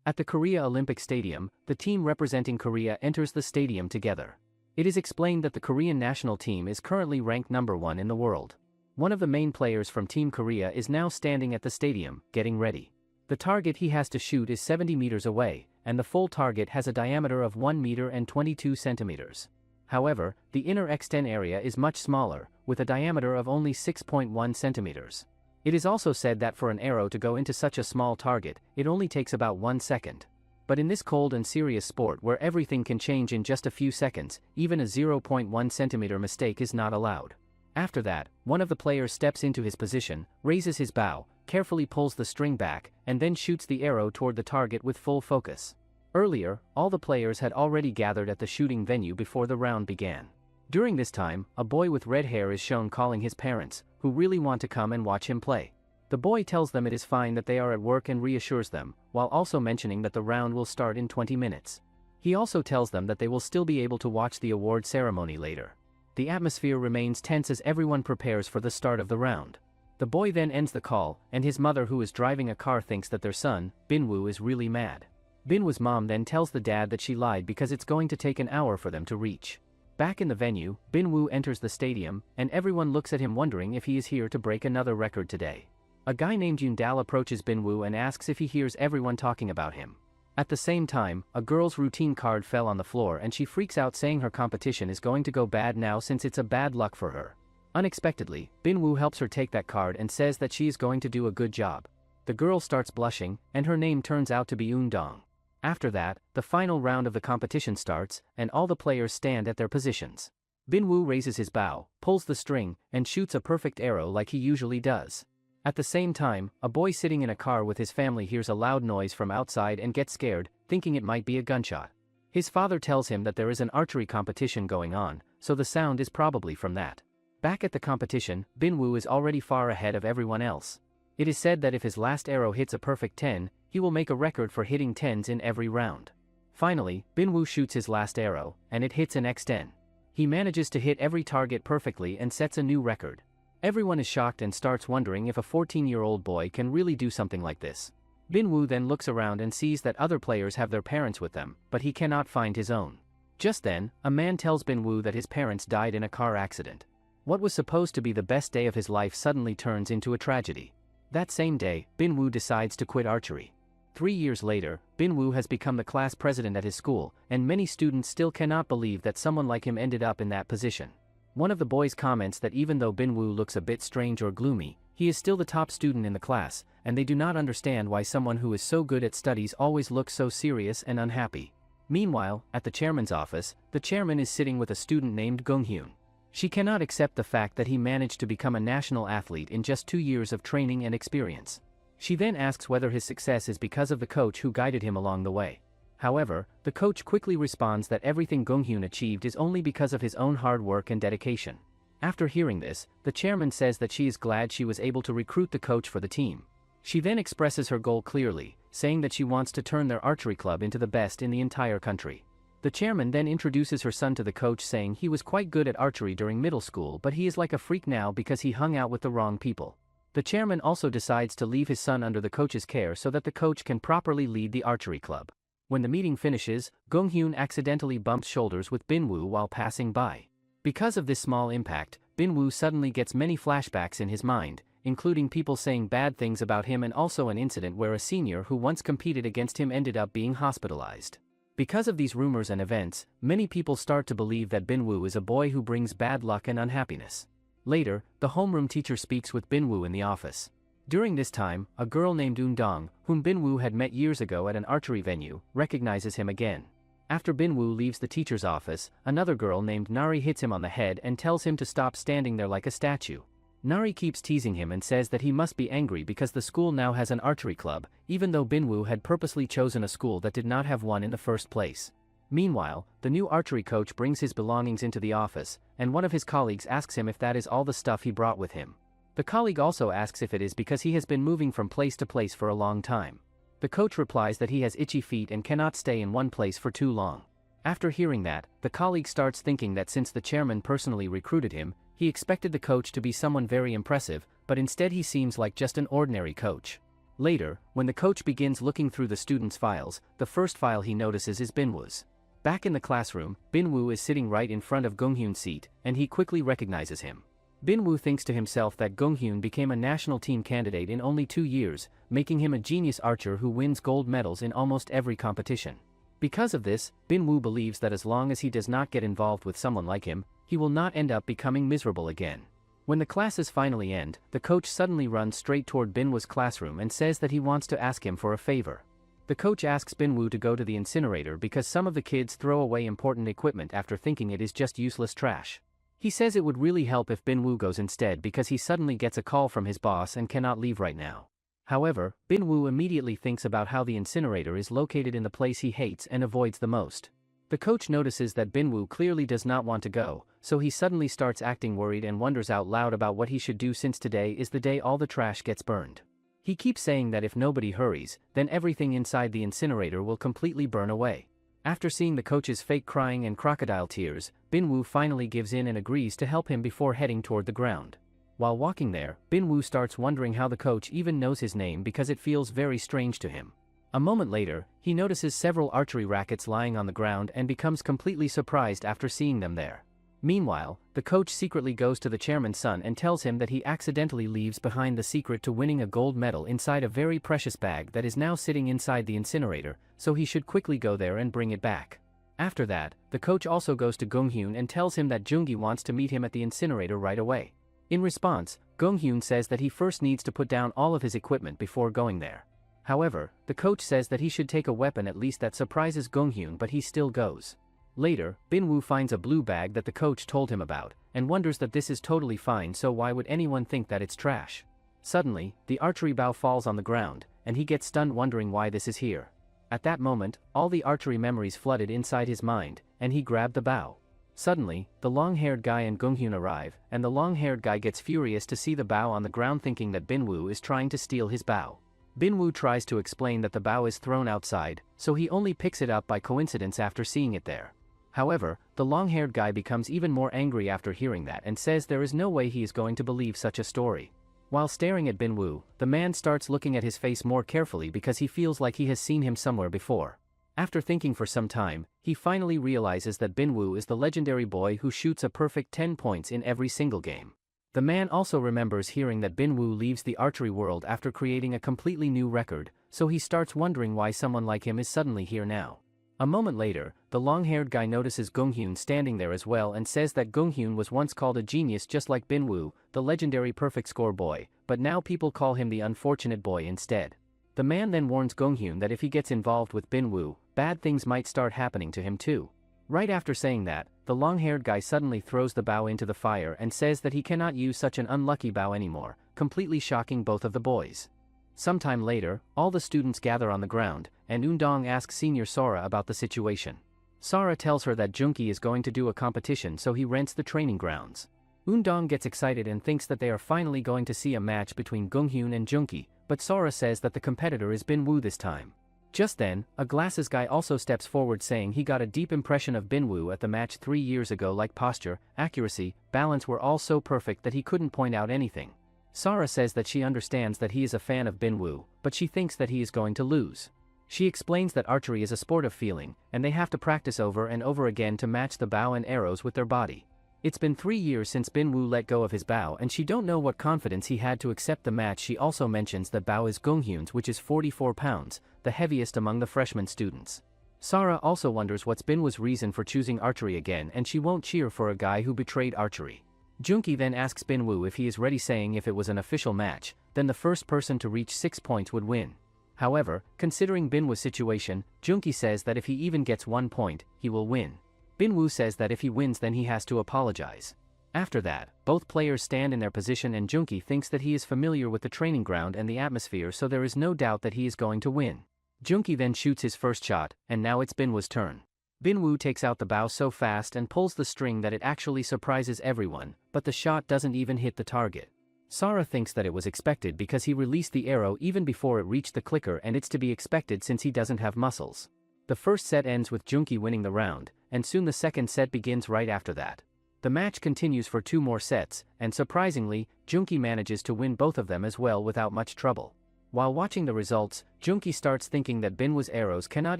At the Korea Olympic Stadium, the team representing Korea enters the stadium together. It is explained that the Korean national team is currently ranked number 1 in the world. One of the main players from Team Korea is now standing at the stadium, getting ready. The target he has to shoot is 70 meters away, and the full target has a diameter of 1 meter and 22 centimeters. However, the inner X10 area is much smaller, with a diameter of only 6.1 centimeters. It is also said that for an arrow to go into such a small target, it only takes about 1 second. But in this cold and serious sport where everything can change in just a few seconds, even a 0.1 centimeter mistake is not allowed. After that, one of the players steps into his position, raises his bow, carefully pulls the string back, and then shoots the arrow toward the target with full focus. Earlier, all the players had already gathered at the shooting venue before the round began. During this time, a boy with red hair is shown calling his parents, who really want to come and watch him play. The boy tells them it is fine that they are at work and reassures them, while also mentioning that the round will start in 20 minutes. He also tells them that they will still be able to watch the award ceremony later. The atmosphere remains tense as everyone prepares for the start of the round. The boy then ends the call, and his mother, who is driving a car, thinks that their son, Binwoo, is really mad. Binwoo's mom then tells the dad that she lied because it's going to take an hour for them to reach. Back in the venue, Binwoo enters the stadium, and everyone looks at him wondering if he is here to break another record today. A guy named Yundal approaches Binwoo and asks if he hears everyone talking about him. At the same time, a girl's routine card fell on the floor and she freaks out, saying her competition is going to go bad now since it's a bad luck for her. Unexpectedly, Binwoo helps her take that card and says that she is going to do a good job. The girl starts blushing, and her name turns out to be Eun-dong. After that, the final round of the competition starts, and all the players stand at their positions. Binwoo raises his bow, pulls the string, and shoots a perfect arrow like he usually does. At the same time, a boy sitting in a car with his family hears a loud noise from outside and gets scared, thinking it might be a gunshot. His father tells him that there is an archery competition going on, so the sound is probably from that. Back at the competition, Binwoo is already far ahead of everyone else. It is said that if his last arrow hits a perfect 10, he will make a record for hitting 10s in every round. Finally, Binwoo shoots his last arrow, and it hits an X10. He manages to hit every target perfectly and sets a new record. Everyone is shocked and starts wondering if a 14-year-old boy can really do something like this. Binwoo then looks around and sees that other players have their parents with them, but he cannot find his own. Just then, a man tells Binwoo that his parents died in a car accident. What was supposed to be the best day of his life suddenly turns into a tragedy. That same day, Binwoo decides to quit archery. 3 years later, Binwoo has become the class president at his school, and many students still cannot believe that someone like him ended up in that position. One of the boys comments that even though Binwoo looks a bit strange or gloomy, he is still the top student in the class, and they do not understand why someone who is so good at studies always looks so serious and unhappy. Meanwhile, at the chairman's office, the chairman is sitting with a student named Gonghyun. She cannot accept the fact that he managed to become a national athlete in just 2 years of training and experience. She then asks whether his success is because of the coach who guided him along the way. However, the coach quickly responds that everything Gonghyun achieved is only because of his own hard work and dedication. After hearing this, the chairman says that she is glad she was able to recruit the coach for the team. She then expresses her goal clearly, saying that she wants to turn their archery club into the best in the entire country. The chairman then introduces her son to the coach, saying he was quite good at archery during middle school, but he is like a freak now because he hung out with the wrong people. The chairman also decides to leave his son under the coach's care so that the coach can properly lead the archery club. When the meeting finishes, Gonghyun accidentally bumps shoulders with Binwoo while passing by. Because of this small impact, Binwoo suddenly gets many flashbacks in his mind, including people saying bad things about him and also an incident where a senior who once competed against him ended up being hospitalized. Because of these rumors and events, many people start to believe that Binwoo is a boy who brings bad luck and unhappiness. Later, the homeroom teacher speaks with Binwoo in the office. During this time, a girl named Eun-dong, whom Binwoo had met years ago at an archery venue, recognizes him again. After Binwoo leaves the teacher's office, another girl named Nari hits him on the head and tells him to stop standing there like a statue. Nari keeps teasing him and says that he must be angry because the school now has an archery club, even though Binwoo had purposely chosen a school that did not have one in the first place. Meanwhile, the new archery coach brings his belongings into the office, and one of his colleagues asks him if that is all the stuff he brought with him. The colleague also asks if it is because he has been moving from place to place for a long time. The coach replies that he has itchy feet and cannot stay in one place for too long. After hearing that, the colleague starts thinking that since the chairman personally recruited him, he expected the coach to be someone very impressive, but instead he seems like just an ordinary coach. Later, when the coach begins looking through the students' files, the first file he notices is Binwoo's. Back in the classroom, Binwoo is sitting right in front of Gonghyun's seat, and he quickly recognizes him. Binwoo thinks to himself that Gonghyun became a national team candidate in only 2 years, making him a genius archer who wins gold medals in almost every competition. Because of this, Binwoo believes that as long as he does not get involved with someone like him, he will not end up becoming miserable again. When the classes finally end, the coach suddenly runs straight toward Binwoo's classroom and says that he wants to ask him for a favor. The coach asks Binwoo to go to the incinerator because some of the kids throw away important equipment after thinking it is just useless trash. He says it would really help if Binwoo goes instead because he suddenly gets a call from his boss and cannot leave right now. However, Binwoo immediately thinks about how the incinerator is located in the place he hates and avoids the most. The coach notices that Binwoo clearly does not want to go, so he suddenly starts acting worried and wonders out loud about what he should do since today is the day all the trash gets burned. He keeps saying that if nobody hurries, then everything inside the incinerator will completely burn away. After seeing the coach's fake crying and crocodile tears, Binwoo finally gives in and agrees to help him before heading toward the ground. While walking there, Binwoo starts wondering how the coach even knows his name because it feels very strange to him. A moment later, he notices several archery rackets lying on the ground and becomes completely surprised after seeing them there. Meanwhile, the coach secretly goes to the chairman's son and tells him that he accidentally leaves behind the secret to winning a gold medal inside a very precious bag that is now sitting inside the incinerator, so he should quickly go there and bring it back. After that, the coach also goes to Gonghyun and tells him that Jungi wants to meet him at the incinerator right away. In response, Gonghyun says that he first needs to put down all of his equipment before going there. However, the coach says that he should take a weapon at least that surprises Gonghyun, but he still goes. Later, Binwoo finds a blue bag that the coach told him about, and wonders that this is totally fine, so why would anyone think that it's trash? Suddenly, the archery bow falls on the ground, and he gets stunned wondering why this is here. At that moment, all the archery memories flooded inside his mind, and he grabbed the bow. Suddenly, the long-haired guy and Gonghyun arrive, and the long-haired guy gets furious to see the bow on the ground, thinking that Binwoo is trying to steal his bow. Binwoo tries to explain that the bow is thrown outside, so he only picks it up by coincidence after seeing it there. However, the long-haired guy becomes even more angry after hearing that and says there is no way he is going to believe such a story. While staring at Binwoo, the man starts looking at his face more carefully because he feels like he has seen him somewhere before. After thinking for some time, he finally realizes that Binwoo is the legendary boy who shoots a perfect 10 points in every single game. The man also remembers hearing that Binwoo leaves the archery world after creating a completely new record, so he starts wondering why someone like him is suddenly here now. A moment later, the long-haired guy notices Gonghyun standing there as well and says that Gonghyun was once called a genius just like Binwoo, the legendary perfect score boy, but now people call him the unfortunate boy instead. The man then warns Gonghyun that if he gets involved with Binwoo, bad things might start happening to him too. Right after saying that, the long-haired guy suddenly throws the bow into the fire and says that he cannot use such an unlucky bow anymore, completely shocking both of the boys. Sometime later, all the students gather on the ground, and Undong asks Senior Sora about the situation. Sora tells her that Junki is going to do a competition, so he rents the training grounds. Undong gets excited and thinks that they are finally going to see a match between Gonghyun and Junki, but Sora says that the competitor is Binwoo this time. Just then, a glasses guy also steps forward saying he got a deep impression of Binwoo at the match 3 years ago, like posture, accuracy, balance were all so perfect that he couldn't point out anything. Sora says that she understands that he is a fan of Binwoo, but she thinks that he is going to lose. She explains that archery is a sport of feeling, and they have to practice over and over again to match the bow and arrows with their body. It's been 3 years since Binwoo let go of his bow, and she don't know what confidence he had to accept the match. She also mentions that bow is Gonghyun's, which is 44 pounds, the heaviest among the freshman students. Sora also wonders what's Binwoo's reason for choosing archery again, and she won't cheer for a guy who betrayed archery. Junki then asks Binwoo if he is ready, saying if it was an official match, then the first person to reach 6 points would win. However, considering Binwoo's situation, Junki says that if he even gets 1 point, he will win. Binwoo says that if he wins then he has to apologize. After that, both players stand in their position and Junki thinks that he is familiar with the training ground and the atmosphere, so there is no doubt that he is going to win. Junki then shoots his first shot, and now it's Binwoo's turn. Binwoo takes out the bow so fast and pulls the string that it actually surprises everyone, but the shot doesn't even hit the target. Sora thinks that it was expected because he released the arrow even before it reached the clicker, and it's to be expected since he doesn't have muscles. The first set ends with Junki winning the round, and soon the second set begins right after that. The match continues for 2 more sets, and surprisingly, Junki manages to win both of them as well without much trouble. While watching the results, Junki starts thinking that Binwoo's arrows cannot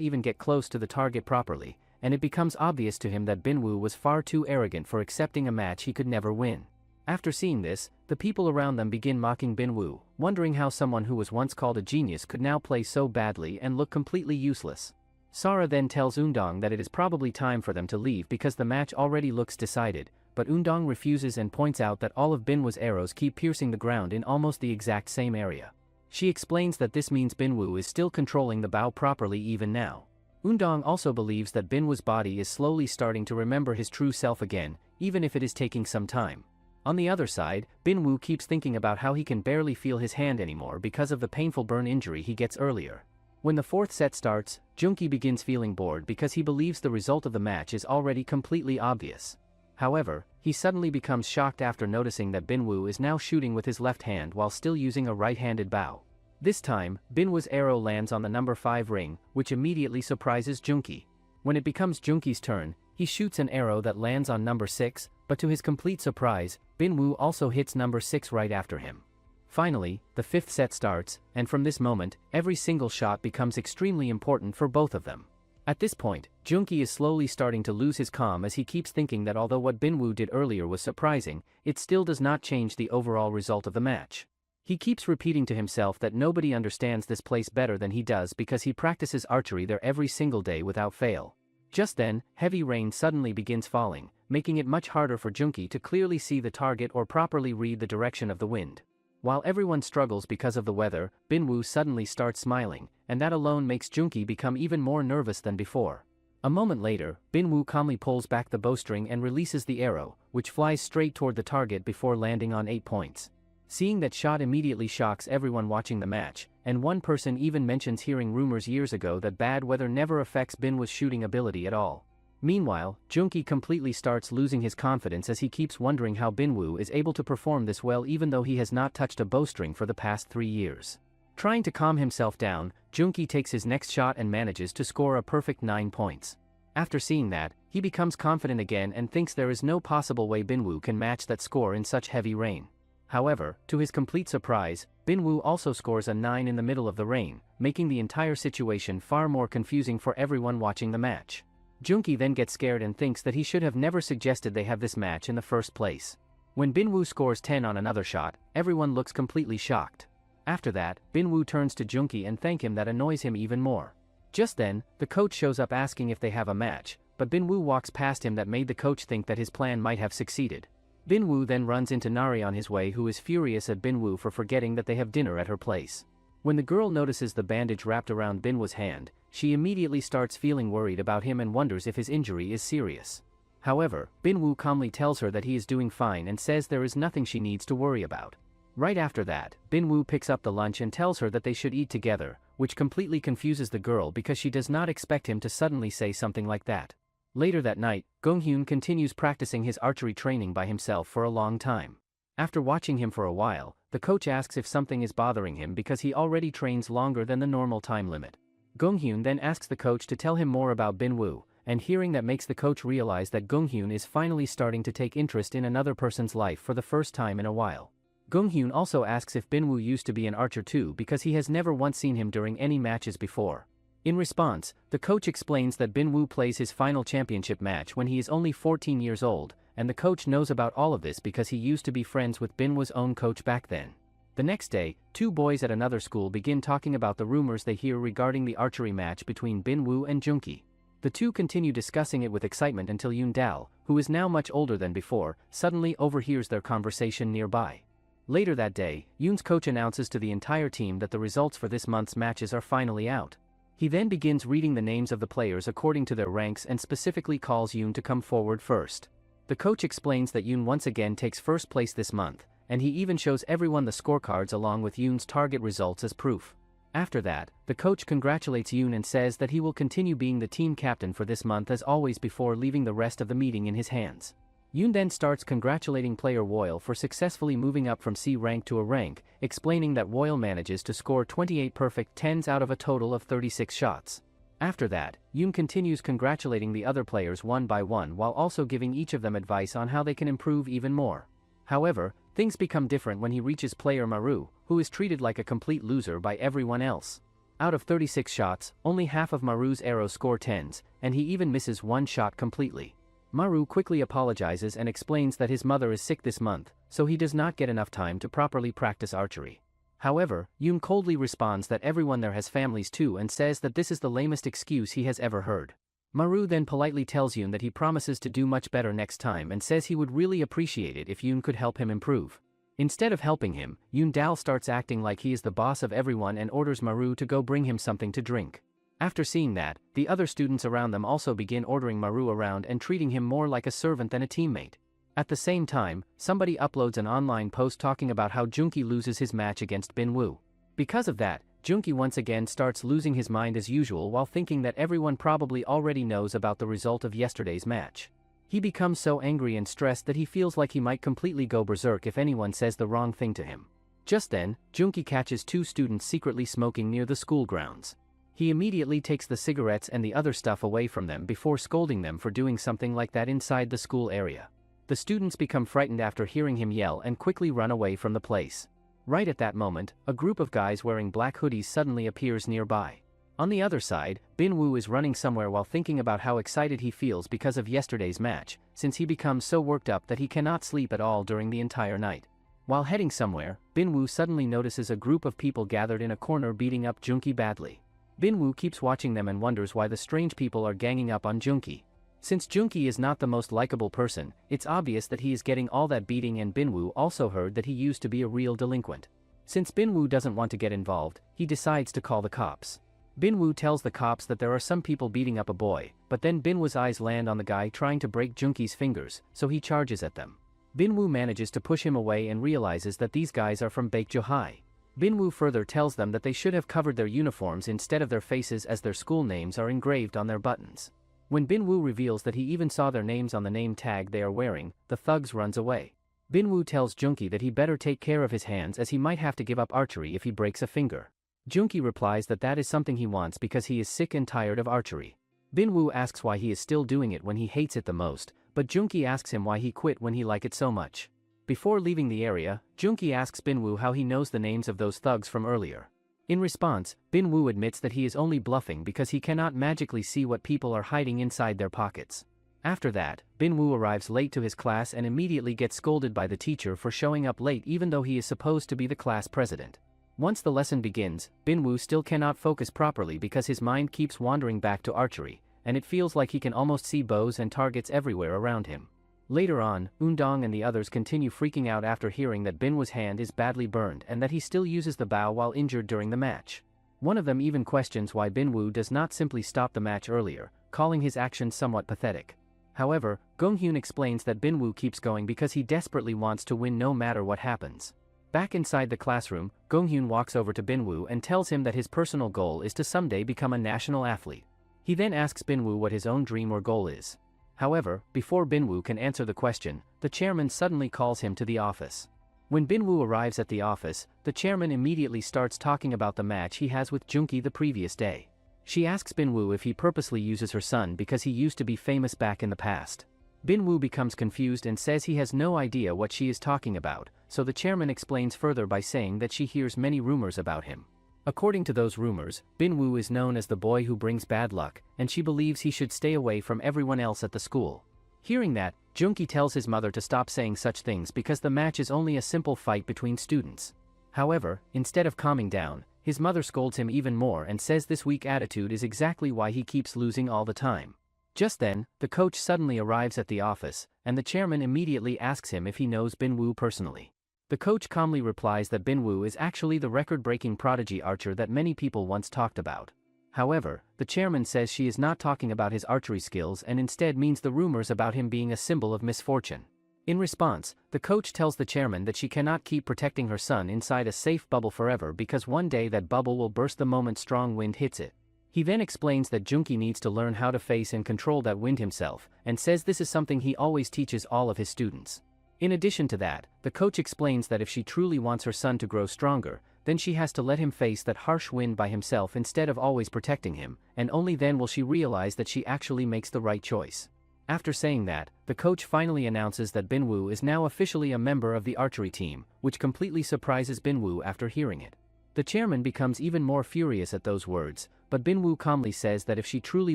even get close to the target properly, and it becomes obvious to him that Binwoo was far too arrogant for accepting a match he could never win. After seeing this, the people around them begin mocking Binwoo, wondering how someone who was once called a genius could now play so badly and look completely useless. Sara then tells Undong that it is probably time for them to leave because the match already looks decided, but Undong refuses and points out that all of Binwoo's arrows keep piercing the ground in almost the exact same area. She explains that this means Binwoo is still controlling the bow properly even now. Undong also believes that Binwoo's body is slowly starting to remember his true self again, even if it is taking some time. On the other side, Binwoo keeps thinking about how he can barely feel his hand anymore because of the painful burn injury he gets earlier. When the fourth set starts, Junki begins feeling bored because he believes the result of the match is already completely obvious. However, he suddenly becomes shocked after noticing that Binwoo is now shooting with his left hand while still using a right-handed bow. This time, Binwoo's arrow lands on the number 5 ring, which immediately surprises Junki. When it becomes Junki's turn, he shoots an arrow that lands on number 6, but to his complete surprise, Binwoo also hits number 6 right after him. Finally, the fifth set starts, and from this moment, every single shot becomes extremely important for both of them. At this point, Junki is slowly starting to lose his calm as he keeps thinking that although what Binwoo did earlier was surprising, it still does not change the overall result of the match. He keeps repeating to himself that nobody understands this place better than he does because he practices archery there every single day without fail. Just then, heavy rain suddenly begins falling, making it much harder for Junki to clearly see the target or properly read the direction of the wind. While everyone struggles because of the weather, Binwoo suddenly starts smiling, and that alone makes Junki become even more nervous than before. A moment later, Binwoo calmly pulls back the bowstring and releases the arrow, which flies straight toward the target before landing on 8 points. Seeing that shot immediately shocks everyone watching the match, and one person even mentions hearing rumors years ago that bad weather never affects Binwoo's shooting ability at all. Meanwhile, Junki completely starts losing his confidence as he keeps wondering how Binwoo is able to perform this well even though he has not touched a bowstring for the past 3 years. Trying to calm himself down, Junki takes his next shot and manages to score a perfect 9 points. After seeing that, he becomes confident again and thinks there is no possible way Binwoo can match that score in such heavy rain. However, to his complete surprise, Binwoo also scores a 9 in the middle of the rain, making the entire situation far more confusing for everyone watching the match. Junki then gets scared and thinks that he should have never suggested they have this match in the first place. When Binwoo scores 10 on another shot, everyone looks completely shocked. After that, Binwoo turns to Junki and thanks him that annoys him even more. Just then, the coach shows up asking if they have a match, but Binwoo walks past him that made the coach think that his plan might have succeeded. Binwoo then runs into Nari on his way who is furious at Binwoo for forgetting that they have dinner at her place. When the girl notices the bandage wrapped around Binwoo's hand, she immediately starts feeling worried about him and wonders if his injury is serious. However, Binwoo calmly tells her that he is doing fine and says there is nothing she needs to worry about. Right after that, Binwoo picks up the lunch and tells her that they should eat together, which completely confuses the girl because she does not expect him to suddenly say something like that. Later that night, Gonghyun continues practicing his archery training by himself for a long time. After watching him for a while, the coach asks if something is bothering him because he already trains longer than the normal time limit. Gonghyun then asks the coach to tell him more about Binwoo, and hearing that makes the coach realize that Gonghyun is finally starting to take interest in another person's life for the first time in a while. Gonghyun also asks if Binwoo used to be an archer too because he has never once seen him during any matches before. In response, the coach explains that Binwoo plays his final championship match when he is only 14 years old, and the coach knows about all of this because he used to be friends with Binwoo's own coach back then. The next day, two boys at another school begin talking about the rumors they hear regarding the archery match between Binwoo and Junki. The two continue discussing it with excitement until Yoon-dal, who is now much older than before, suddenly overhears their conversation nearby. Later that day, Yoon's coach announces to the entire team that the results for this month's matches are finally out. He then begins reading the names of the players according to their ranks and specifically calls Yoon to come forward first. The coach explains that Yoon once again takes first place this month, and he even shows everyone the scorecards along with Yoon's target results as proof. After that, the coach congratulates Yoon and says that he will continue being the team captain for this month as always before leaving the rest of the meeting in his hands. Yoon then starts congratulating player Woil for successfully moving up from C rank to A rank, explaining that Woil manages to score 28 perfect 10s out of a total of 36 shots. After that, Yoon continues congratulating the other players one by one while also giving each of them advice on how they can improve even more. However, things become different when he reaches player Maru, who is treated like a complete loser by everyone else. Out of 36 shots, only half of Maru's arrows score 10s, and he even misses one shot completely. Maru quickly apologizes and explains that his mother is sick this month, so he does not get enough time to properly practice archery. However, Yoon coldly responds that everyone there has families too and says that this is the lamest excuse he has ever heard. Maru then politely tells Yoon that he promises to do much better next time and says he would really appreciate it if Yoon could help him improve. Instead of helping him, Yoon Dal starts acting like he is the boss of everyone and orders Maru to go bring him something to drink. After seeing that, the other students around them also begin ordering Maru around and treating him more like a servant than a teammate. At the same time, somebody uploads an online post talking about how Junki loses his match against Bin-woo. Because of that, Junki once again starts losing his mind as usual while thinking that everyone probably already knows about the result of yesterday's match. He becomes so angry and stressed that he feels like he might completely go berserk if anyone says the wrong thing to him. Just then, Junki catches two students secretly smoking near the school grounds. He immediately takes the cigarettes and the other stuff away from them before scolding them for doing something like that inside the school area. The students become frightened after hearing him yell and quickly run away from the place. Right at that moment, a group of guys wearing black hoodies suddenly appears nearby. On the other side, Bin-woo is running somewhere while thinking about how excited he feels because of yesterday's match, since he becomes so worked up that he cannot sleep at all during the entire night. While heading somewhere, Bin-woo suddenly notices a group of people gathered in a corner beating up Junki badly. Bin-woo keeps watching them and wonders why the strange people are ganging up on Junki. Since Junki is not the most likable person, it's obvious that he is getting all that beating, and Bin-woo also heard that he used to be a real delinquent. Since Bin-woo doesn't want to get involved, he decides to call the cops. Bin-woo tells the cops that there are some people beating up a boy, but then Bin-woo's eyes land on the guy trying to break Junki's fingers, so he charges at them. Bin-woo manages to push him away and realizes that these guys are from Baekjo High. Bin-woo further tells them that they should have covered their uniforms instead of their faces, as their school names are engraved on their buttons. When Bin-woo reveals that he even saw their names on the name tag they are wearing, the thugs runs away. Bin-woo tells Junki that he better take care of his hands as he might have to give up archery if he breaks a finger. Junki replies that that is something he wants because he is sick and tired of archery. Bin-woo asks why he is still doing it when he hates it the most, but Junki asks him why he quit when he liked it so much. Before leaving the area, Junki asks Bin-woo how he knows the names of those thugs from earlier. In response, Bin-woo admits that he is only bluffing because he cannot magically see what people are hiding inside their pockets. After that, Bin-woo arrives late to his class and immediately gets scolded by the teacher for showing up late even though he is supposed to be the class president. Once the lesson begins, Bin-woo still cannot focus properly because his mind keeps wandering back to archery, and it feels like he can almost see bows and targets everywhere around him. Later on, Eun-dong and the others continue freaking out after hearing that Bin-woo's hand is badly burned and that he still uses the bow while injured during the match. One of them even questions why Bin-woo does not simply stop the match earlier, calling his actions somewhat pathetic. However, Gong-hyun explains that Bin-woo keeps going because he desperately wants to win no matter what happens. Back inside the classroom, Gong-hyun walks over to Bin-woo and tells him that his personal goal is to someday become a national athlete. He then asks Bin-woo what his own dream or goal is. However, before Bin-woo can answer the question, the chairman suddenly calls him to the office. When Bin-woo arrives at the office, the chairman immediately starts talking about the match he has with Junki the previous day. She asks Bin-woo if he purposely uses her son because he used to be famous back in the past. Bin-woo becomes confused and says he has no idea what she is talking about, so the chairman explains further by saying that she hears many rumors about him. According to those rumors, Bin-woo is known as the boy who brings bad luck, and she believes he should stay away from everyone else at the school. Hearing that, Junki tells his mother to stop saying such things because the match is only a simple fight between students. However, instead of calming down, his mother scolds him even more and says this weak attitude is exactly why he keeps losing all the time. Just then, the coach suddenly arrives at the office, and the chairman immediately asks him if he knows Bin-woo personally. The coach calmly replies that Bin-woo is actually the record-breaking prodigy archer that many people once talked about. However, the chairman says she is not talking about his archery skills and instead means the rumors about him being a symbol of misfortune. In response, the coach tells the chairman that she cannot keep protecting her son inside a safe bubble forever because one day that bubble will burst the moment strong wind hits it. He then explains that Junki needs to learn how to face and control that wind himself, and says this is something he always teaches all of his students. In addition to that, the coach explains that if she truly wants her son to grow stronger, then she has to let him face that harsh wind by himself instead of always protecting him, and only then will she realize that she actually makes the right choice. After saying that, the coach finally announces that Binwoo is now officially a member of the archery team, which completely surprises Binwoo after hearing it. The chairman becomes even more furious at those words, but Binwoo calmly says that if she truly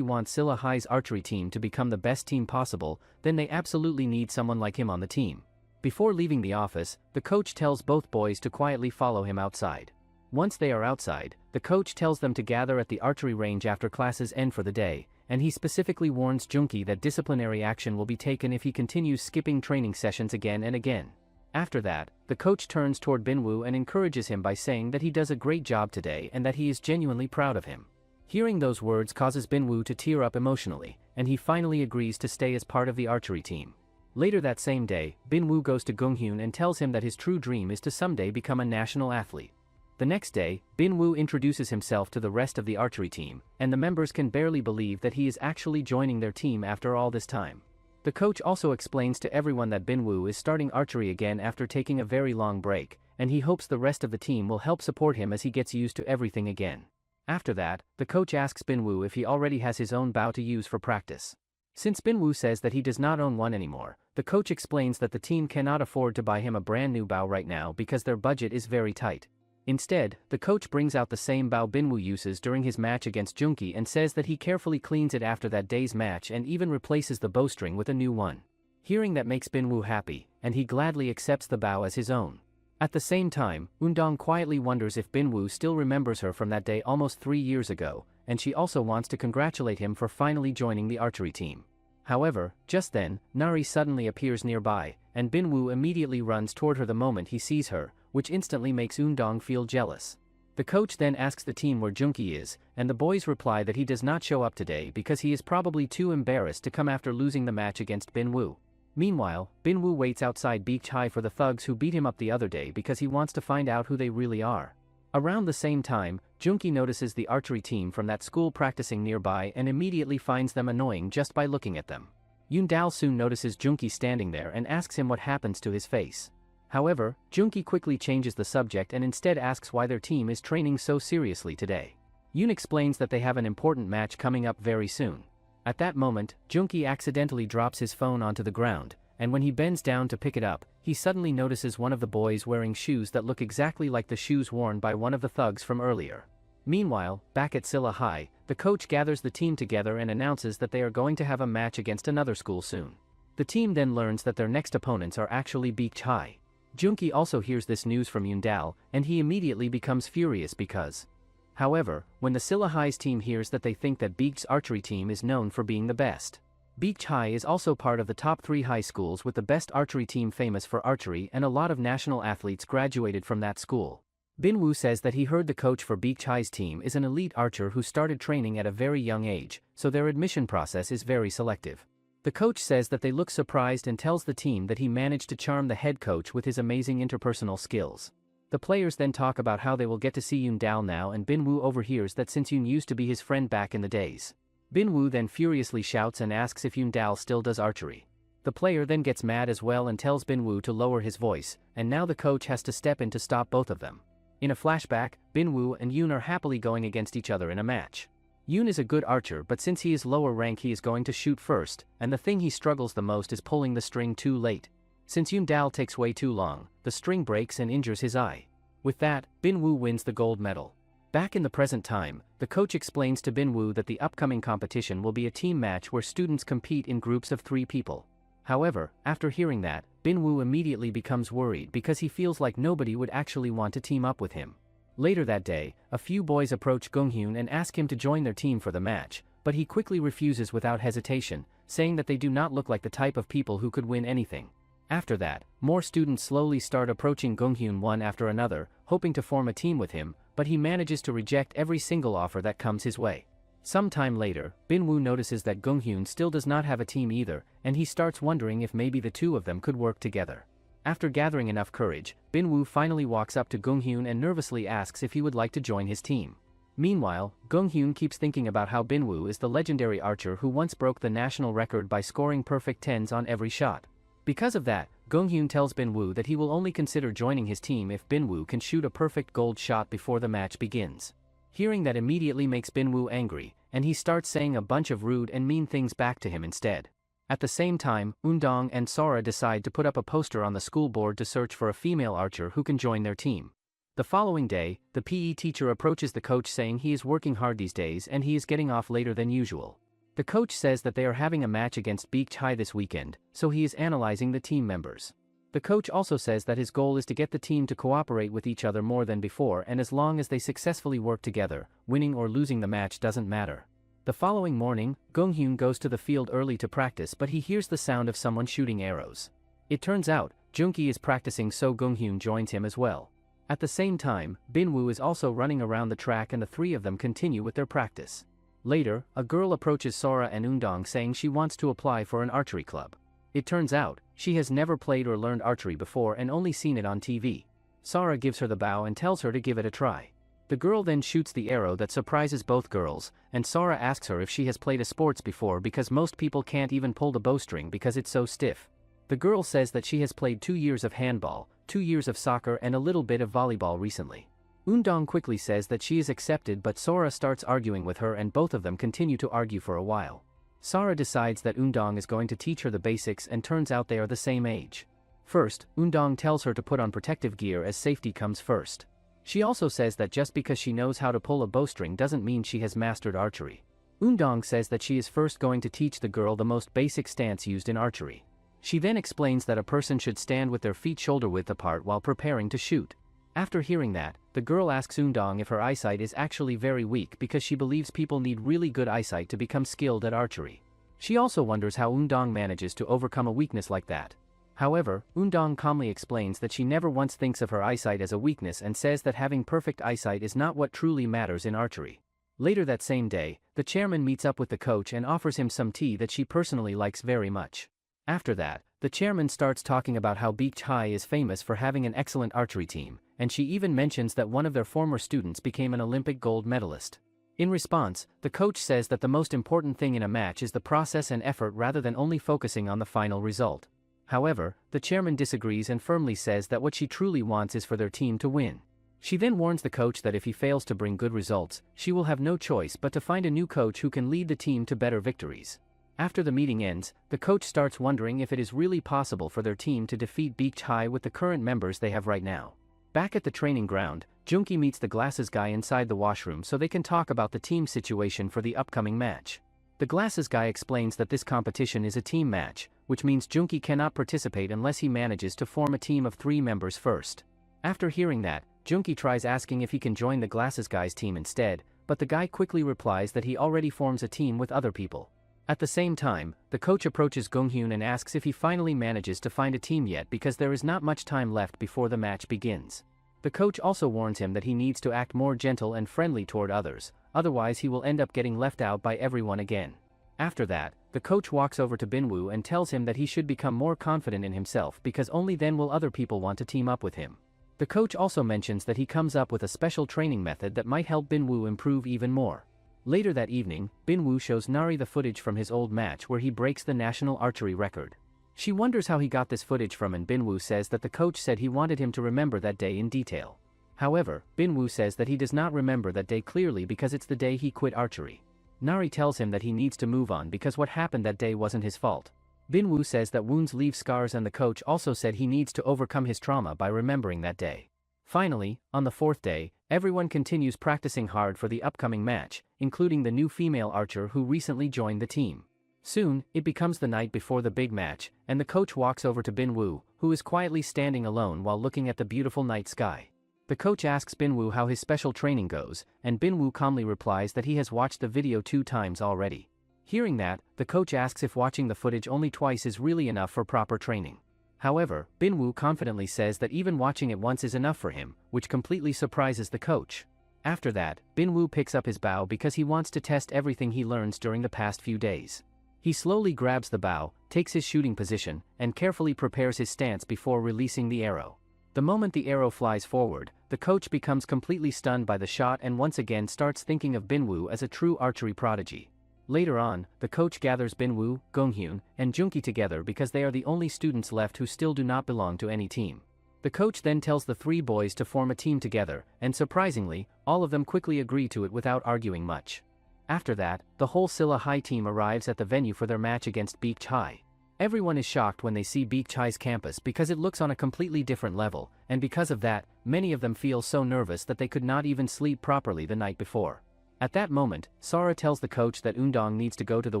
wants Silla High's archery team to become the best team possible, then they absolutely need someone like him on the team. Before leaving the office, the coach tells both boys to quietly follow him outside. Once they are outside, the coach tells them to gather at the archery range after classes end for the day, and he specifically warns Junki that disciplinary action will be taken if he continues skipping training sessions again and again. After that, the coach turns toward Binwoo and encourages him by saying that he does a great job today and that he is genuinely proud of him. Hearing those words causes Binwoo to tear up emotionally, and he finally agrees to stay as part of the archery team. Later that same day, Binwoo goes to Gunghyun and tells him that his true dream is to someday become a national athlete. The next day, Binwoo introduces himself to the rest of the archery team, and the members can barely believe that he is actually joining their team after all this time. The coach also explains to everyone that Binwoo is starting archery again after taking a very long break, and he hopes the rest of the team will help support him as he gets used to everything again. After that, the coach asks Binwoo if he already has his own bow to use for practice. Since Binwoo says that he does not own one anymore, the coach explains that the team cannot afford to buy him a brand new bow right now because their budget is very tight. Instead, the coach brings out the same bow Binwoo uses during his match against Junki and says that he carefully cleans it after that day's match and even replaces the bowstring with a new one. Hearing that makes Binwoo happy, and he gladly accepts the bow as his own. At the same time, Undong quietly wonders if Binwoo still remembers her from that day almost 3 years ago, and she also wants to congratulate him for finally joining the archery team. However, just then, Nari suddenly appears nearby, and Binwoo immediately runs toward her the moment he sees her, which instantly makes Undong feel jealous. The coach then asks the team where Junki is, and the boys reply that he does not show up today because he is probably too embarrassed to come after losing the match against Binwoo. Meanwhile, Binwoo waits outside Beach High for the thugs who beat him up the other day because he wants to find out who they really are. Around the same time, Junki notices the archery team from that school practicing nearby and immediately finds them annoying just by looking at them. Yundal soon notices Junki standing there and asks him what happens to his face. However, Junki quickly changes the subject and instead asks why their team is training so seriously today. Yoon explains that they have an important match coming up very soon. At that moment, Junki accidentally drops his phone onto the ground, and when he bends down to pick it up, he suddenly notices one of the boys wearing shoes that look exactly like the shoes worn by one of the thugs from earlier. Meanwhile, back at Silla High, the coach gathers the team together and announces that they are going to have a match against another school soon. The team then learns that their next opponents are actually Beach High. Junki also hears this news from Yundal, and he immediately becomes furious because. However, when the Silla High's team hears that, they think that Beach's archery team is known for being the best. Beach High is also part of the top 3 high schools with the best archery team famous for archery, and a lot of national athletes graduated from that school. Binwoo says that he heard the coach for Beach High's team is an elite archer who started training at a very young age, so their admission process is very selective. The coach says that they look surprised and tells the team that he managed to charm the head coach with his amazing interpersonal skills. The players then talk about how they will get to see Yundal now, and Binwoo overhears that since Yoon used to be his friend back in the days. Binwoo then furiously shouts and asks if Yundal still does archery. The player then gets mad as well and tells Binwoo to lower his voice, and now the coach has to step in to stop both of them. In a flashback, Binwoo and Yoon are happily going against each other in a match. Yoon is a good archer, but since he is lower rank he is going to shoot first, and the thing he struggles the most is pulling the string too late. Since Yundal takes way too long, the string breaks and injures his eye. With that, Binwoo wins the gold medal. Back in the present time, the coach explains to Binwoo that the upcoming competition will be a team match where students compete in groups of 3 people. However, after hearing that, Binwoo immediately becomes worried because he feels like nobody would actually want to team up with him. Later that day, a few boys approach Gunghyun and ask him to join their team for the match, but he quickly refuses without hesitation, saying that they do not look like the type of people who could win anything. After that, more students slowly start approaching Gunghyun one after another, hoping to form a team with him, but he manages to reject every single offer that comes his way. Some time later, Binwoo notices that Gunghyun still does not have a team either, and he starts wondering if maybe the two of them could work together. After gathering enough courage, Binwoo finally walks up to Gunghyun and nervously asks if he would like to join his team. Meanwhile, Gunghyun keeps thinking about how Binwoo is the legendary archer who once broke the national record by scoring perfect 10s on every shot. Because of that, Gunghyun tells Binwoo that he will only consider joining his team if Binwoo can shoot a perfect gold shot before the match begins. Hearing that immediately makes Binwoo angry, and he starts saying a bunch of rude and mean things back to him instead. At the same time, Undong and Sora decide to put up a poster on the school board to search for a female archer who can join their team. The following day, the PE teacher approaches the coach saying he is working hard these days and he is getting off later than usual. The coach says that they are having a match against Beek Chai this weekend, so he is analyzing the team members. The coach also says that his goal is to get the team to cooperate with each other more than before, and as long as they successfully work together, winning or losing the match doesn't matter. The following morning, Gonghyun goes to the field early to practice, but he hears the sound of someone shooting arrows. It turns out, Junki is practicing, so Gonghyun joins him as well. At the same time, Binwoo is also running around the track and the three of them continue with their practice. Later, a girl approaches Sora and Undong saying she wants to apply for an archery club. It turns out, she has never played or learned archery before and only seen it on TV. Sora gives her the bow and tells her to give it a try. The girl then shoots the arrow that surprises both girls, and Sora asks her if she has played a sports before because most people can't even pull the bowstring because it's so stiff. The girl says that she has played 2 years of handball, 2 years of soccer and a little bit of volleyball recently. Undong quickly says that she is accepted, but Sora starts arguing with her and both of them continue to argue for a while. Sora decides that Undong is going to teach her the basics and turns out they are the same age. First, Undong tells her to put on protective gear as safety comes first. She also says that just because she knows how to pull a bowstring doesn't mean she has mastered archery. Undong says that she is first going to teach the girl the most basic stance used in archery. She then explains that a person should stand with their feet shoulder-width apart while preparing to shoot. After hearing that, the girl asks Undong if her eyesight is actually very weak because she believes people need really good eyesight to become skilled at archery. She also wonders how Undong manages to overcome a weakness like that. However, Undong calmly explains that she never once thinks of her eyesight as a weakness and says that having perfect eyesight is not what truly matters in archery. Later that same day, the chairman meets up with the coach and offers him some tea that she personally likes very much. After that, the chairman starts talking about how Beek Chai is famous for having an excellent archery team, and she even mentions that one of their former students became an Olympic gold medalist. In response, the coach says that the most important thing in a match is the process and effort rather than only focusing on the final result. However, the chairman disagrees and firmly says that what she truly wants is for their team to win. She then warns the coach that if he fails to bring good results, she will have no choice but to find a new coach who can lead the team to better victories. After the meeting ends, the coach starts wondering if it is really possible for their team to defeat Beek Chai with the current members they have right now. Back at the training ground, Junki meets the glasses guy inside the washroom so they can talk about the team situation for the upcoming match. The glasses guy explains that this competition is a team match, which means Junki cannot participate unless he manages to form a team of 3 members first. After hearing that, Junki tries asking if he can join the glasses guy's team instead, but the guy quickly replies that he already forms a team with other people. At the same time, the coach approaches Gonghyun and asks if he finally manages to find a team yet because there is not much time left before the match begins. The coach also warns him that he needs to act more gentle and friendly toward others, otherwise he will end up getting left out by everyone again. After that, the coach walks over to Binwoo and tells him that he should become more confident in himself because only then will other people want to team up with him. The coach also mentions that he comes up with a special training method that might help Binwoo improve even more. Later that evening, Binwoo shows Nari the footage from his old match where he breaks the national archery record. She wonders how he got this footage from, and Binwoo says that the coach said he wanted him to remember that day in detail. However, Binwoo says that he does not remember that day clearly because it's the day he quit archery. Nari tells him that he needs to move on because what happened that day wasn't his fault. Binwoo says that wounds leave scars, and the coach also said he needs to overcome his trauma by remembering that day. Finally, on the 4th day, everyone continues practicing hard for the upcoming match, including the new female archer who recently joined the team. Soon, it becomes the night before the big match, and the coach walks over to Binwoo, who is quietly standing alone while looking at the beautiful night sky. The coach asks Binwoo how his special training goes, and Binwoo calmly replies that he has watched the video 2 times already. Hearing that, the coach asks if watching the footage only twice is really enough for proper training. However, Binwoo confidently says that even watching it once is enough for him, which completely surprises the coach. After that, Binwoo picks up his bow because he wants to test everything he learns during the past few days. He slowly grabs the bow, takes his shooting position, and carefully prepares his stance before releasing the arrow. The moment the arrow flies forward, the coach becomes completely stunned by the shot and once again starts thinking of Binwoo as a true archery prodigy. Later on, the coach gathers Binwoo, Gonghyun, and Junki together because they are the only students left who still do not belong to any team. The coach then tells the 3 boys to form a team together, and surprisingly, all of them quickly agree to it without arguing much. After that, the whole Silla High team arrives at the venue for their match against Beach High. Everyone is shocked when they see Beach High's campus because it looks on a completely different level, and because of that, many of them feel so nervous that they could not even sleep properly the night before. At that moment, Sara tells the coach that Undong needs to go to the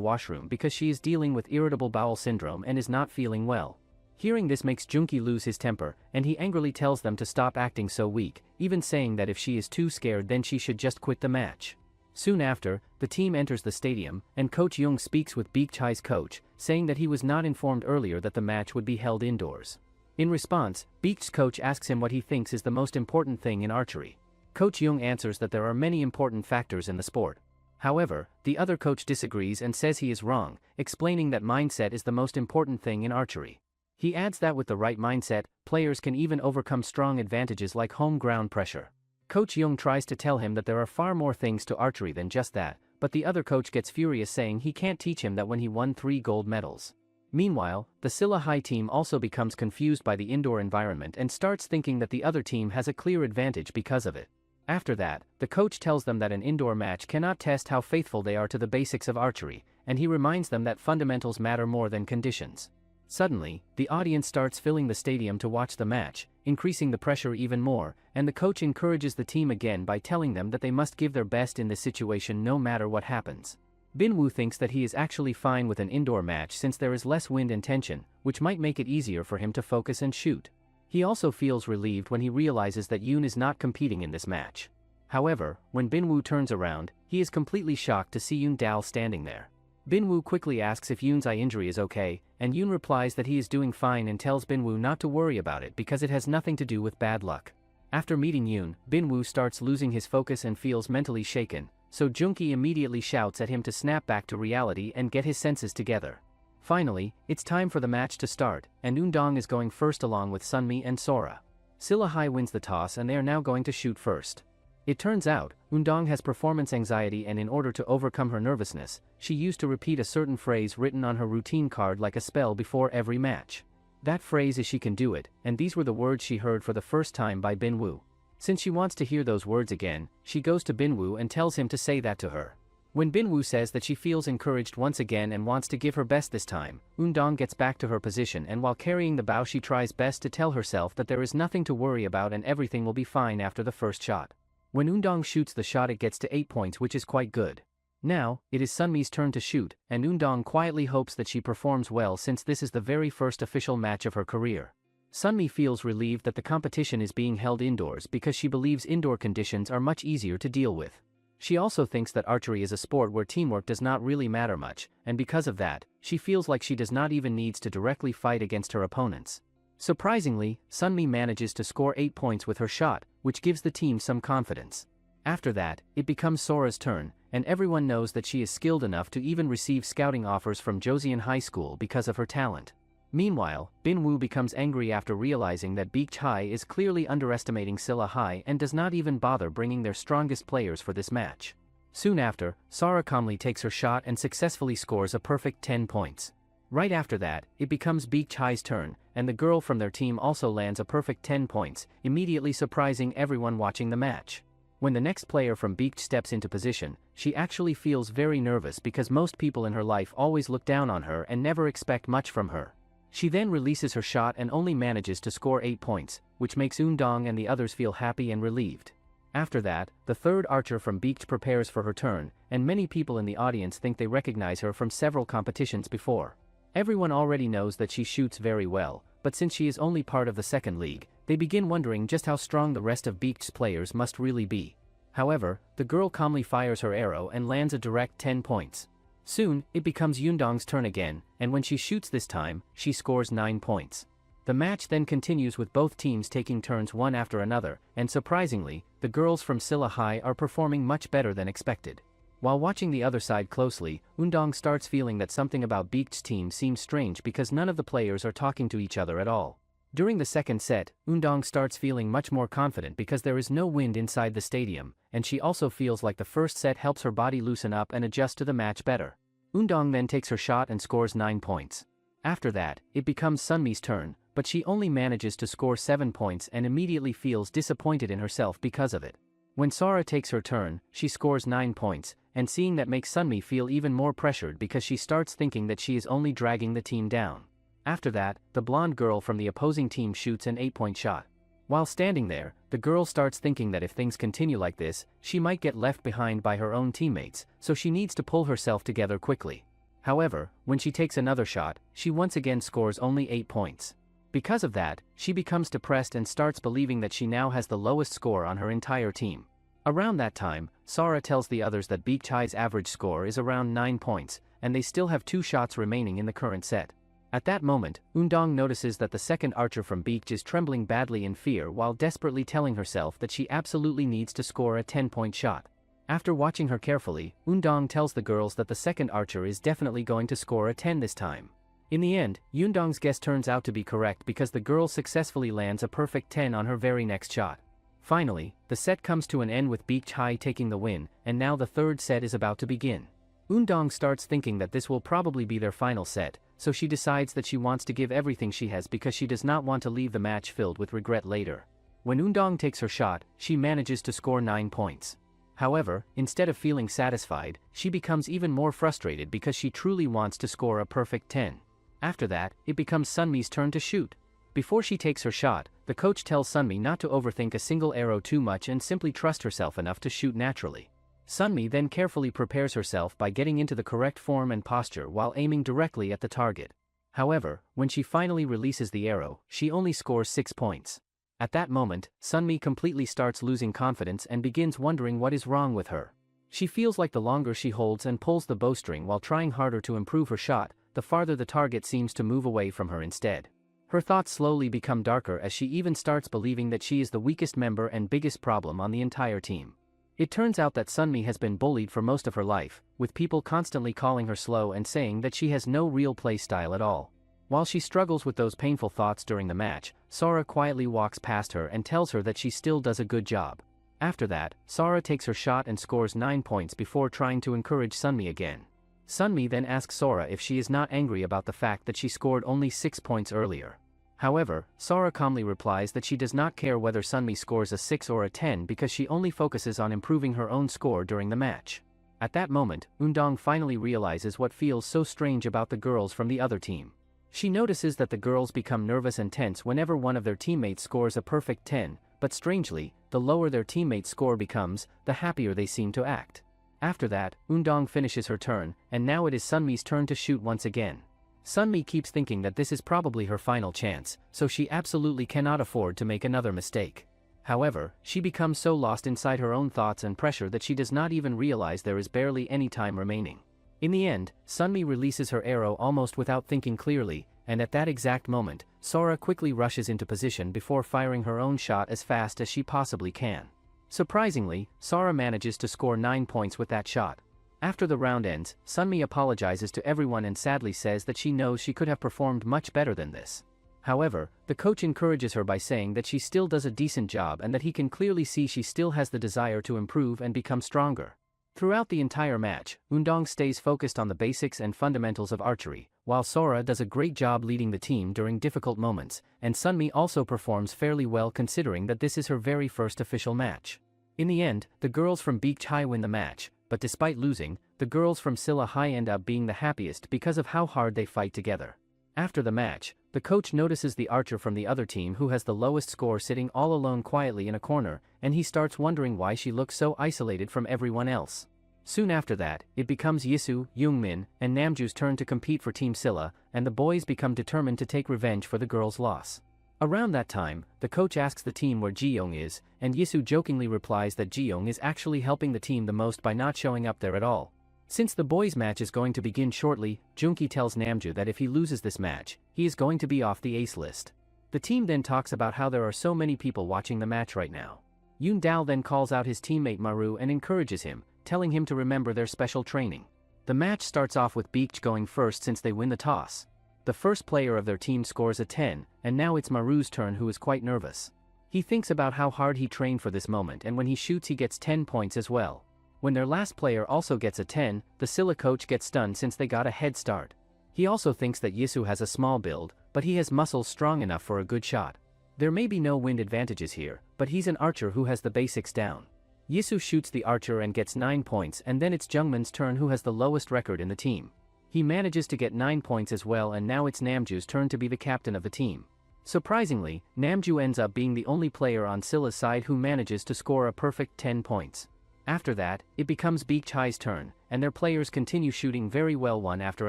washroom because she is dealing with irritable bowel syndrome and is not feeling well. Hearing this makes Junki lose his temper, and he angrily tells them to stop acting so weak, even saying that if she is too scared then she should just quit the match. Soon after, the team enters the stadium, and Coach Jung speaks with Beach High's coach, saying that he was not informed earlier that the match would be held indoors. In response, Beach's coach asks him what he thinks is the most important thing in archery. Coach Jung answers that there are many important factors in the sport. However, the other coach disagrees and says he is wrong, explaining that mindset is the most important thing in archery. He adds that with the right mindset, players can even overcome strong advantages like home ground pressure. Coach Jung tries to tell him that there are far more things to archery than just that, but the other coach gets furious saying he can't teach him that when he won 3 gold medals. Meanwhile, the Silla High team also becomes confused by the indoor environment and starts thinking that the other team has a clear advantage because of it. After that, the coach tells them that an indoor match cannot test how faithful they are to the basics of archery, and he reminds them that fundamentals matter more than conditions. Suddenly, the audience starts filling the stadium to watch the match, increasing the pressure even more, and the coach encourages the team again by telling them that they must give their best in this situation no matter what happens. Binwoo thinks that he is actually fine with an indoor match since there is less wind and tension, which might make it easier for him to focus and shoot. He also feels relieved when he realizes that Yoon is not competing in this match. However, when Binwoo turns around, he is completely shocked to see Yoon Dal standing there. Binwoo quickly asks if Yoon's eye injury is okay, and Yoon replies that he is doing fine and tells Binwoo not to worry about it because it has nothing to do with bad luck. After meeting Yoon, Binwoo starts losing his focus and feels mentally shaken, so Junki immediately shouts at him to snap back to reality and get his senses together. Finally, it's time for the match to start, and Undong is going first along with Sunmi and Sora. Silla High wins the toss and they are now going to shoot first. It turns out, Undong has performance anxiety, and in order to overcome her nervousness, she used to repeat a certain phrase written on her routine card like a spell before every match. That phrase is "she can do it," and these were the words she heard for the first time by Binwoo. Since she wants to hear those words again, she goes to Binwoo and tells him to say that to her. When Binwoo says that she feels encouraged once again and wants to give her best this time, Undong gets back to her position, and while carrying the bow she tries best to tell herself that there is nothing to worry about and everything will be fine after the first shot. When Undong shoots the shot it gets to 8 points, which is quite good. Now, it is Sunmi's turn to shoot, and Undong quietly hopes that she performs well since this is the very first official match of her career. Sunmi feels relieved that the competition is being held indoors because she believes indoor conditions are much easier to deal with. She also thinks that archery is a sport where teamwork does not really matter much, and because of that, she feels like she does not even need to directly fight against her opponents. Surprisingly, Sunmi manages to score 8 points with her shot, which gives the team some confidence. After that, it becomes Sora's turn, and everyone knows that she is skilled enough to even receive scouting offers from Joseon High School because of her talent. Meanwhile, Binwoo becomes angry after realizing that Beach High is clearly underestimating Silla High and does not even bother bringing their strongest players for this match. Soon after, Sara calmly takes her shot and successfully scores a perfect 10 points. Right after that, it becomes Beach High's turn, and the girl from their team also lands a perfect 10 points, immediately surprising everyone watching the match. When the next player from Beach steps into position, she actually feels very nervous because most people in her life always look down on her and never expect much from her. She then releases her shot and only manages to score 8 points, which makes Undong and the others feel happy and relieved. After that, the third archer from Beach prepares for her turn, and many people in the audience think they recognize her from several competitions before. Everyone already knows that she shoots very well, but since she is only part of the second league, they begin wondering just how strong the rest of Beach's players must really be. However, the girl calmly fires her arrow and lands a direct 10 points. Soon, it becomes Yundong's turn again, and when she shoots this time, she scores 9 points. The match then continues with both teams taking turns one after another, and surprisingly, the girls from Silla High are performing much better than expected. While watching the other side closely, Undong starts feeling that something about Beach's team seems strange because none of the players are talking to each other at all. During the second set, Undong starts feeling much more confident because there is no wind inside the stadium, and she also feels like the first set helps her body loosen up and adjust to the match better. Undong then takes her shot and scores 9 points. After that, it becomes Sunmi's turn, but she only manages to score 7 points and immediately feels disappointed in herself because of it. When Sora takes her turn, she scores 9 points, and seeing that makes Sunmi feel even more pressured because she starts thinking that she is only dragging the team down. After that, the blonde girl from the opposing team shoots an 8-point shot. While standing there, the girl starts thinking that if things continue like this, she might get left behind by her own teammates, so she needs to pull herself together quickly. However, when she takes another shot, she once again scores only 8 points. Because of that, she becomes depressed and starts believing that she now has the lowest score on her entire team. Around that time, Sora tells the others that Beak Chai's average score is around 9 points, and they still have 2 shots remaining in the current set. At that moment, Undong notices that the second archer from Beak is trembling badly in fear while desperately telling herself that she absolutely needs to score a 10-point shot. After watching her carefully, Undong tells the girls that the second archer is definitely going to score a 10 this time. In the end, Undong's guess turns out to be correct because the girl successfully lands a perfect 10 on her very next shot. Finally, the set comes to an end with Beak Chai taking the win, and now the third set is about to begin. Undong starts thinking that this will probably be their final set, so she decides that she wants to give everything she has because she does not want to leave the match filled with regret later. When Undong takes her shot, she manages to score 9 points. However, instead of feeling satisfied, she becomes even more frustrated because she truly wants to score a perfect 10. After that, it becomes Sunmi's turn to shoot. Before she takes her shot, the coach tells Sunmi not to overthink a single arrow too much and simply trust herself enough to shoot naturally. Sunmi then carefully prepares herself by getting into the correct form and posture while aiming directly at the target. However, when she finally releases the arrow, she only scores 6 points. At that moment, Sunmi completely starts losing confidence and begins wondering what is wrong with her. She feels like the longer she holds and pulls the bowstring while trying harder to improve her shot, the farther the target seems to move away from her instead. Her thoughts slowly become darker as she even starts believing that she is the weakest member and biggest problem on the entire team. It turns out that Sunmi has been bullied for most of her life, with people constantly calling her slow and saying that she has no real play style at all. While she struggles with those painful thoughts during the match, Sora quietly walks past her and tells her that she still does a good job. After that, Sora takes her shot and scores 9 points before trying to encourage Sunmi again. Sunmi then asks Sora if she is not angry about the fact that she scored only 6 points earlier. However, Sora calmly replies that she does not care whether Sunmi scores a 6 or a 10 because she only focuses on improving her own score during the match. At that moment, Undong finally realizes what feels so strange about the girls from the other team. She notices that the girls become nervous and tense whenever one of their teammates scores a perfect 10, but strangely, the lower their teammate's score becomes, the happier they seem to act. After that, Undong finishes her turn, and now it is Sunmi's turn to shoot once again. Sunmi keeps thinking that this is probably her final chance, so she absolutely cannot afford to make another mistake. However, she becomes so lost inside her own thoughts and pressure that she does not even realize there is barely any time remaining. In the end, Sunmi releases her arrow almost without thinking clearly, and at that exact moment, Sora quickly rushes into position before firing her own shot as fast as she possibly can. Surprisingly, Sora manages to score 9 points with that shot. After the round ends, Sunmi apologizes to everyone and sadly says that she knows she could have performed much better than this. However, the coach encourages her by saying that she still does a decent job and that he can clearly see she still has the desire to improve and become stronger. Throughout the entire match, Undong stays focused on the basics and fundamentals of archery, while Sora does a great job leading the team during difficult moments, and Sunmi also performs fairly well considering that this is her very first official match. In the end, the girls from Beak Chai win the match, but despite losing, the girls from Silla High end up being the happiest because of how hard they fight together. After the match, the coach notices the archer from the other team who has the lowest score sitting all alone quietly in a corner, and he starts wondering why she looks so isolated from everyone else. Soon after that, it becomes Yisu, Youngmin, and Namju's turn to compete for Team Silla, and the boys become determined to take revenge for the girls' loss. Around that time, the coach asks the team where Ji-young is, and Yisu jokingly replies that Ji-young is actually helping the team the most by not showing up there at all. Since the boys' match is going to begin shortly, Junki tells Namju that if he loses this match, he is going to be off the ace list. The team then talks about how there are so many people watching the match right now. Yoon Dao then calls out his teammate Maru and encourages him, telling him to remember their special training. The match starts off with Beach going first since they win the toss. The first player of their team scores a 10, and now it's Maru's turn, who is quite nervous. He thinks about how hard he trained for this moment, and when he shoots he gets 10 points as well. When their last player also gets a 10, the Silla coach gets stunned since they got a head start. He also thinks that Yisu has a small build, but he has muscles strong enough for a good shot. There may be no wind advantages here, but he's an archer who has the basics down. Yisu shoots the archer and gets 9 points, and then it's Jungmin's turn, who has the lowest record in the team. He manages to get 9 points as well, and now it's Namju's turn to be the captain of the team. Surprisingly, Namju ends up being the only player on Scylla's side who manages to score a perfect 10 points. After that, it becomes Beach High's turn, and their players continue shooting very well one after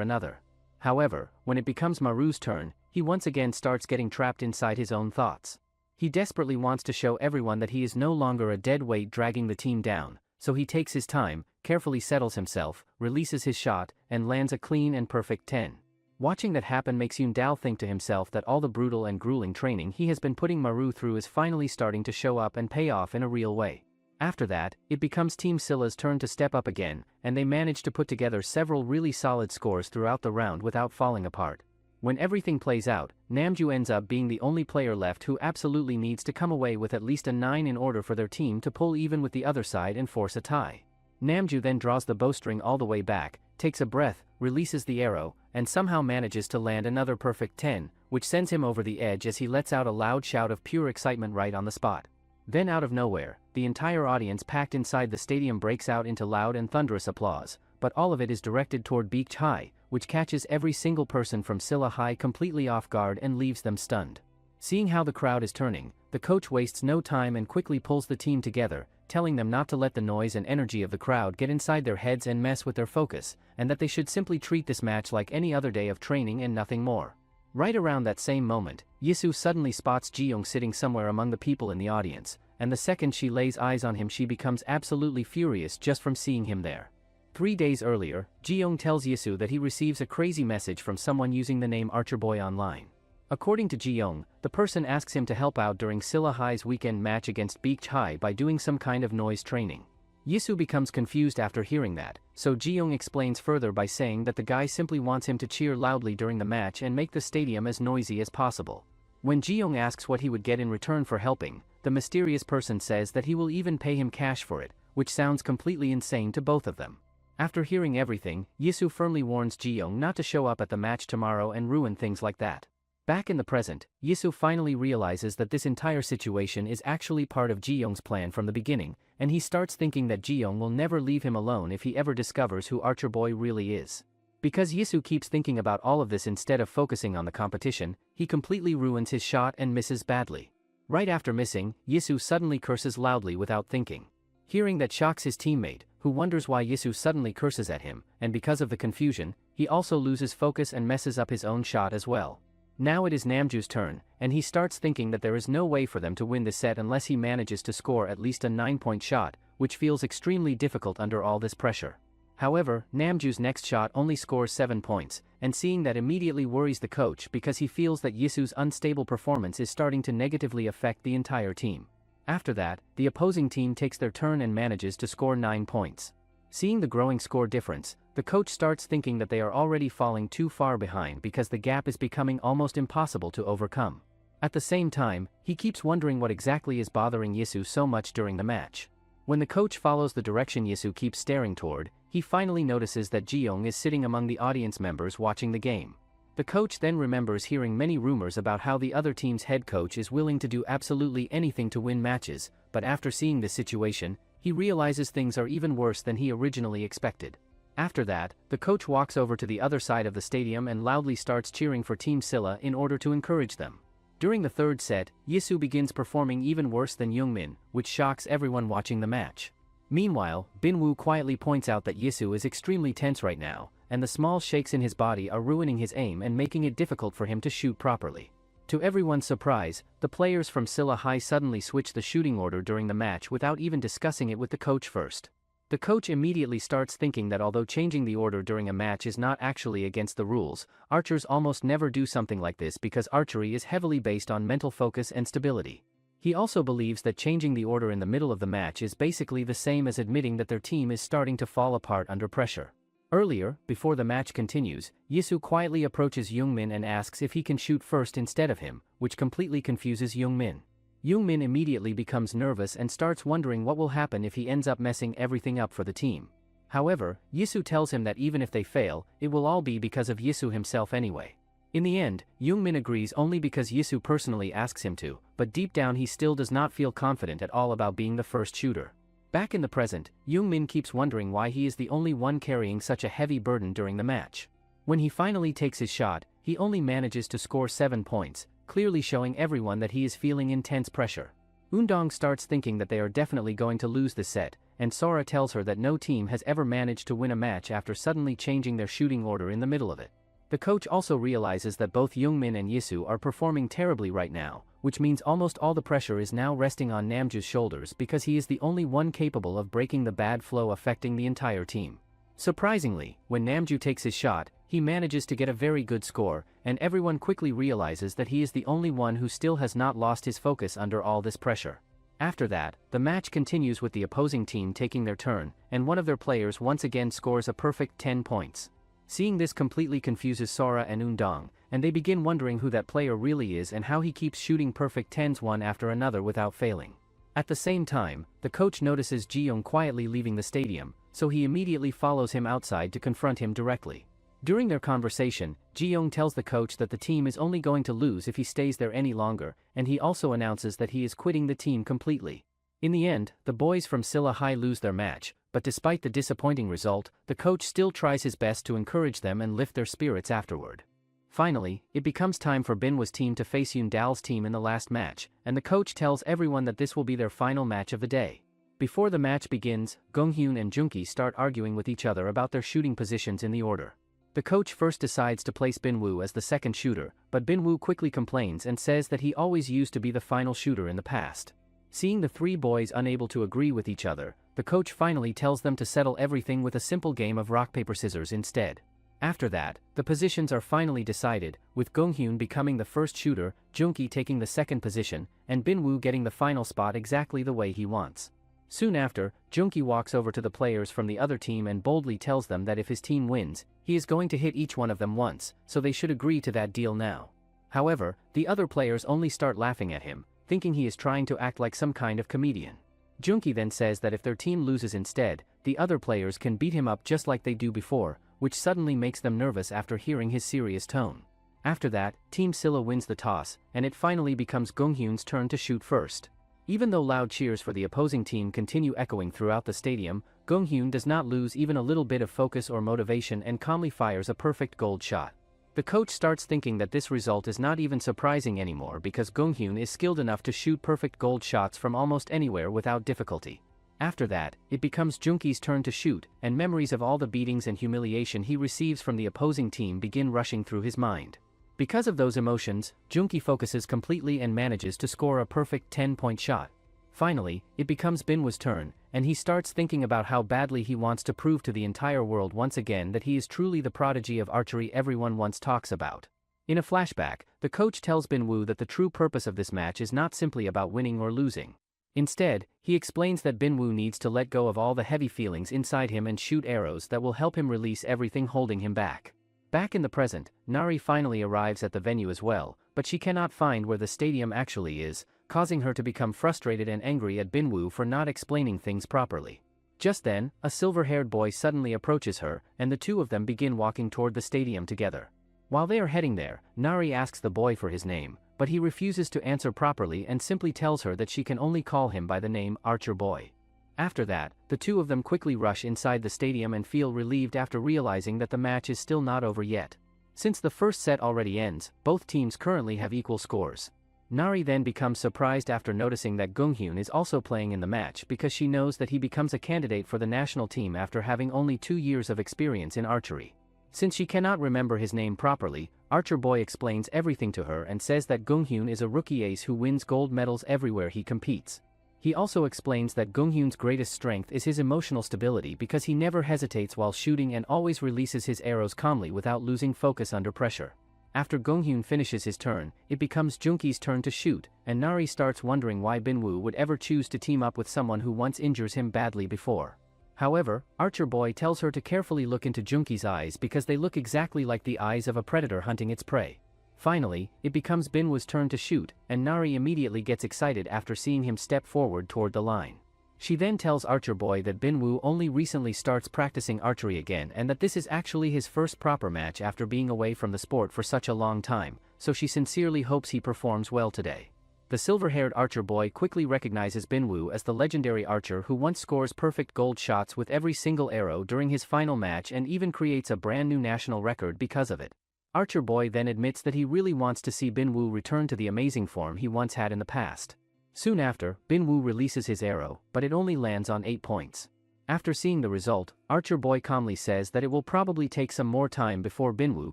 another. However, when it becomes Maru's turn, he once again starts getting trapped inside his own thoughts. He desperately wants to show everyone that he is no longer a dead weight dragging the team down, so he takes his time, carefully settles himself, releases his shot, and lands a clean and perfect 10. Watching that happen makes Yoon Dal think to himself that all the brutal and grueling training he has been putting Maru through is finally starting to show up and pay off in a real way. After that, it becomes Team Scylla's turn to step up again, and they manage to put together several really solid scores throughout the round without falling apart. When everything plays out, Namju ends up being the only player left who absolutely needs to come away with at least a 9 in order for their team to pull even with the other side and force a tie. Namju then draws the bowstring all the way back, takes a breath, releases the arrow, and somehow manages to land another perfect 10, which sends him over the edge as he lets out a loud shout of pure excitement right on the spot. Then out of nowhere, the entire audience packed inside the stadium breaks out into loud and thunderous applause, but all of it is directed toward Beach High, which catches every single person from Scylla High completely off guard and leaves them stunned. Seeing how the crowd is turning, the coach wastes no time and quickly pulls the team together, telling them not to let the noise and energy of the crowd get inside their heads and mess with their focus, and that they should simply treat this match like any other day of training and nothing more. Right around that same moment, Yisu suddenly spots Ji-young sitting somewhere among the people in the audience, and the second she lays eyes on him she becomes absolutely furious just from seeing him there. 3 days earlier, Ji-young tells Yisu that he receives a crazy message from someone using the name Archerboy online. According to Ji-young, the person asks him to help out during Scylla High's weekend match against Beach High by doing some kind of noise training. Yisu becomes confused after hearing that, so Ji-young explains further by saying that the guy simply wants him to cheer loudly during the match and make the stadium as noisy as possible. When Ji-young asks what he would get in return for helping, the mysterious person says that he will even pay him cash for it, which sounds completely insane to both of them. After hearing everything, Yisu firmly warns Ji-young not to show up at the match tomorrow and ruin things like that. Back in the present, Yisu finally realizes that this entire situation is actually part of Ji-young's plan from the beginning, and he starts thinking that Ji-young will never leave him alone if he ever discovers who Archerboy really is. Because Yisu keeps thinking about all of this instead of focusing on the competition, he completely ruins his shot and misses badly. Right after missing, Yisu suddenly curses loudly without thinking. Hearing that shocks his teammate, who wonders why Yisu suddenly curses at him, and because of the confusion, he also loses focus and messes up his own shot as well. Now it is Namju's turn, and he starts thinking that there is no way for them to win this set unless he manages to score at least a 9-point shot, which feels extremely difficult under all this pressure. However, Namju's next shot only scores 7 points, and seeing that immediately worries the coach because he feels that Yisu's unstable performance is starting to negatively affect the entire team. After that, the opposing team takes their turn and manages to score 9 points. Seeing the growing score difference, the coach starts thinking that they are already falling too far behind because the gap is becoming almost impossible to overcome. At the same time, he keeps wondering what exactly is bothering Yisu so much during the match. When the coach follows the direction Yisu keeps staring toward, he finally notices that Ji-young is sitting among the audience members watching the game. The coach then remembers hearing many rumors about how the other team's head coach is willing to do absolutely anything to win matches, but after seeing this situation, he realizes things are even worse than he originally expected. After that, the coach walks over to the other side of the stadium and loudly starts cheering for Team Scylla in order to encourage them. During the third set, Yisu begins performing even worse than Youngmin, which shocks everyone watching the match. Meanwhile, Binwoo quietly points out that Yisu is extremely tense right now, and the small shakes in his body are ruining his aim and making it difficult for him to shoot properly. To everyone's surprise, the players from Scylla High suddenly switch the shooting order during the match without even discussing it with the coach first. The coach immediately starts thinking that although changing the order during a match is not actually against the rules, archers almost never do something like this because archery is heavily based on mental focus and stability. He also believes that changing the order in the middle of the match is basically the same as admitting that their team is starting to fall apart under pressure. Earlier, before the match continues, Yisu quietly approaches Youngmin and asks if he can shoot first instead of him, which completely confuses Youngmin. Youngmin immediately becomes nervous and starts wondering what will happen if he ends up messing everything up for the team. However, Yisu tells him that even if they fail, it will all be because of Yisu himself anyway. In the end, Youngmin agrees only because Yisu personally asks him to, but deep down he still does not feel confident at all about being the first shooter. Back in the present, Young-min keeps wondering why he is the only one carrying such a heavy burden during the match. When he finally takes his shot, he only manages to score 7 points, clearly showing everyone that he is feeling intense pressure. Eun-dong starts thinking that they are definitely going to lose this set, and Sora tells her that no team has ever managed to win a match after suddenly changing their shooting order in the middle of it. The coach also realizes that both Young-min and Yisu are performing terribly right now, which means almost all the pressure is now resting on Namju's shoulders because he is the only one capable of breaking the bad flow affecting the entire team. Surprisingly, when Namju takes his shot, he manages to get a very good score, and everyone quickly realizes that he is the only one who still has not lost his focus under all this pressure. After that, the match continues with the opposing team taking their turn, and one of their players once again scores a perfect 10 points. Seeing this completely confuses Sora and Eun-dong, and they begin wondering who that player really is and how he keeps shooting perfect 10s one after another without failing. At the same time, the coach notices Ji-young quietly leaving the stadium, so he immediately follows him outside to confront him directly. During their conversation, Ji-young tells the coach that the team is only going to lose if he stays there any longer, and he also announces that he is quitting the team completely. In the end, the boys from Silla High lose their match, but despite the disappointing result, the coach still tries his best to encourage them and lift their spirits afterward. Finally, it becomes time for Binhwa's team to face Yoon-dal's team in the last match, and the coach tells everyone that this will be their final match of the day. Before the match begins, Gonghyun and Junki start arguing with each other about their shooting positions in the order. The coach first decides to place Binhwa as the second shooter, but Binhwa quickly complains and says that he always used to be the final shooter in the past. Seeing the three boys unable to agree with each other, the coach finally tells them to settle everything with a simple game of rock-paper-scissors instead. After that, the positions are finally decided, with Gonghyun becoming the first shooter, Junki taking the second position, and Binhwa getting the final spot exactly the way he wants. Soon after, Junki walks over to the players from the other team and boldly tells them that if his team wins, he is going to hit each one of them once, so they should agree to that deal now. However, the other players only start laughing at him, thinking he is trying to act like some kind of comedian. Junki then says that if their team loses instead, the other players can beat him up just like they do before, which suddenly makes them nervous after hearing his serious tone. After that, Team Silla wins the toss, and it finally becomes Gonghyun's turn to shoot first. Even though loud cheers for the opposing team continue echoing throughout the stadium, Gonghyun does not lose even a little bit of focus or motivation and calmly fires a perfect gold shot. The coach starts thinking that this result is not even surprising anymore because Gonghyun is skilled enough to shoot perfect gold shots from almost anywhere without difficulty. After that, it becomes Junki's turn to shoot, and memories of all the beatings and humiliation he receives from the opposing team begin rushing through his mind. Because of those emotions, Junki focuses completely and manages to score a perfect 10-point shot. Finally, it becomes Binhwa's turn, and he starts thinking about how badly he wants to prove to the entire world once again that he is truly the prodigy of archery everyone once talks about. In a flashback, the coach tells Binhwa that the true purpose of this match is not simply about winning or losing. Instead, he explains that Binhwa needs to let go of all the heavy feelings inside him and shoot arrows that will help him release everything holding him back. Back in the present, Nari finally arrives at the venue as well, but she cannot find where the stadium actually is, causing her to become frustrated and angry at Binhwa for not explaining things properly. Just then, a silver-haired boy suddenly approaches her, and the two of them begin walking toward the stadium together. While they are heading there, Nari asks the boy for his name, but he refuses to answer properly and simply tells her that she can only call him by the name Archer Boy. After that, the two of them quickly rush inside the stadium and feel relieved after realizing that the match is still not over yet. Since the first set already ends, both teams currently have equal scores. Nari then becomes surprised after noticing that Gonghyun is also playing in the match because she knows that he becomes a candidate for the national team after having only 2 years of experience in archery. Since she cannot remember his name properly, Archer Boy explains everything to her and says that Gonghyun is a rookie ace who wins gold medals everywhere he competes. He also explains that Gonghyun's greatest strength is his emotional stability because he never hesitates while shooting and always releases his arrows calmly without losing focus under pressure. After Gonghyun finishes his turn, it becomes Junki's turn to shoot, and Nari starts wondering why Binhwa would ever choose to team up with someone who once injures him badly before. However, Archer Boy tells her to carefully look into Junki's eyes because they look exactly like the eyes of a predator hunting its prey. Finally, it becomes Binhwa's turn to shoot, and Nari immediately gets excited after seeing him step forward toward the line. She then tells Archer Boy that Binhwa only recently starts practicing archery again and that this is actually his first proper match after being away from the sport for such a long time, so she sincerely hopes he performs well today. The silver-haired archer boy quickly recognizes Binwoo as the legendary archer who once scores perfect gold shots with every single arrow during his final match and even creates a brand new national record because of it. Archer boy then admits that he really wants to see Binwoo return to the amazing form he once had in the past. Soon after, Binwoo releases his arrow, but it only lands on 8 points. After seeing the result, Archer boy calmly says that it will probably take some more time before Binwoo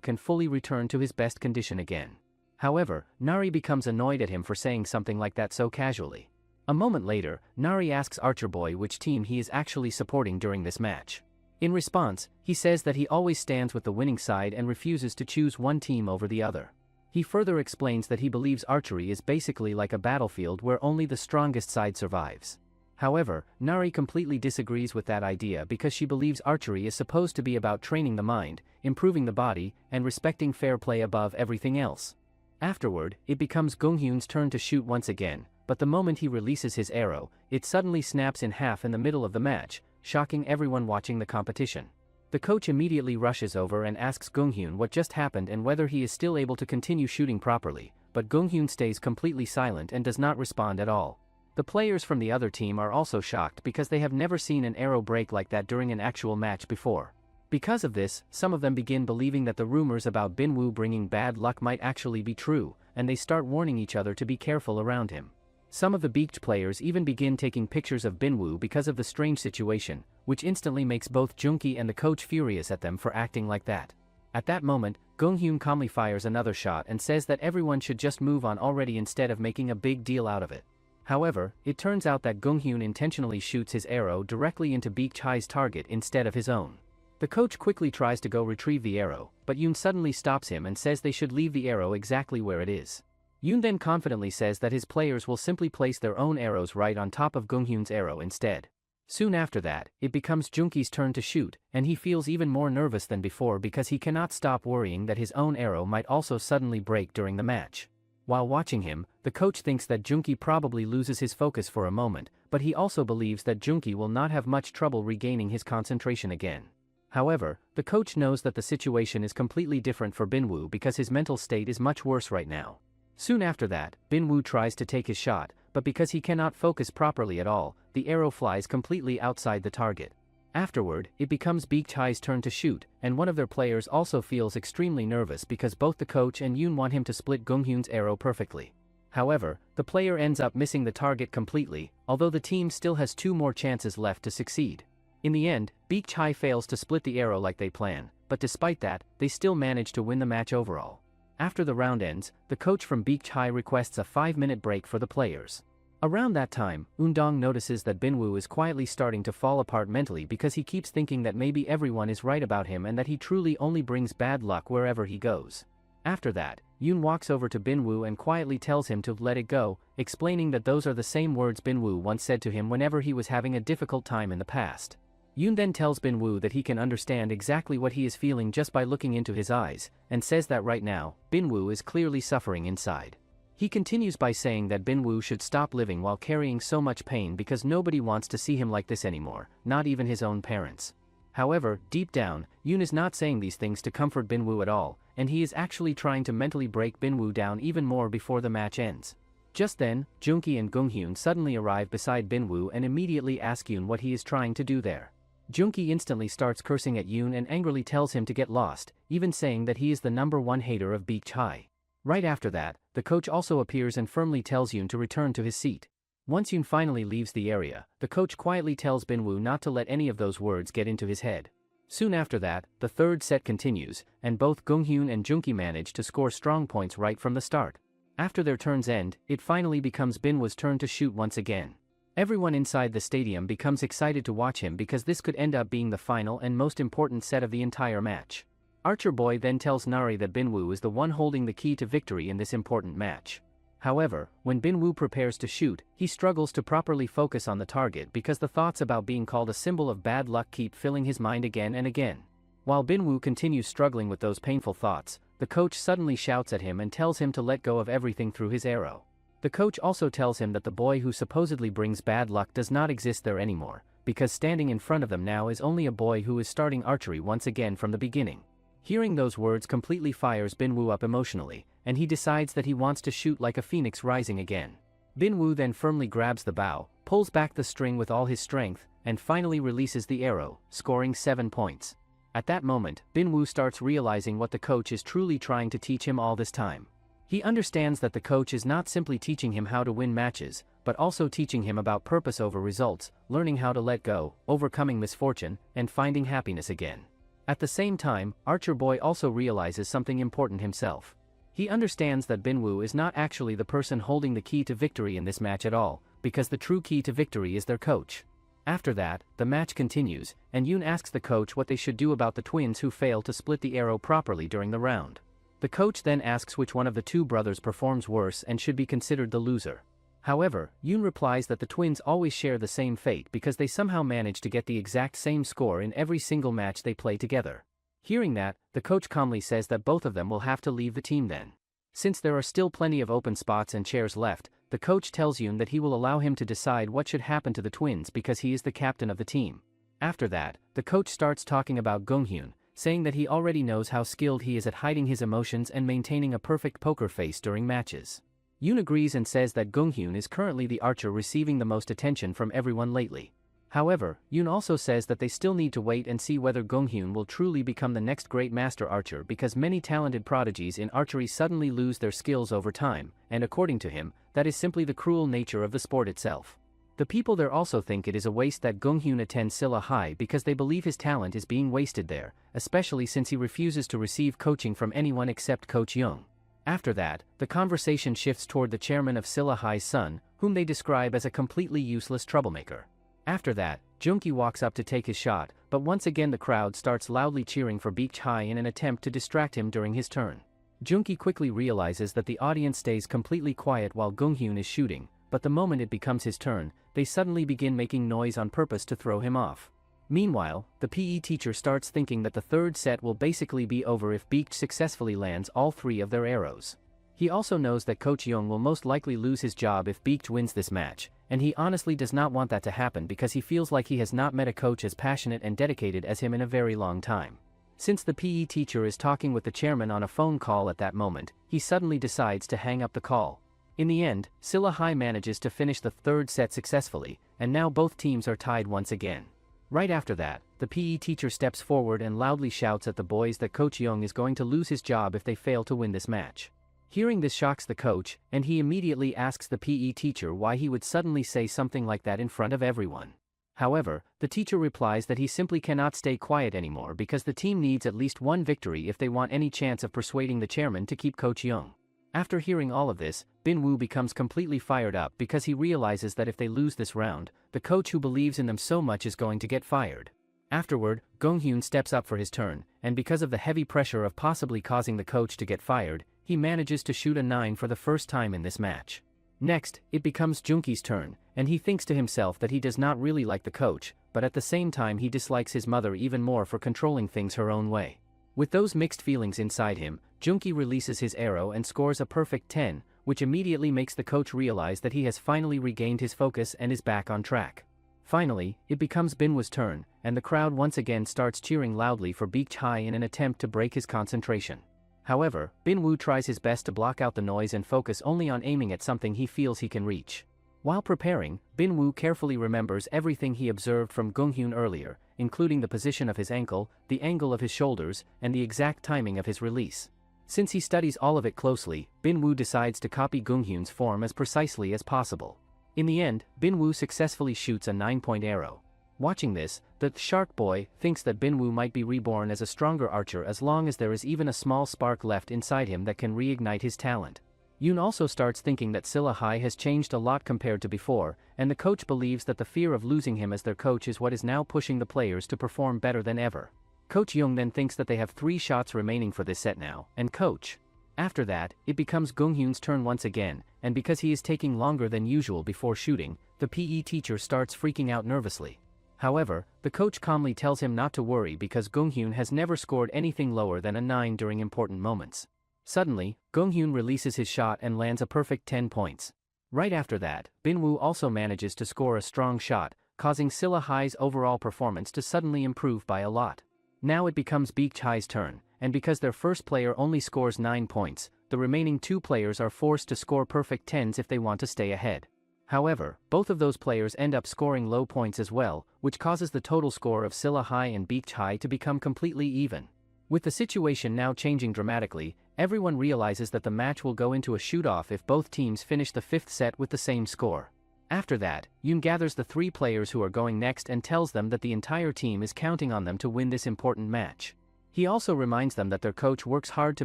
can fully return to his best condition again. However, Nari becomes annoyed at him for saying something like that so casually. A moment later, Nari asks Archer boy which team he is actually supporting during this match. In response, he says that he always stands with the winning side and refuses to choose one team over the other. He further explains that he believes archery is basically like a battlefield where only the strongest side survives. However, Nari completely disagrees with that idea because she believes archery is supposed to be about training the mind, improving the body, and respecting fair play above everything else. Afterward, it becomes Gonghyun's turn to shoot once again, but the moment he releases his arrow, it suddenly snaps in half in the middle of the match, shocking everyone watching the competition. The coach immediately rushes over and asks Gonghyun what just happened and whether he is still able to continue shooting properly, but Gonghyun stays completely silent and does not respond at all. The players from the other team are also shocked because they have never seen an arrow break like that during an actual match before. Because of this, some of them begin believing that the rumors about Binwoo bringing bad luck might actually be true, and they start warning each other to be careful around him. Some of the beaked players even begin taking pictures of Binwoo because of the strange situation, which instantly makes both Junki and the coach furious at them for acting like that. At that moment, Gonghyun calmly fires another shot and says that everyone should just move on already instead of making a big deal out of it. However, it turns out that Gonghyun intentionally shoots his arrow directly into Beak Chai's target instead of his own. The coach quickly tries to go retrieve the arrow, but Yoon suddenly stops him and says they should leave the arrow exactly where it is. Yoon then confidently says that his players will simply place their own arrows right on top of Gonghyun's arrow instead. Soon after that, it becomes Junki's turn to shoot, and he feels even more nervous than before because he cannot stop worrying that his own arrow might also suddenly break during the match. While watching him, the coach thinks that Junki probably loses his focus for a moment, but he also believes that Junki will not have much trouble regaining his concentration again. However, the coach knows that the situation is completely different for Binwoo because his mental state is much worse right now. Soon after that, Binwoo tries to take his shot, but because he cannot focus properly at all, the arrow flies completely outside the target. Afterward, it becomes Beak Chai's turn to shoot, and one of their players also feels extremely nervous because both the coach and Yoon want him to split Gonghyun's arrow perfectly. However, the player ends up missing the target completely, although the team still has 2 more chances left to succeed. In the end, Beak Chai fails to split the arrow like they plan, but despite that, they still manage to win the match overall. After the round ends, the coach from Beak Chai requests a 5-minute break for the players. Around that time, Eun-dong notices that Binwoo is quietly starting to fall apart mentally because he keeps thinking that maybe everyone is right about him and that he truly only brings bad luck wherever he goes. After that, Yoon walks over to Binwoo and quietly tells him to let it go, explaining that those are the same words Binwoo once said to him whenever he was having a difficult time in the past. Yoon then tells Binwoo that he can understand exactly what he is feeling just by looking into his eyes, and says that right now, Binwoo is clearly suffering inside. He continues by saying that Binwoo should stop living while carrying so much pain because nobody wants to see him like this anymore, not even his own parents. However, deep down, Yoon is not saying these things to comfort Binwoo at all, and he is actually trying to mentally break Binwoo down even more before the match ends. Just then, Junki and Gonghyun suddenly arrive beside Binwoo and immediately ask Yoon what he is trying to do there. Junki instantly starts cursing at Yoon and angrily tells him to get lost, even saying that he is the #1 hater of Beak Chai. Right after that, the coach also appears and firmly tells Yoon to return to his seat. Once Yoon finally leaves the area, the coach quietly tells Binwoo not to let any of those words get into his head. Soon after that, the third set continues, and both Gonghyun and Junki manage to score strong points right from the start. After their turns end, it finally becomes Binwoo's turn to shoot once again. Everyone inside the stadium becomes excited to watch him because this could end up being the final and most important set of the entire match. Archer Boy then tells Nari that Binwoo is the one holding the key to victory in this important match. However, when Binwoo prepares to shoot, he struggles to properly focus on the target because the thoughts about being called a symbol of bad luck keep filling his mind again and again. While Binwoo continues struggling with those painful thoughts, the coach suddenly shouts at him and tells him to let go of everything through his arrow. The coach also tells him that the boy who supposedly brings bad luck does not exist there anymore, because standing in front of them now is only a boy who is starting archery once again from the beginning. Hearing those words completely fires Binwoo up emotionally, and he decides that he wants to shoot like a phoenix rising again. Binwoo then firmly grabs the bow, pulls back the string with all his strength, and finally releases the arrow, scoring 7 points. At that moment, Binwoo starts realizing what the coach is truly trying to teach him all this time. He understands that the coach is not simply teaching him how to win matches, but also teaching him about purpose over results, learning how to let go, overcoming misfortune, and finding happiness again. At the same time, Archer Boy also realizes something important himself. He understands that Binwoo is not actually the person holding the key to victory in this match at all, because the true key to victory is their coach. After that, the match continues, and Yoon asks the coach what they should do about the twins who fail to split the arrow properly during the round. The coach then asks which one of the two brothers performs worse and should be considered the loser. However, Yoon replies that the twins always share the same fate because they somehow manage to get the exact same score in every single match they play together. Hearing that, the coach calmly says that both of them will have to leave the team then. Since there are still plenty of open spots and chairs left, the coach tells Yoon that he will allow him to decide what should happen to the twins because he is the captain of the team. After that, the coach starts talking about Gonghyun, saying that he already knows how skilled he is at hiding his emotions and maintaining a perfect poker face during matches. Yoon agrees and says that Gonghyun is currently the archer receiving the most attention from everyone lately. However, Yoon also says that they still need to wait and see whether Gonghyun will truly become the next great master archer because many talented prodigies in archery suddenly lose their skills over time, and according to him, that is simply the cruel nature of the sport itself. The people there also think it is a waste that Gonghyun attends Silla High because they believe his talent is being wasted there, especially since he refuses to receive coaching from anyone except Coach Young. After that, the conversation shifts toward the chairman of Silla High's son, whom they describe as a completely useless troublemaker. After that, Junki walks up to take his shot, but once again the crowd starts loudly cheering for Beach High in an attempt to distract him during his turn. Junki quickly realizes that the audience stays completely quiet while Gonghyun is shooting, but the moment it becomes his turn, they suddenly begin making noise on purpose to throw him off. Meanwhile, the PE teacher starts thinking that the third set will basically be over if Beach successfully lands all 3 of their arrows. He also knows that Coach Young will most likely lose his job if Beach wins this match, and he honestly does not want that to happen because he feels like he has not met a coach as passionate and dedicated as him in a very long time. Since the PE teacher is talking with the chairman on a phone call at that moment, he suddenly decides to hang up the call. In the end, Silla High manages to finish the third set successfully, and now both teams are tied once again. Right after that, the PE teacher steps forward and loudly shouts at the boys that Coach Young is going to lose his job if they fail to win this match. Hearing this shocks the coach, and he immediately asks the PE teacher why he would suddenly say something like that in front of everyone. However, the teacher replies that he simply cannot stay quiet anymore because the team needs at least one victory if they want any chance of persuading the chairman to keep Coach Young. After hearing all of this, Binwoo becomes completely fired up because he realizes that if they lose this round, the coach who believes in them so much is going to get fired. Afterward, Gonghyun steps up for his turn, and because of the heavy pressure of possibly causing the coach to get fired, he manages to shoot a 9 for the first time in this match. Next, it becomes Junki's turn, and he thinks to himself that he does not really like the coach, but at the same time he dislikes his mother even more for controlling things her own way. With those mixed feelings inside him, Junki releases his arrow and scores a perfect 10, which immediately makes the coach realize that he has finally regained his focus and is back on track. Finally, it becomes Binwoo's turn, and the crowd once again starts cheering loudly for Beach High in an attempt to break his concentration. However, Binwoo tries his best to block out the noise and focus only on aiming at something he feels he can reach. While preparing, Binwoo carefully remembers everything he observed from Gonghyun earlier, including the position of his ankle, the angle of his shoulders, and the exact timing of his release. Since he studies all of it closely, Binwoo decides to copy Gonghyun's form as precisely as possible. In the end, Binwoo successfully shoots a 9-point arrow. Watching this, the Shark Boy thinks that Binwoo might be reborn as a stronger archer as long as there is even a small spark left inside him that can reignite his talent. Yoon also starts thinking that Silla High has changed a lot compared to before, and the coach believes that the fear of losing him as their coach is what is now pushing the players to perform better than ever. Coach Young then thinks that they have 3 shots remaining for this set now, and coach. After that, it becomes Gonghyun's turn once again, and because he is taking longer than usual before shooting, the PE teacher starts freaking out nervously. However, the coach calmly tells him not to worry because Gonghyun has never scored anything lower than a 9 during important moments. Suddenly, Gonghyun releases his shot and lands a perfect 10 points. Right after that, Binwoo also manages to score a strong shot, causing Silla High's overall performance to suddenly improve by a lot. Now it becomes Beach High's turn, and because their first player only scores 9 points, the remaining 2 players are forced to score perfect 10s if they want to stay ahead. However, both of those players end up scoring low points as well, which causes the total score of Silla High and Beach High to become completely even. With the situation now changing dramatically, everyone realizes that the match will go into a shoot-off if both teams finish the 5th set with the same score. After that, Yoon gathers the 3 players who are going next and tells them that the entire team is counting on them to win this important match. He also reminds them that their coach works hard to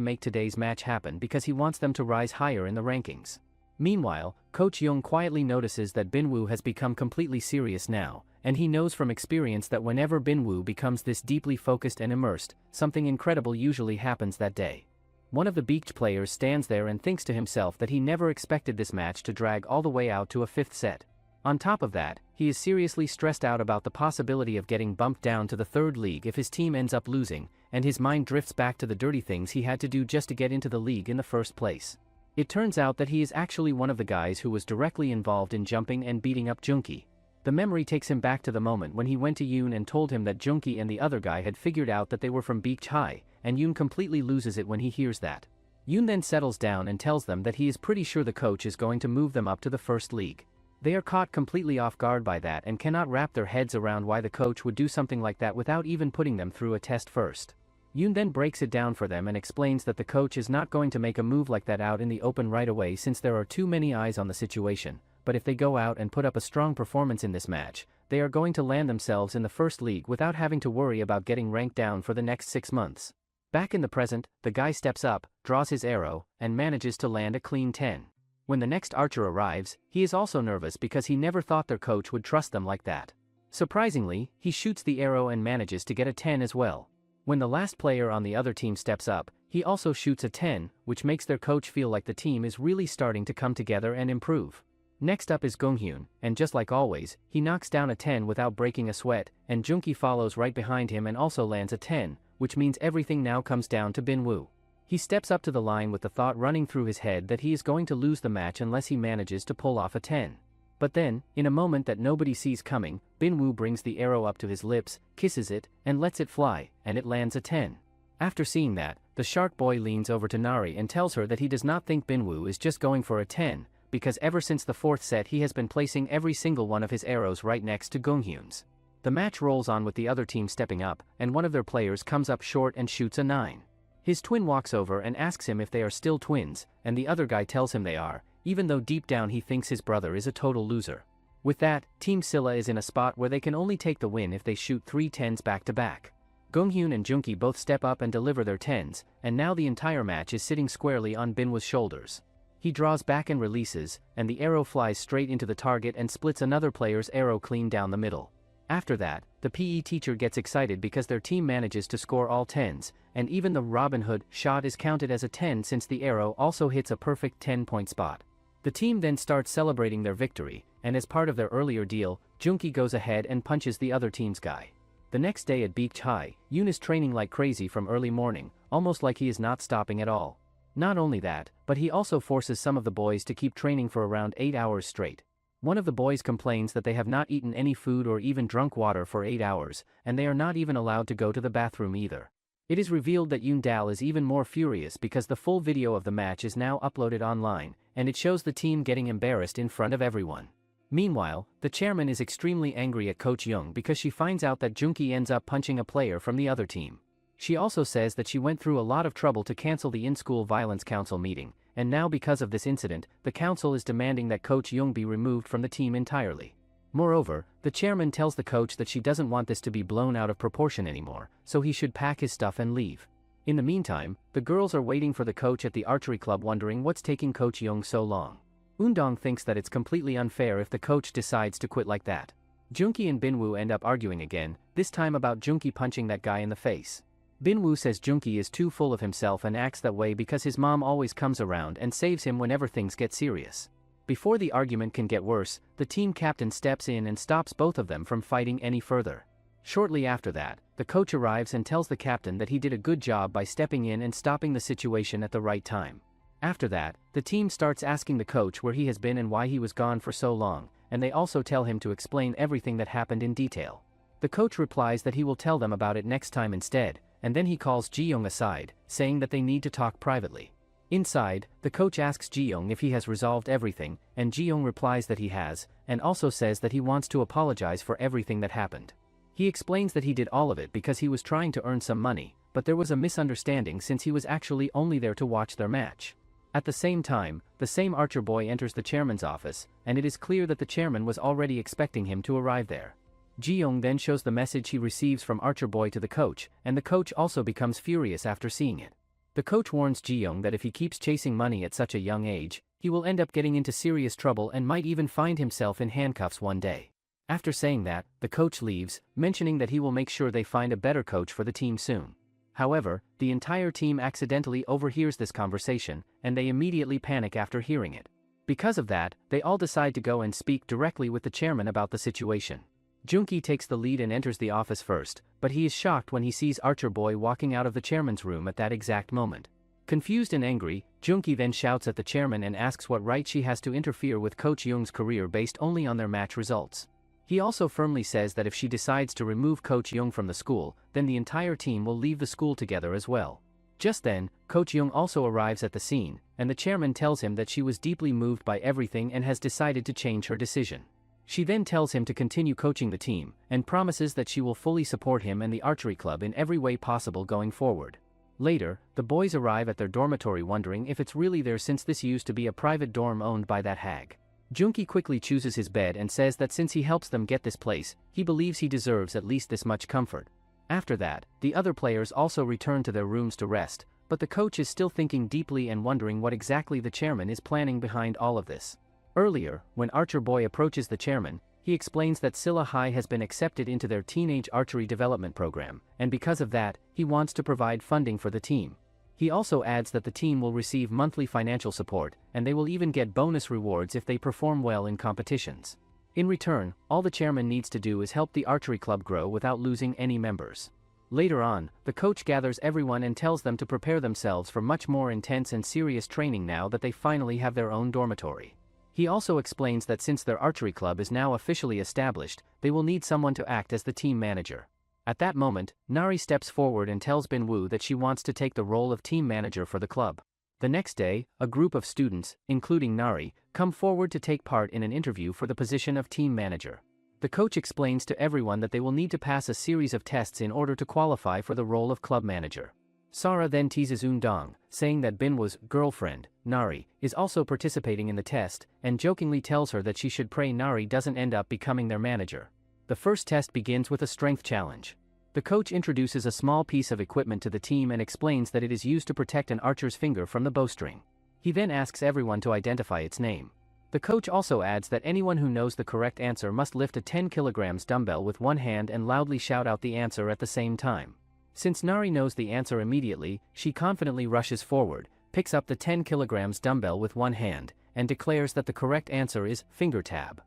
make today's match happen because he wants them to rise higher in the rankings. Meanwhile, Coach Young quietly notices that Binwoo has become completely serious now, and he knows from experience that whenever Binwoo becomes this deeply focused and immersed, something incredible usually happens that day. One of the beach players stands there and thinks to himself that he never expected this match to drag all the way out to a 5th set. On top of that, he is seriously stressed out about the possibility of getting bumped down to the 3rd league if his team ends up losing, and his mind drifts back to the dirty things he had to do just to get into the league in the first place. It turns out that he is actually one of the guys who was directly involved in jumping and beating up Junki. The memory takes him back to the moment when he went to Yoon and told him that Junki and the other guy had figured out that they were from Beach High, and Yoon completely loses it when he hears that. Yoon then settles down and tells them that he is pretty sure the coach is going to move them up to the 1st league. They are caught completely off guard by that and cannot wrap their heads around why the coach would do something like that without even putting them through a test first. Yoon then breaks it down for them and explains that the coach is not going to make a move like that out in the open right away since there are too many eyes on the situation, but if they go out and put up a strong performance in this match, they are going to land themselves in the 1st league without having to worry about getting ranked down for the next 6 months. Back in the present, the guy steps up, draws his arrow, and manages to land a clean 10. When the next archer arrives, he is also nervous because he never thought their coach would trust them like that. Surprisingly, he shoots the arrow and manages to get a 10 as well. When the last player on the other team steps up, he also shoots a 10, which makes their coach feel like the team is really starting to come together and improve. Next up is Gonghyun, and just like always, he knocks down a 10 without breaking a sweat, and Junki follows right behind him and also lands a 10, which means everything now comes down to Binwoo. He steps up to the line with the thought running through his head that he is going to lose the match unless he manages to pull off a 10. But then, in a moment that nobody sees coming, Binwoo brings the arrow up to his lips, kisses it, and lets it fly, and it lands a 10. After seeing that, the shark boy leans over to Nari and tells her that he does not think Binwoo is just going for a 10, because ever since the 4th set he has been placing every single one of his arrows right next to Gonghyun's. The match rolls on with the other team stepping up, and one of their players comes up short and shoots a 9. His twin walks over and asks him if they are still twins, and the other guy tells him they are, even though deep down he thinks his brother is a total loser. With that, Team Silla is in a spot where they can only take the win if they shoot 3 10s back to back. Gonghyun and Junki both step up and deliver their 10s, and now the entire match is sitting squarely on Binwoo's shoulders. He draws back and releases, and the arrow flies straight into the target and splits another player's arrow clean down the middle. After that, the PE teacher gets excited because their team manages to score all 10s, and even the Robin Hood shot is counted as a 10 since the arrow also hits a perfect 10-point spot. The team then starts celebrating their victory, and as part of their earlier deal, Junki goes ahead and punches the other team's guy. The next day at Beach High, Yoon is training like crazy from early morning, almost like he is not stopping at all. Not only that, but he also forces some of the boys to keep training for around 8 hours straight. One of the boys complains that they have not eaten any food or even drunk water for 8 hours, and they are not even allowed to go to the bathroom either. It is revealed that Yoon Dal is even more furious because the full video of the match is now uploaded online, and it shows the team getting embarrassed in front of everyone. Meanwhile, the chairman is extremely angry at Coach Young because she finds out that Junki ends up punching a player from the other team. She also says that she went through a lot of trouble to cancel the in-school violence council meeting, and now because of this incident, the council is demanding that Coach Young be removed from the team entirely. Moreover, the chairman tells the coach that she doesn't want this to be blown out of proportion anymore, so he should pack his stuff and leave. In the meantime, the girls are waiting for the coach at the archery club wondering what's taking Coach Young so long. Undong thinks that it's completely unfair if the coach decides to quit like that. Junki and Binwoo end up arguing again, this time about Junki punching that guy in the face. Binwoo says Junki is too full of himself and acts that way because his mom always comes around and saves him whenever things get serious. Before the argument can get worse, the team captain steps in and stops both of them from fighting any further. Shortly after that, the coach arrives and tells the captain that he did a good job by stepping in and stopping the situation at the right time. After that, the team starts asking the coach where he has been and why he was gone for so long, and they also tell him to explain everything that happened in detail. The coach replies that he will tell them about it next time instead, and then he calls Ji-young aside, saying that they need to talk privately. Inside, the coach asks Ji-young if he has resolved everything, and Ji-young replies that he has, and also says that he wants to apologize for everything that happened. He explains that he did all of it because he was trying to earn some money, but there was a misunderstanding since he was actually only there to watch their match. At the same time, the same Archer boy enters the chairman's office, and it is clear that the chairman was already expecting him to arrive there. Ji-young then shows the message he receives from Archer boy to the coach, and the coach also becomes furious after seeing it. The coach warns Ji-young that if he keeps chasing money at such a young age, he will end up getting into serious trouble and might even find himself in handcuffs one day. After saying that, the coach leaves, mentioning that he will make sure they find a better coach for the team soon. However, the entire team accidentally overhears this conversation, and they immediately panic after hearing it. Because of that, they all decide to go and speak directly with the chairman about the situation. Junki takes the lead and enters the office first, but he is shocked when he sees Archer boy walking out of the chairman's room at that exact moment. Confused and angry, Junki then shouts at the chairman and asks what right she has to interfere with Coach Young's career based only on their match results. He also firmly says that if she decides to remove Coach Young from the school, then the entire team will leave the school together as well. Just then, Coach Young also arrives at the scene, and the chairman tells him that she was deeply moved by everything and has decided to change her decision. She then tells him to continue coaching the team, and promises that she will fully support him and the archery club in every way possible going forward. Later, the boys arrive at their dormitory wondering if it's really theirs since this used to be a private dorm owned by that hag. Junki quickly chooses his bed and says that since he helps them get this place, he believes he deserves at least this much comfort. After that, the other players also return to their rooms to rest, but the coach is still thinking deeply and wondering what exactly the chairman is planning behind all of this. Earlier, when Archer boy approaches the chairman, he explains that Silla High has been accepted into their teenage archery development program, and because of that, he wants to provide funding for the team. He also adds that the team will receive monthly financial support, and they will even get bonus rewards if they perform well in competitions. In return, all the chairman needs to do is help the archery club grow without losing any members. Later on, the coach gathers everyone and tells them to prepare themselves for much more intense and serious training now that they finally have their own dormitory. He also explains that since their archery club is now officially established, they will need someone to act as the team manager. At that moment, Nari steps forward and tells Bin-woo that she wants to take the role of team manager for the club. The next day, a group of students, including Nari, come forward to take part in an interview for the position of team manager. The coach explains to everyone that they will need to pass a series of tests in order to qualify for the role of club manager. Sara then teases Eun-dong, saying that Bin-woo's girlfriend, Nari, is also participating in the test, and jokingly tells her that she should pray Nari doesn't end up becoming their manager. The first test begins with a strength challenge. The coach introduces a small piece of equipment to the team and explains that it is used to protect an archer's finger from the bowstring. He then asks everyone to identify its name. The coach also adds that anyone who knows the correct answer must lift a 10 kg dumbbell with one hand and loudly shout out the answer at the same time. Since Nari knows the answer immediately, she confidently rushes forward, picks up the 10 kg dumbbell with one hand, and declares that the correct answer is finger tab.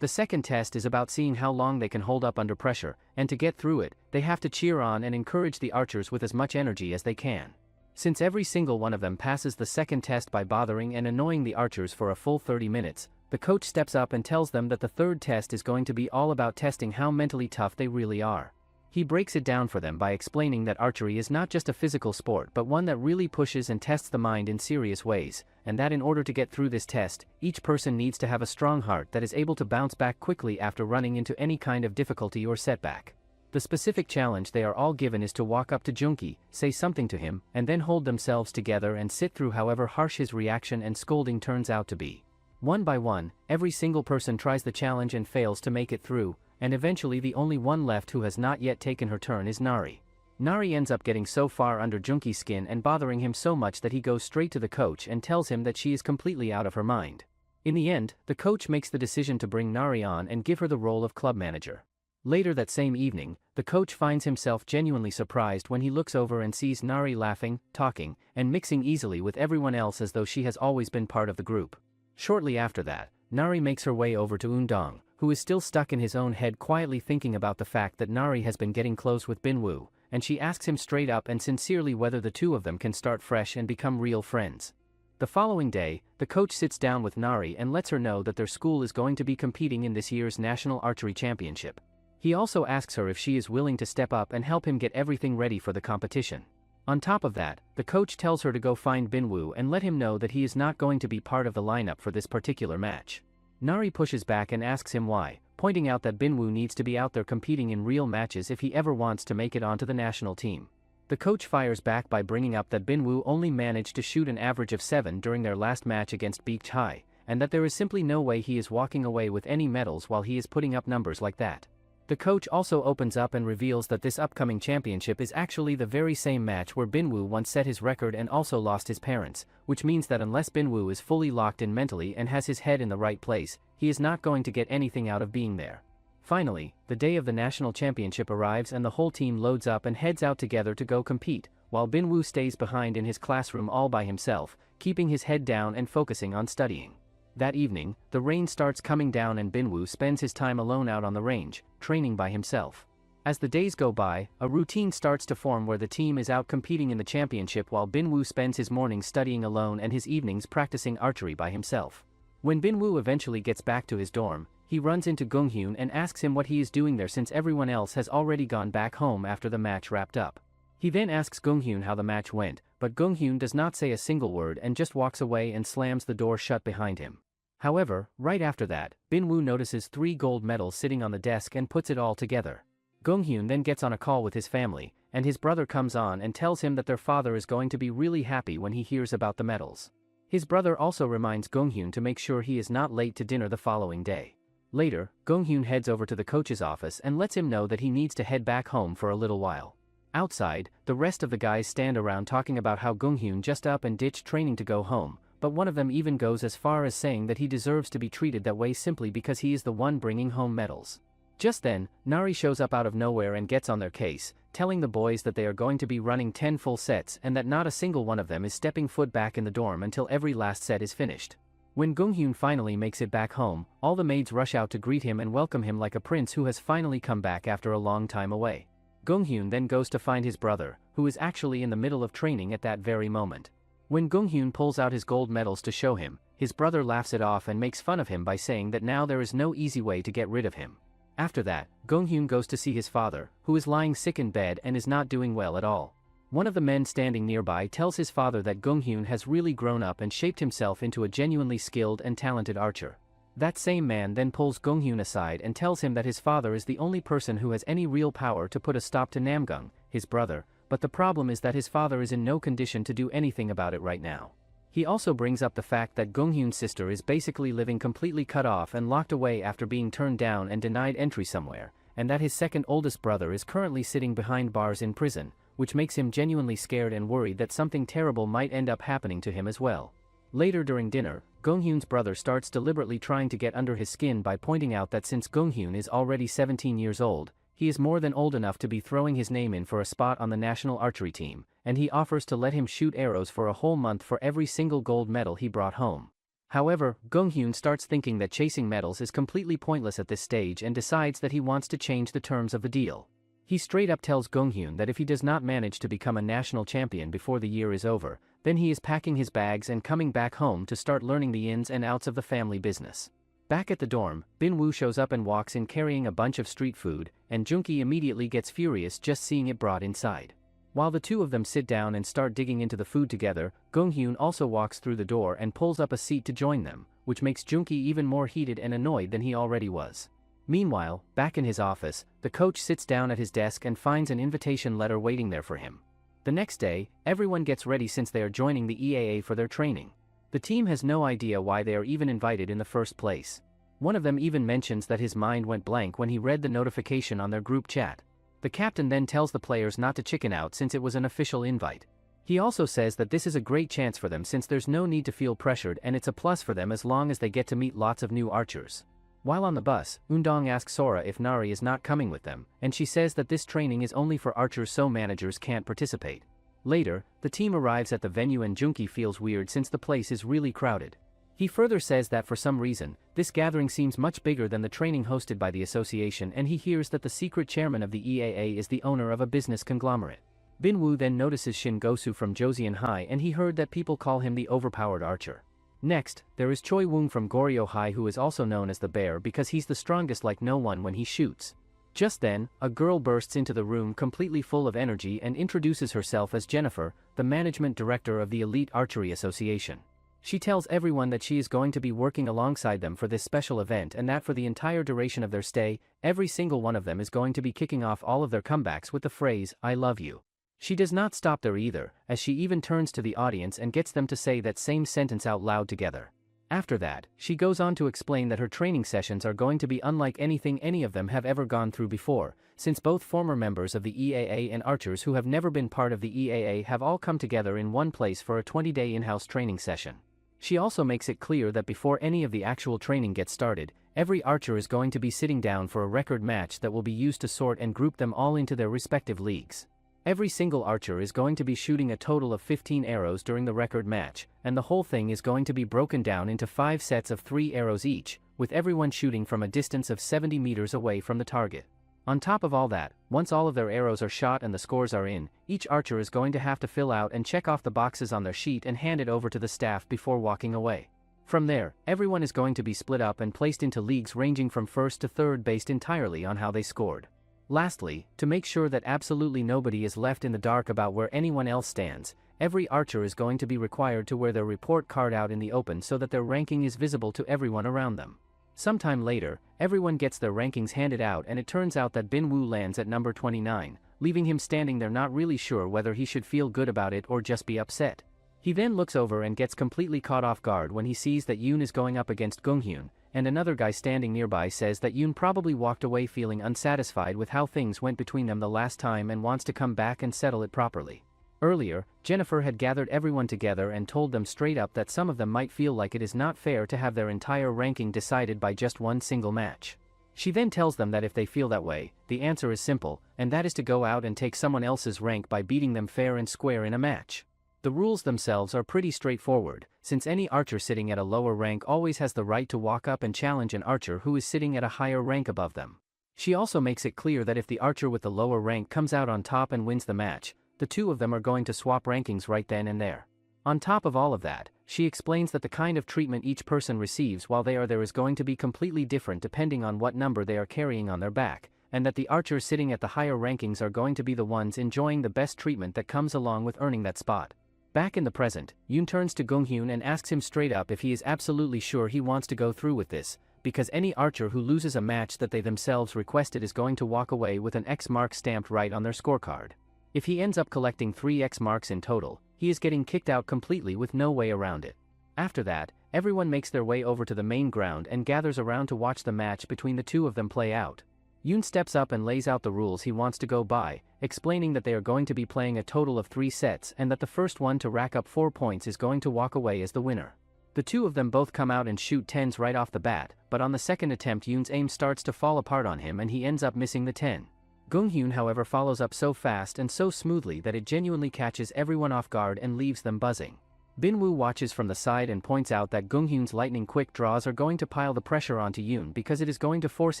The second test is about seeing how long they can hold up under pressure, and to get through it, they have to cheer on and encourage the archers with as much energy as they can. Since every single one of them passes the second test by bothering and annoying the archers for a full 30 minutes, the coach steps up and tells them that the third test is going to be all about testing how mentally tough they really are. He breaks it down for them by explaining that archery is not just a physical sport but one that really pushes and tests the mind in serious ways, and that in order to get through this test, each person needs to have a strong heart that is able to bounce back quickly after running into any kind of difficulty or setback. The specific challenge they are all given is to walk up to Junki, say something to him, and then hold themselves together and sit through however harsh his reaction and scolding turns out to be. One by one, every single person tries the challenge and fails to make it through, and eventually the only one left who has not yet taken her turn is Nari. Nari ends up getting so far under Junki's skin and bothering him so much that he goes straight to the coach and tells him that she is completely out of her mind. In the end, the coach makes the decision to bring Nari on and give her the role of club manager. Later that same evening, the coach finds himself genuinely surprised when he looks over and sees Nari laughing, talking, and mixing easily with everyone else as though she has always been part of the group. Shortly after that, Nari makes her way over to Eun-dong, who is still stuck in his own head quietly thinking about the fact that Nari has been getting close with Bin-woo, and she asks him straight up and sincerely whether the two of them can start fresh and become real friends. The following day, the coach sits down with Nari and lets her know that their school is going to be competing in this year's National Archery Championship. He also asks her if she is willing to step up and help him get everything ready for the competition. On top of that, the coach tells her to go find Binwoo and let him know that he is not going to be part of the lineup for this particular match. Nari pushes back and asks him why, pointing out that Binwoo needs to be out there competing in real matches if he ever wants to make it onto the national team. The coach fires back by bringing up that Binwoo only managed to shoot an average of 7 during their last match against Beach High, and that there is simply no way he is walking away with any medals while he is putting up numbers like that. The coach also opens up and reveals that this upcoming championship is actually the very same match where Binwoo once set his record and also lost his parents, which means that unless Binwoo is fully locked in mentally and has his head in the right place, he is not going to get anything out of being there. Finally, the day of the national championship arrives and the whole team loads up and heads out together to go compete, while Binwoo stays behind in his classroom all by himself, keeping his head down and focusing on studying. That evening, the rain starts coming down and Binwoo spends his time alone out on the range, training by himself. As the days go by, a routine starts to form where the team is out competing in the championship while Binwoo spends his mornings studying alone and his evenings practicing archery by himself. When Binwoo eventually gets back to his dorm, he runs into Gunghyun and asks him what he is doing there since everyone else has already gone back home after the match wrapped up. He then asks Gunghyun how the match went, but Gunghyun does not say a single word and just walks away and slams the door shut behind him. However, right after that, Binwoo notices 3 gold medals sitting on the desk and puts it all together. Gunghyun then gets on a call with his family, and his brother comes on and tells him that their father is going to be really happy when he hears about the medals. His brother also reminds Gunghyun to make sure he is not late to dinner the following day. Later, Gunghyun heads over to the coach's office and lets him know that he needs to head back home for a little while. Outside, the rest of the guys stand around talking about how Gunghyun just up and ditched training to go home, but one of them even goes as far as saying that he deserves to be treated that way simply because he is the one bringing home medals. Just then, Nari shows up out of nowhere and gets on their case, telling the boys that they are going to be running 10 full sets and that not a single one of them is stepping foot back in the dorm until every last set is finished. When Gunghyun finally makes it back home, all the maids rush out to greet him and welcome him like a prince who has finally come back after a long time away. Gunghyun then goes to find his brother, who is actually in the middle of training at that very moment. When Gunghyun pulls out his gold medals to show him, his brother laughs it off and makes fun of him by saying that now there is no easy way to get rid of him. After that, Gunghyun goes to see his father, who is lying sick in bed and is not doing well at all. One of the men standing nearby tells his father that Gunghyun has really grown up and shaped himself into a genuinely skilled and talented archer. That same man then pulls Gunghyun aside and tells him that his father is the only person who has any real power to put a stop to Namgung, his brother, but the problem is that his father is in no condition to do anything about it right now. He also brings up the fact that Gunghyun's sister is basically living completely cut off and locked away after being turned down and denied entry somewhere, and that his second oldest brother is currently sitting behind bars in prison, which makes him genuinely scared and worried that something terrible might end up happening to him as well. Later during dinner, Gunghyun's brother starts deliberately trying to get under his skin by pointing out that since Gunghyun is already 17 years old, he is more than old enough to be throwing his name in for a spot on the national archery team, and he offers to let him shoot arrows for a whole month for every single gold medal he brought home. However, Gunghyun starts thinking that chasing medals is completely pointless at this stage and decides that he wants to change the terms of the deal. He straight up tells Gunghyun that if he does not manage to become a national champion before the year is over, then he is packing his bags and coming back home to start learning the ins and outs of the family business. Back at the dorm, Binwoo shows up and walks in carrying a bunch of street food, and Junki immediately gets furious just seeing it brought inside. While the two of them sit down and start digging into the food together, Gunghyun also walks through the door and pulls up a seat to join them, which makes Junki even more heated and annoyed than he already was. Meanwhile, back in his office, the coach sits down at his desk and finds an invitation letter waiting there for him. The next day, everyone gets ready since they are joining the EAA for their training. The team has no idea why they are even invited in the first place. One of them even mentions that his mind went blank when he read the notification on their group chat. The captain then tells the players not to chicken out since it was an official invite. He also says that this is a great chance for them since there's no need to feel pressured and it's a plus for them as long as they get to meet lots of new archers. While on the bus, Undong asks Sora if Nari is not coming with them, and she says that this training is only for archers so managers can't participate. Later, the team arrives at the venue and Junki feels weird since the place is really crowded. He further says that for some reason, this gathering seems much bigger than the training hosted by the association and he hears that the secret chairman of the EAA is the owner of a business conglomerate. Binwoo then notices Shin Gosu from Joseon High and he heard that people call him the overpowered archer. Next, there is Choi Woong from Goryeo High who is also known as the bear because he's the strongest like no one when he shoots. Just then, a girl bursts into the room completely full of energy and introduces herself as Jennifer, the management director of the Elite Archery Association. She tells everyone that she is going to be working alongside them for this special event and that for the entire duration of their stay, every single one of them is going to be kicking off all of their comebacks with the phrase, "I love you." She does not stop there either, as she even turns to the audience and gets them to say that same sentence out loud together. After that, she goes on to explain that her training sessions are going to be unlike anything any of them have ever gone through before, since both former members of the EAA and archers who have never been part of the EAA have all come together in one place for a 20-day in-house training session. She also makes it clear that before any of the actual training gets started, every archer is going to be sitting down for a record match that will be used to sort and group them all into their respective leagues. Every single archer is going to be shooting a total of 15 arrows during the record match, and the whole thing is going to be broken down into 5 sets of 3 arrows each, with everyone shooting from a distance of 70 meters away from the target. On top of all that, once all of their arrows are shot and the scores are in, each archer is going to have to fill out and check off the boxes on their sheet and hand it over to the staff before walking away. From there, everyone is going to be split up and placed into leagues ranging from first to third based entirely on how they scored. Lastly, to make sure that absolutely nobody is left in the dark about where anyone else stands, every archer is going to be required to wear their report card out in the open so that their ranking is visible to everyone around them. Sometime later, everyone gets their rankings handed out and it turns out that Bin Woo lands at number 29, leaving him standing there not really sure whether he should feel good about it or just be upset. He then looks over and gets completely caught off guard when he sees that Yoon is going up against Gung-hyun, and another guy standing nearby says that Yoon probably walked away feeling unsatisfied with how things went between them the last time and wants to come back and settle it properly. Earlier, Jennifer had gathered everyone together and told them straight up that some of them might feel like it is not fair to have their entire ranking decided by just one single match. She then tells them that if they feel that way, the answer is simple, and that is to go out and take someone else's rank by beating them fair and square in a match. The rules themselves are pretty straightforward, since any archer sitting at a lower rank always has the right to walk up and challenge an archer who is sitting at a higher rank above them. She also makes it clear that if the archer with the lower rank comes out on top and wins the match, the two of them are going to swap rankings right then and there. On top of all of that, she explains that the kind of treatment each person receives while they are there is going to be completely different depending on what number they are carrying on their back, and that the archers sitting at the higher rankings are going to be the ones enjoying the best treatment that comes along with earning that spot. Back in the present, Yoon turns to Gung-hyun and asks him straight up if he is absolutely sure he wants to go through with this, because any archer who loses a match that they themselves requested is going to walk away with an X mark stamped right on their scorecard. If he ends up collecting 3 X marks in total, he is getting kicked out completely with no way around it. After that, everyone makes their way over to the main ground and gathers around to watch the match between the two of them play out. Yoon steps up and lays out the rules he wants to go by, explaining that they are going to be playing a total of 3 sets and that the first one to rack up 4 points is going to walk away as the winner. The two of them both come out and shoot 10s right off the bat, but on the second attempt Yoon's aim starts to fall apart on him and he ends up missing the 10. Gung-hyun however follows up so fast and so smoothly that it genuinely catches everyone off guard and leaves them buzzing. Bin Woo watches from the side and points out that Gung-hyun's lightning-quick draws are going to pile the pressure onto Yoon because it is going to force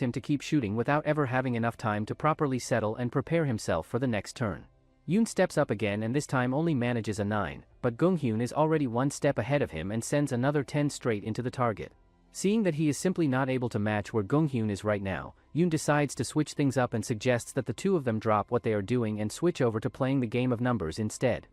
him to keep shooting without ever having enough time to properly settle and prepare himself for the next turn. Yoon steps up again and this time only manages a 9, but Gung-hyun is already one step ahead of him and sends another 10 straight into the target. Seeing that he is simply not able to match where Gung-hyun is right now, Yoon decides to switch things up and suggests that the two of them drop what they are doing and switch over to playing the game of numbers instead.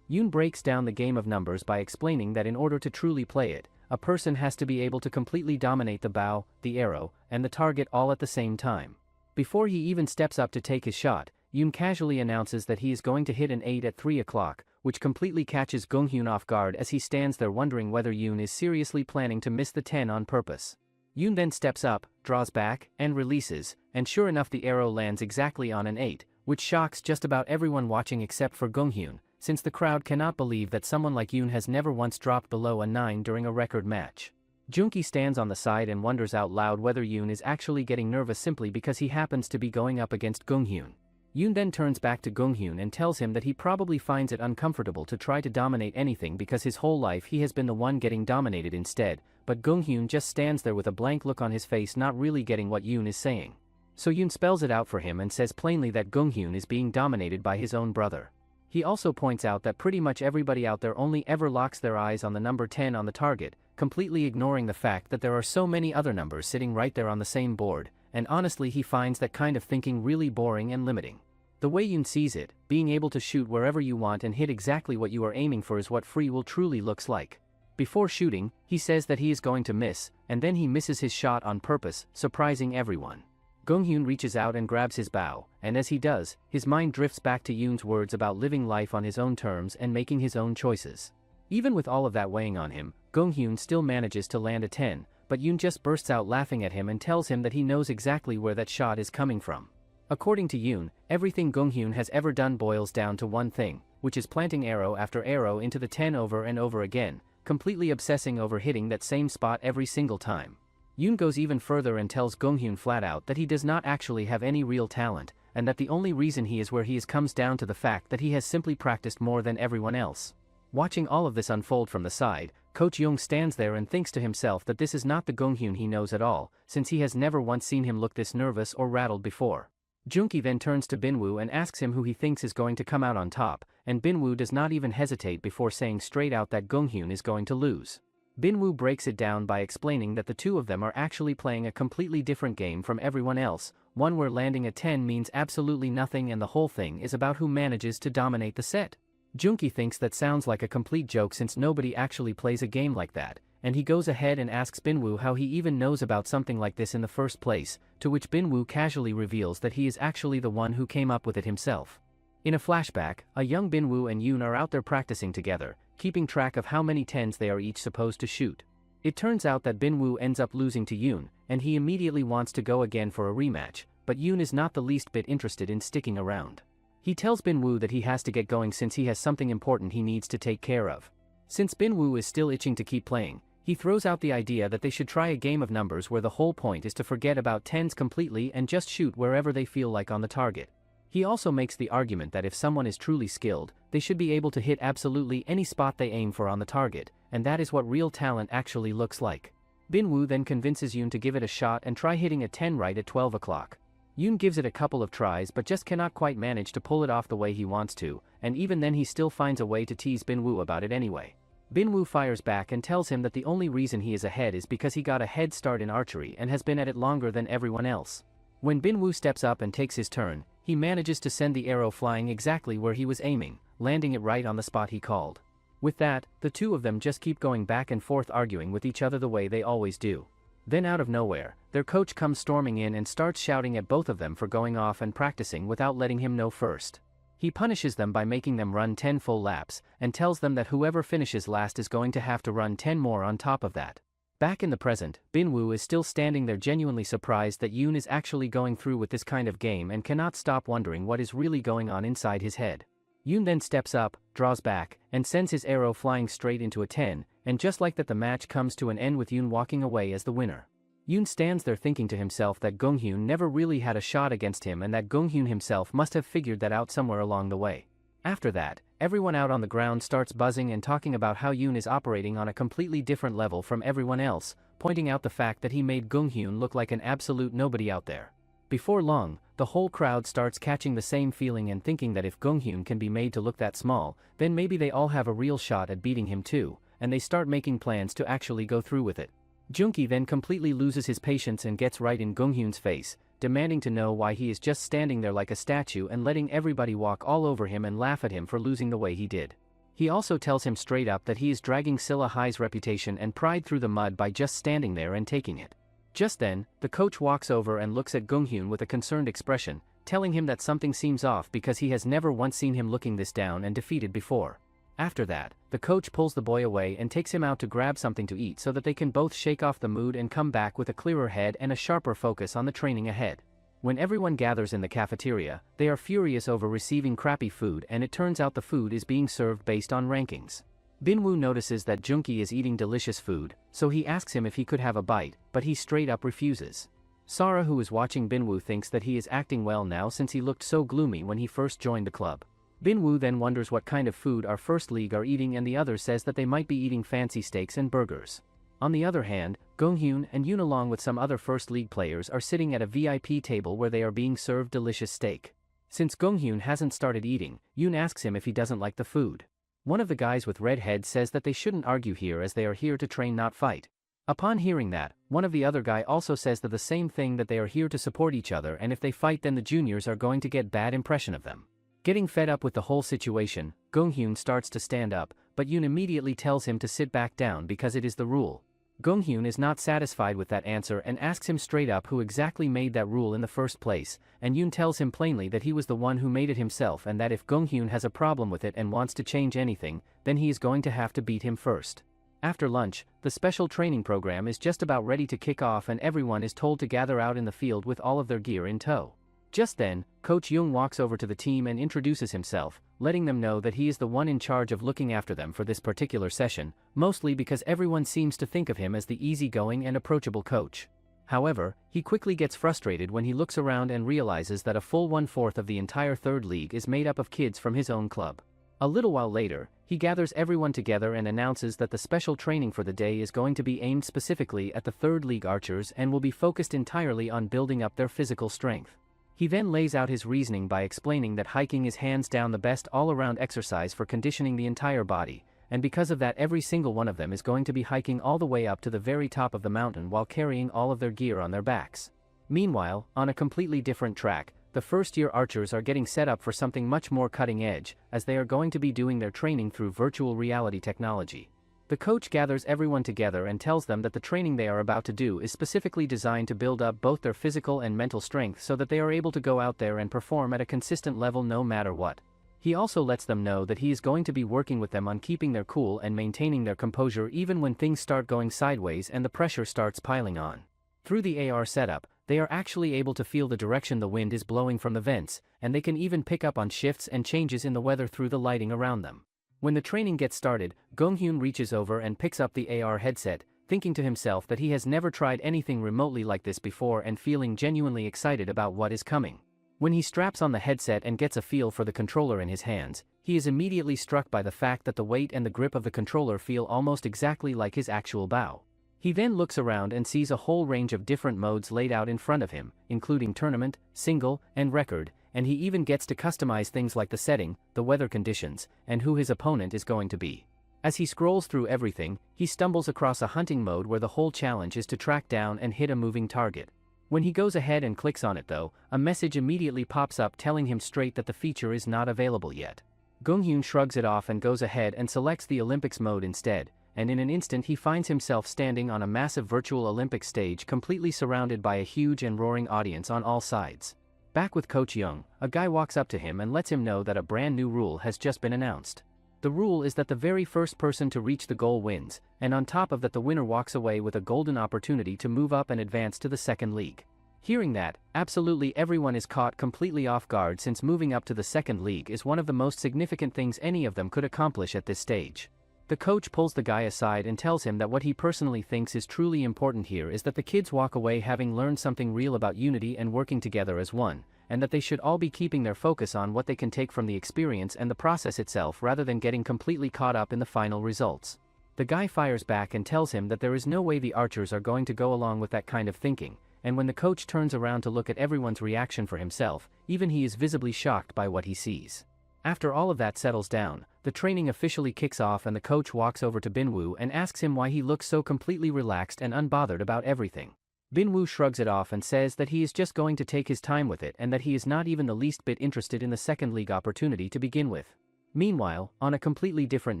Yoon breaks down the game of numbers by explaining that in order to truly play it, a person has to be able to completely dominate the bow, the arrow, and the target all at the same time. Before he even steps up to take his shot, Yoon casually announces that he is going to hit an 8 at 3 o'clock, which completely catches Gung-hyun off guard as he stands there wondering whether Yoon is seriously planning to miss the 10 on purpose. Yoon then steps up, draws back, and releases, and sure enough the arrow lands exactly on an 8, which shocks just about everyone watching except for Gung-hyun, since the crowd cannot believe that someone like Yoon has never once dropped below a 9 during a record match. Junki stands on the side and wonders out loud whether Yoon is actually getting nervous simply because he happens to be going up against Gung-hyun. Yoon then turns back to Gung-hyun and tells him that he probably finds it uncomfortable to try to dominate anything because his whole life he has been the one getting dominated instead, but Gung-hyun just stands there with a blank look on his face not really getting what Yoon is saying. So Yoon spells it out for him and says plainly that Gung-hyun is being dominated by his own brother. He also points out that pretty much everybody out there only ever locks their eyes on the number 10 on the target, completely ignoring the fact that there are so many other numbers sitting right there on the same board, and honestly he finds that kind of thinking really boring and limiting. The way Yoon sees it, being able to shoot wherever you want and hit exactly what you are aiming for is what free will truly looks like. Before shooting, he says that he is going to miss, and then he misses his shot on purpose, surprising everyone. Gonghyun reaches out and grabs his bow, and as he does, his mind drifts back to Yoon's words about living life on his own terms and making his own choices. Even with all of that weighing on him, Gonghyun still manages to land a 10, but Yoon just bursts out laughing at him and tells him that he knows exactly where that shot is coming from. According to Yoon, everything Gonghyun has ever done boils down to one thing, which is planting arrow after arrow into the 10 over and over again, completely obsessing over hitting that same spot every single time. Yoon goes even further and tells Gonghyun flat out that he does not actually have any real talent, and that the only reason he is where he is comes down to the fact that he has simply practiced more than everyone else. Watching all of this unfold from the side, Coach Young stands there and thinks to himself that this is not the Gonghyun he knows at all, since he has never once seen him look this nervous or rattled before. Junki then turns to Binwoo and asks him who he thinks is going to come out on top, and Binwoo does not even hesitate before saying straight out that Gonghyun is going to lose. Binwoo breaks it down by explaining that the two of them are actually playing a completely different game from everyone else, one where landing a 10 means absolutely nothing and the whole thing is about who manages to dominate the set. Junki thinks that sounds like a complete joke since nobody actually plays a game like that, and he goes ahead and asks Binwoo how he even knows about something like this in the first place, to which Binwoo casually reveals that he is actually the one who came up with it himself. In a flashback, a young Binwoo and Yoon are out there practicing together, keeping track of how many 10s they are each supposed to shoot. It turns out that Binwoo ends up losing to Yoon, and he immediately wants to go again for a rematch, but Yoon is not the least bit interested in sticking around. He tells Binwoo that he has to get going since he has something important he needs to take care of. Since Binwoo is still itching to keep playing, he throws out the idea that they should try a game of numbers where the whole point is to forget about 10s completely and just shoot wherever they feel like on the target. He also makes the argument that if someone is truly skilled, they should be able to hit absolutely any spot they aim for on the target, and that is what real talent actually looks like. Binwoo then convinces Yoon to give it a shot and try hitting a 10 right at 12 o'clock. Yoon gives it a couple of tries but just cannot quite manage to pull it off the way he wants to, and even then he still finds a way to tease Binwoo about it anyway. Binwoo fires back and tells him that the only reason he is ahead is because he got a head start in archery and has been at it longer than everyone else. When Binwoo steps up and takes his turn, he manages to send the arrow flying exactly where he was aiming, landing it right on the spot he called. With that, the two of them just keep going back and forth arguing with each other the way they always do. Then out of nowhere, their coach comes storming in and starts shouting at both of them for going off and practicing without letting him know first. He punishes them by making them run 10 full laps, and tells them that whoever finishes last is going to have to run 10 more on top of that. Back in the present, Binwoo is still standing there genuinely surprised that Yoon is actually going through with this kind of game and cannot stop wondering what is really going on inside his head. Yoon then steps up, draws back, and sends his arrow flying straight into a 10, and just like that the match comes to an end with Yoon walking away as the winner. Yoon stands there thinking to himself that Gonghyun never really had a shot against him and that Gonghyun himself must have figured that out somewhere along the way. After that, everyone out on the ground starts buzzing and talking about how Yoon is operating on a completely different level from everyone else, pointing out the fact that he made Gonghyun look like an absolute nobody out there. Before long, the whole crowd starts catching the same feeling and thinking that if Gonghyun can be made to look that small, then maybe they all have a real shot at beating him too, and they start making plans to actually go through with it. Junki then completely loses his patience and gets right in Gonghyun's face, demanding to know why he is just standing there like a statue and letting everybody walk all over him and laugh at him for losing the way he did. He also tells him straight up that he is dragging Silla Hai's reputation and pride through the mud by just standing there and taking it. Just then, the coach walks over and looks at Gonghyun with a concerned expression, telling him that something seems off because he has never once seen him looking this down and defeated before. After that, the coach pulls the boy away and takes him out to grab something to eat so that they can both shake off the mood and come back with a clearer head and a sharper focus on the training ahead. When everyone gathers in the cafeteria, they are furious over receiving crappy food and it turns out the food is being served based on rankings. Binwoo notices that Junki is eating delicious food, so he asks him if he could have a bite, but he straight up refuses. Sara, who is watching Binwoo, thinks that he is acting well now since he looked so gloomy when he first joined the club. Binwoo then wonders what kind of food our first league are eating and the other says that they might be eating fancy steaks and burgers. On the other hand, Gonghyun and Yoon along with some other first league players are sitting at a VIP table where they are being served delicious steak. Since Gonghyun hasn't started eating, Yoon asks him if he doesn't like the food. One of the guys with red head says that they shouldn't argue here as they are here to train not fight. Upon hearing that, one of the other guy also says that the same thing, that they are here to support each other, and if they fight then the juniors are going to get bad impression of them. Getting fed up with the whole situation, Gonghyun starts to stand up, but Yoon immediately tells him to sit back down because it is the rule. Gonghyun is not satisfied with that answer and asks him straight up who exactly made that rule in the first place, and Yoon tells him plainly that he was the one who made it himself and that if Gonghyun has a problem with it and wants to change anything, then he is going to have to beat him first. After lunch, the special training program is just about ready to kick off and everyone is told to gather out in the field with all of their gear in tow. Just then, Coach Young walks over to the team and introduces himself, letting them know that he is the one in charge of looking after them for this particular session, mostly because everyone seems to think of him as the easygoing and approachable coach. However, he quickly gets frustrated when he looks around and realizes that a full 1/4 of the entire third league is made up of kids from his own club. A little while later, he gathers everyone together and announces that the special training for the day is going to be aimed specifically at the third league archers and will be focused entirely on building up their physical strength. He then lays out his reasoning by explaining that hiking is hands down the best all-around exercise for conditioning the entire body, and because of that every single one of them is going to be hiking all the way up to the very top of the mountain while carrying all of their gear on their backs. Meanwhile, on a completely different track, the first-year archers are getting set up for something much more cutting-edge, as they are going to be doing their training through virtual reality technology. The coach gathers everyone together and tells them that the training they are about to do is specifically designed to build up both their physical and mental strength so that they are able to go out there and perform at a consistent level no matter what. He also lets them know that he is going to be working with them on keeping their cool and maintaining their composure even when things start going sideways and the pressure starts piling on. Through the AR setup, they are actually able to feel the direction the wind is blowing from the vents, and they can even pick up on shifts and changes in the weather through the lighting around them. When the training gets started, Gonghyun reaches over and picks up the AR headset, thinking to himself that he has never tried anything remotely like this before and feeling genuinely excited about what is coming. When he straps on the headset and gets a feel for the controller in his hands, he is immediately struck by the fact that the weight and the grip of the controller feel almost exactly like his actual bow. He then looks around and sees a whole range of different modes laid out in front of him, including tournament, single, and record, and he even gets to customize things like the setting, the weather conditions, and who his opponent is going to be. As he scrolls through everything, he stumbles across a hunting mode where the whole challenge is to track down and hit a moving target. When he goes ahead and clicks on it though, a message immediately pops up telling him straight that the feature is not available yet. Gonghyun shrugs it off and goes ahead and selects the Olympics mode instead, and in an instant he finds himself standing on a massive virtual Olympic stage completely surrounded by a huge and roaring audience on all sides. Back with Coach Young, a guy walks up to him and lets him know that a brand new rule has just been announced. The rule is that the very first person to reach the goal wins, and on top of that the winner walks away with a golden opportunity to move up and advance to the second league. Hearing that, absolutely everyone is caught completely off guard since moving up to the second league is one of the most significant things any of them could accomplish at this stage. The coach pulls the guy aside and tells him that what he personally thinks is truly important here is that the kids walk away having learned something real about unity and working together as one, and that they should all be keeping their focus on what they can take from the experience and the process itself rather than getting completely caught up in the final results. The guy fires back and tells him that there is no way the archers are going to go along with that kind of thinking, and when the coach turns around to look at everyone's reaction for himself, even he is visibly shocked by what he sees. After all of that settles down, the training officially kicks off and the coach walks over to Binwoo and asks him why he looks so completely relaxed and unbothered about everything. Binwoo shrugs it off and says that he is just going to take his time with it and that he is not even the least bit interested in the second league opportunity to begin with. Meanwhile, on a completely different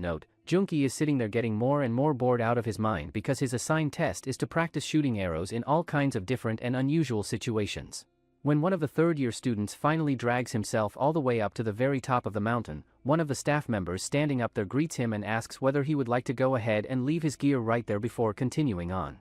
note, Junki is sitting there getting more and more bored out of his mind because his assigned test is to practice shooting arrows in all kinds of different and unusual situations. When one of the third-year students finally drags himself all the way up to the very top of the mountain, one of the staff members standing up there greets him and asks whether he would like to go ahead and leave his gear right there before continuing on.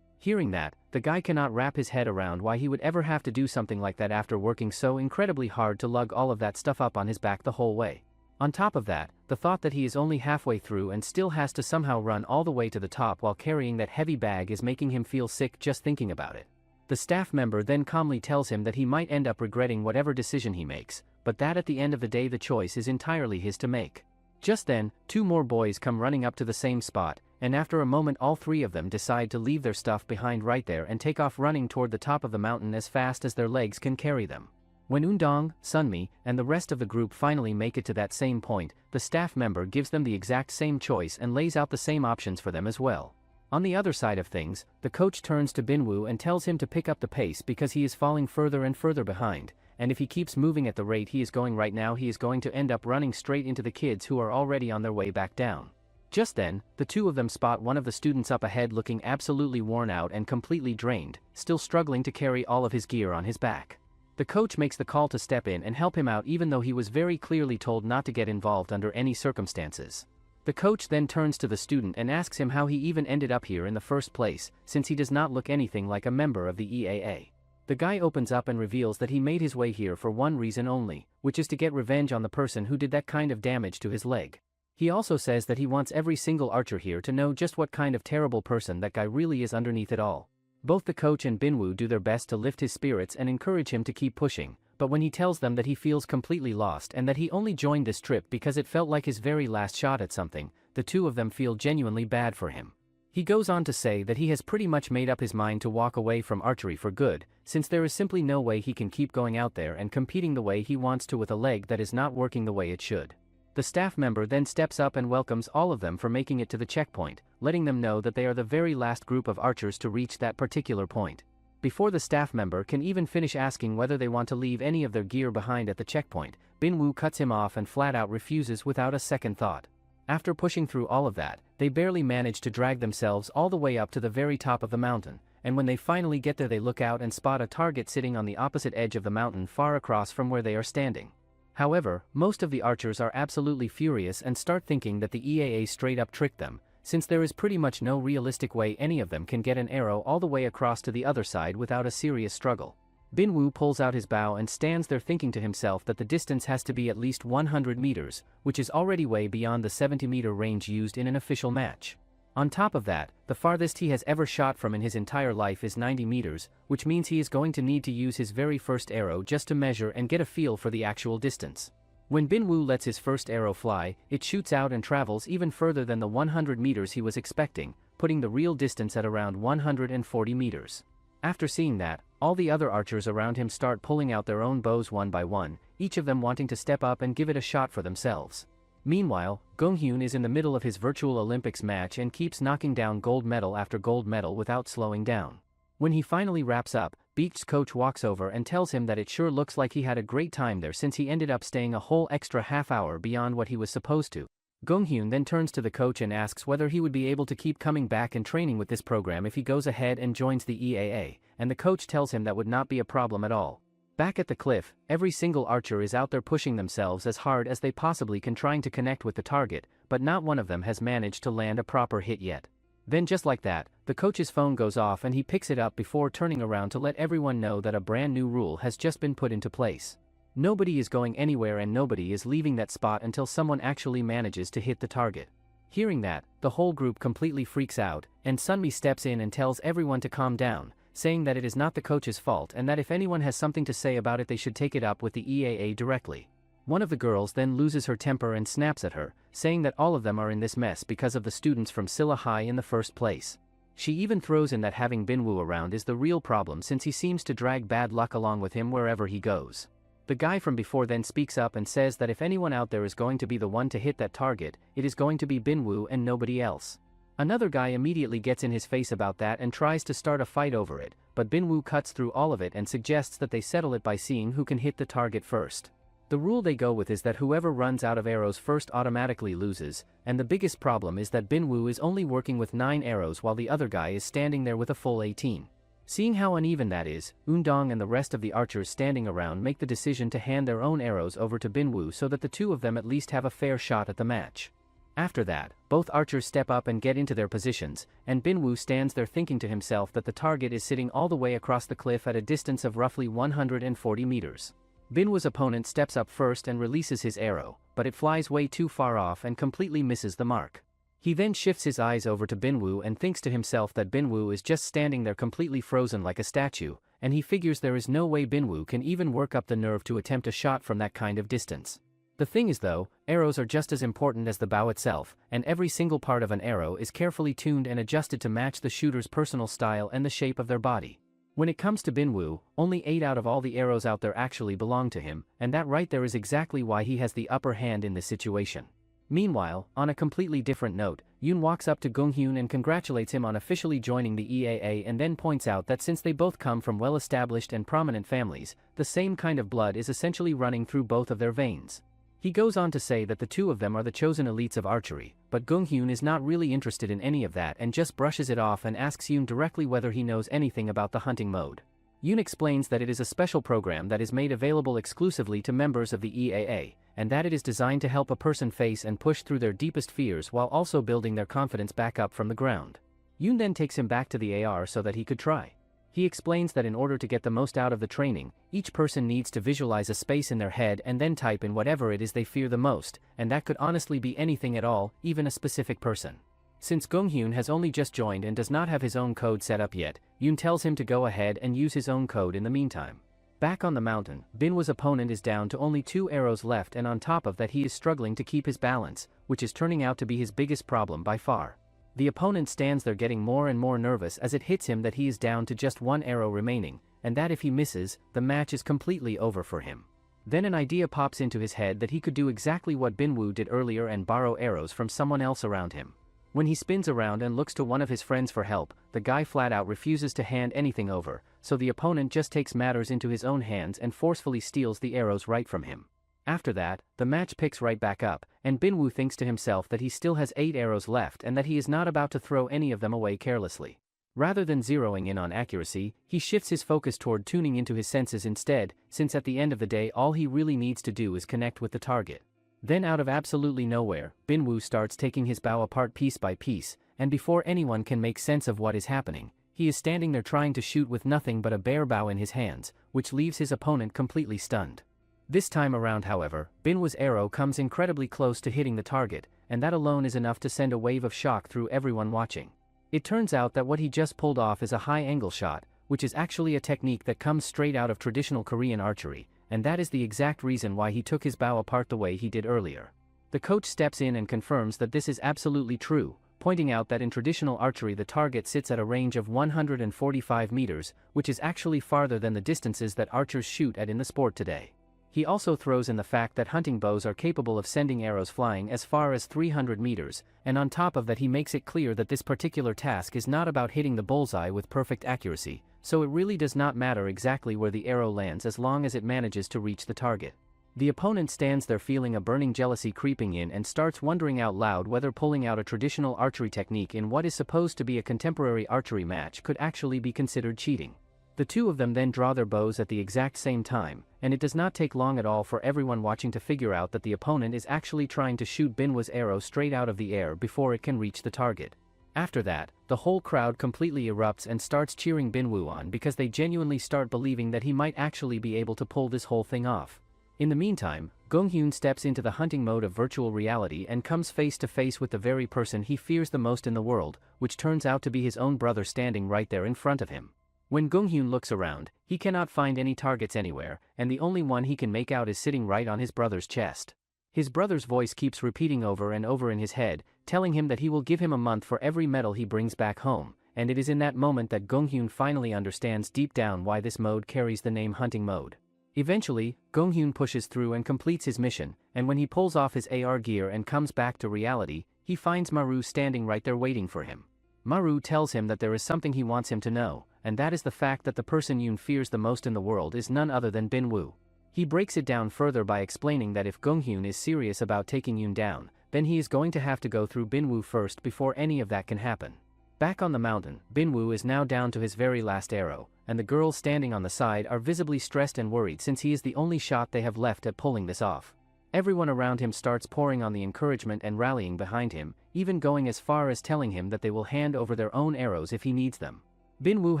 Hearing that, the guy cannot wrap his head around why he would ever have to do something like that after working so incredibly hard to lug all of that stuff up on his back the whole way. On top of that, the thought that he is only halfway through and still has to somehow run all the way to the top while carrying that heavy bag is making him feel sick just thinking about it. The staff member then calmly tells him that he might end up regretting whatever decision he makes, but that at the end of the day the choice is entirely his to make. Just then, two more boys come running up to the same spot, and after a moment all three of them decide to leave their stuff behind right there and take off running toward the top of the mountain as fast as their legs can carry them. When Undong, Sunmi, and the rest of the group finally make it to that same point, the staff member gives them the exact same choice and lays out the same options for them as well. On the other side of things, the coach turns to Binwoo and tells him to pick up the pace because he is falling further and further behind, and if he keeps moving at the rate he is going right now he is going to end up running straight into the kids who are already on their way back down. Just then, the two of them spot one of the students up ahead looking absolutely worn out and completely drained, still struggling to carry all of his gear on his back. The coach makes the call to step in and help him out even though he was very clearly told not to get involved under any circumstances. The coach then turns to the student and asks him how he even ended up here in the first place, since he does not look anything like a member of the EAA. The guy opens up and reveals that he made his way here for one reason only, which is to get revenge on the person who did that kind of damage to his leg. He also says that he wants every single archer here to know just what kind of terrible person that guy really is underneath it all. Both the coach and Binwoo do their best to lift his spirits and encourage him to keep pushing, but when he tells them that he feels completely lost and that he only joined this trip because it felt like his very last shot at something, the two of them feel genuinely bad for him. He goes on to say that he has pretty much made up his mind to walk away from archery for good, since there is simply no way he can keep going out there and competing the way he wants to with a leg that is not working the way it should. The staff member then steps up and welcomes all of them for making it to the checkpoint, letting them know that they are the very last group of archers to reach that particular point. Before the staff member can even finish asking whether they want to leave any of their gear behind at the checkpoint, Binwoo cuts him off and flat out refuses without a second thought. After pushing through all of that, they barely manage to drag themselves all the way up to the very top of the mountain, and when they finally get there they look out and spot a target sitting on the opposite edge of the mountain far across from where they are standing. However, most of the archers are absolutely furious and start thinking that the EAA straight up tricked them, since there is pretty much no realistic way any of them can get an arrow all the way across to the other side without a serious struggle. Binwoo pulls out his bow and stands there thinking to himself that the distance has to be at least 100 meters, which is already way beyond the 70-meter range used in an official match. On top of that, the farthest he has ever shot from in his entire life is 90 meters, which means he is going to need to use his very first arrow just to measure and get a feel for the actual distance. When Binwoo lets his first arrow fly, it shoots out and travels even further than the 100 meters he was expecting, putting the real distance at around 140 meters. After seeing that, all the other archers around him start pulling out their own bows one by one, each of them wanting to step up and give it a shot for themselves. Meanwhile, Gonghyun is in the middle of his virtual Olympics match and keeps knocking down gold medal after gold medal without slowing down. When he finally wraps up, Beach's coach walks over and tells him that it sure looks like he had a great time there since he ended up staying a whole extra half hour beyond what he was supposed to. Gonghyun then turns to the coach and asks whether he would be able to keep coming back and training with this program if he goes ahead and joins the EAA, and the coach tells him that would not be a problem at all. Back at the cliff, every single archer is out there pushing themselves as hard as they possibly can trying to connect with the target, but not one of them has managed to land a proper hit yet. Then just like that, the coach's phone goes off and he picks it up before turning around to let everyone know that a brand new rule has just been put into place. Nobody is going anywhere and nobody is leaving that spot until someone actually manages to hit the target. Hearing that, the whole group completely freaks out, and Sunmi steps in and tells everyone to calm down, saying that it is not the coach's fault and that if anyone has something to say about it they should take it up with the EAA directly. One of the girls then loses her temper and snaps at her, saying that all of them are in this mess because of the students from Silla High in the first place. She even throws in that having Binwoo around is the real problem since he seems to drag bad luck along with him wherever he goes. The guy from before then speaks up and says that if anyone out there is going to be the one to hit that target, it is going to be Binwoo and nobody else. Another guy immediately gets in his face about that and tries to start a fight over it, but Binwoo cuts through all of it and suggests that they settle it by seeing who can hit the target first. The rule they go with is that whoever runs out of arrows first automatically loses, and the biggest problem is that Binwoo is only working with 9 arrows while the other guy is standing there with a full 18. Seeing how uneven that is, Undong and the rest of the archers standing around make the decision to hand their own arrows over to Binwoo so that the two of them at least have a fair shot at the match. After that, both archers step up and get into their positions, and Binwoo stands there thinking to himself that the target is sitting all the way across the cliff at a distance of roughly 140 meters. Binwoo's opponent steps up first and releases his arrow, but it flies way too far off and completely misses the mark. He then shifts his eyes over to Binwoo and thinks to himself that Binwoo is just standing there completely frozen like a statue, and he figures there is no way Binwoo can even work up the nerve to attempt a shot from that kind of distance. The thing is though, arrows are just as important as the bow itself, and every single part of an arrow is carefully tuned and adjusted to match the shooter's personal style and the shape of their body. When it comes to Binwoo, only 8 out of all the arrows out there actually belong to him, and that right there is exactly why he has the upper hand in this situation. Meanwhile, on a completely different note, Yoon walks up to Gonghyun and congratulates him on officially joining the EAA and then points out that since they both come from well-established and prominent families, the same kind of blood is essentially running through both of their veins. He goes on to say that the two of them are the chosen elites of archery, but Gonghyun is not really interested in any of that and just brushes it off and asks Yoon directly whether he knows anything about the hunting mode. Yoon explains that it is a special program that is made available exclusively to members of the EAA, and that it is designed to help a person face and push through their deepest fears while also building their confidence back up from the ground. Yoon then takes him back to the AR so that he could try. He explains that in order to get the most out of the training, each person needs to visualize a space in their head and then type in whatever it is they fear the most, and that could honestly be anything at all, even a specific person. Since Gonghyun has only just joined and does not have his own code set up yet, Yoon tells him to go ahead and use his own code in the meantime. Back on the mountain, Binwoo's opponent is down to only 2 arrows left, and on top of that he is struggling to keep his balance, which is turning out to be his biggest problem by far. The opponent stands there getting more and more nervous as it hits him that he is down to just 1 arrow remaining, and that if he misses, the match is completely over for him. Then an idea pops into his head that he could do exactly what Binwoo did earlier and borrow arrows from someone else around him. When he spins around and looks to one of his friends for help, the guy flat out refuses to hand anything over, so the opponent just takes matters into his own hands and forcefully steals the arrows right from him. After that, the match picks right back up, and Binwoo thinks to himself that he still has 8 arrows left and that he is not about to throw any of them away carelessly. Rather than zeroing in on accuracy, he shifts his focus toward tuning into his senses instead, since at the end of the day all he really needs to do is connect with the target. Then out of absolutely nowhere, Binwoo starts taking his bow apart piece by piece, and before anyone can make sense of what is happening, he is standing there trying to shoot with nothing but a bare bow in his hands, which leaves his opponent completely stunned. This time around, however, Binwoo's arrow comes incredibly close to hitting the target, and that alone is enough to send a wave of shock through everyone watching. It turns out that what he just pulled off is a high-angle shot, which is actually a technique that comes straight out of traditional Korean archery, and that is the exact reason why he took his bow apart the way he did earlier. The coach steps in and confirms that this is absolutely true, pointing out that in traditional archery the target sits at a range of 145 meters, which is actually farther than the distances that archers shoot at in the sport today. He also throws in the fact that hunting bows are capable of sending arrows flying as far as 300 meters, and on top of that he makes it clear that this particular task is not about hitting the bullseye with perfect accuracy, so it really does not matter exactly where the arrow lands as long as it manages to reach the target. The opponent stands there feeling a burning jealousy creeping in and starts wondering out loud whether pulling out a traditional archery technique in what is supposed to be a contemporary archery match could actually be considered cheating. The two of them then draw their bows at the exact same time, and it does not take long at all for everyone watching to figure out that the opponent is actually trying to shoot Binwoo's arrow straight out of the air before it can reach the target. After that, the whole crowd completely erupts and starts cheering Binwoo on because they genuinely start believing that he might actually be able to pull this whole thing off. In the meantime, Gonghyun steps into the hunting mode of virtual reality and comes face to face with the very person he fears the most in the world, which turns out to be his own brother standing right there in front of him. When Gonghyun looks around, he cannot find any targets anywhere, and the only one he can make out is sitting right on his brother's chest. His brother's voice keeps repeating over and over in his head, telling him that he will give him a month for every medal he brings back home, and it is in that moment that Gonghyun finally understands deep down why this mode carries the name hunting mode. Eventually, Gonghyun pushes through and completes his mission, and when he pulls off his AR gear and comes back to reality, he finds Maru standing right there waiting for him. Maru tells him that there is something he wants him to know, and that is the fact that the person Yoon fears the most in the world is none other than Binwoo. He breaks it down further by explaining that if Gonghyun is serious about taking Yoon down, then he is going to have to go through Binwoo first before any of that can happen. Back on the mountain, Binwoo is now down to his very last arrow, and the girls standing on the side are visibly stressed and worried since he is the only shot they have left at pulling this off. Everyone around him starts pouring on the encouragement and rallying behind him, even going as far as telling him that they will hand over their own arrows if he needs them. Binwoo,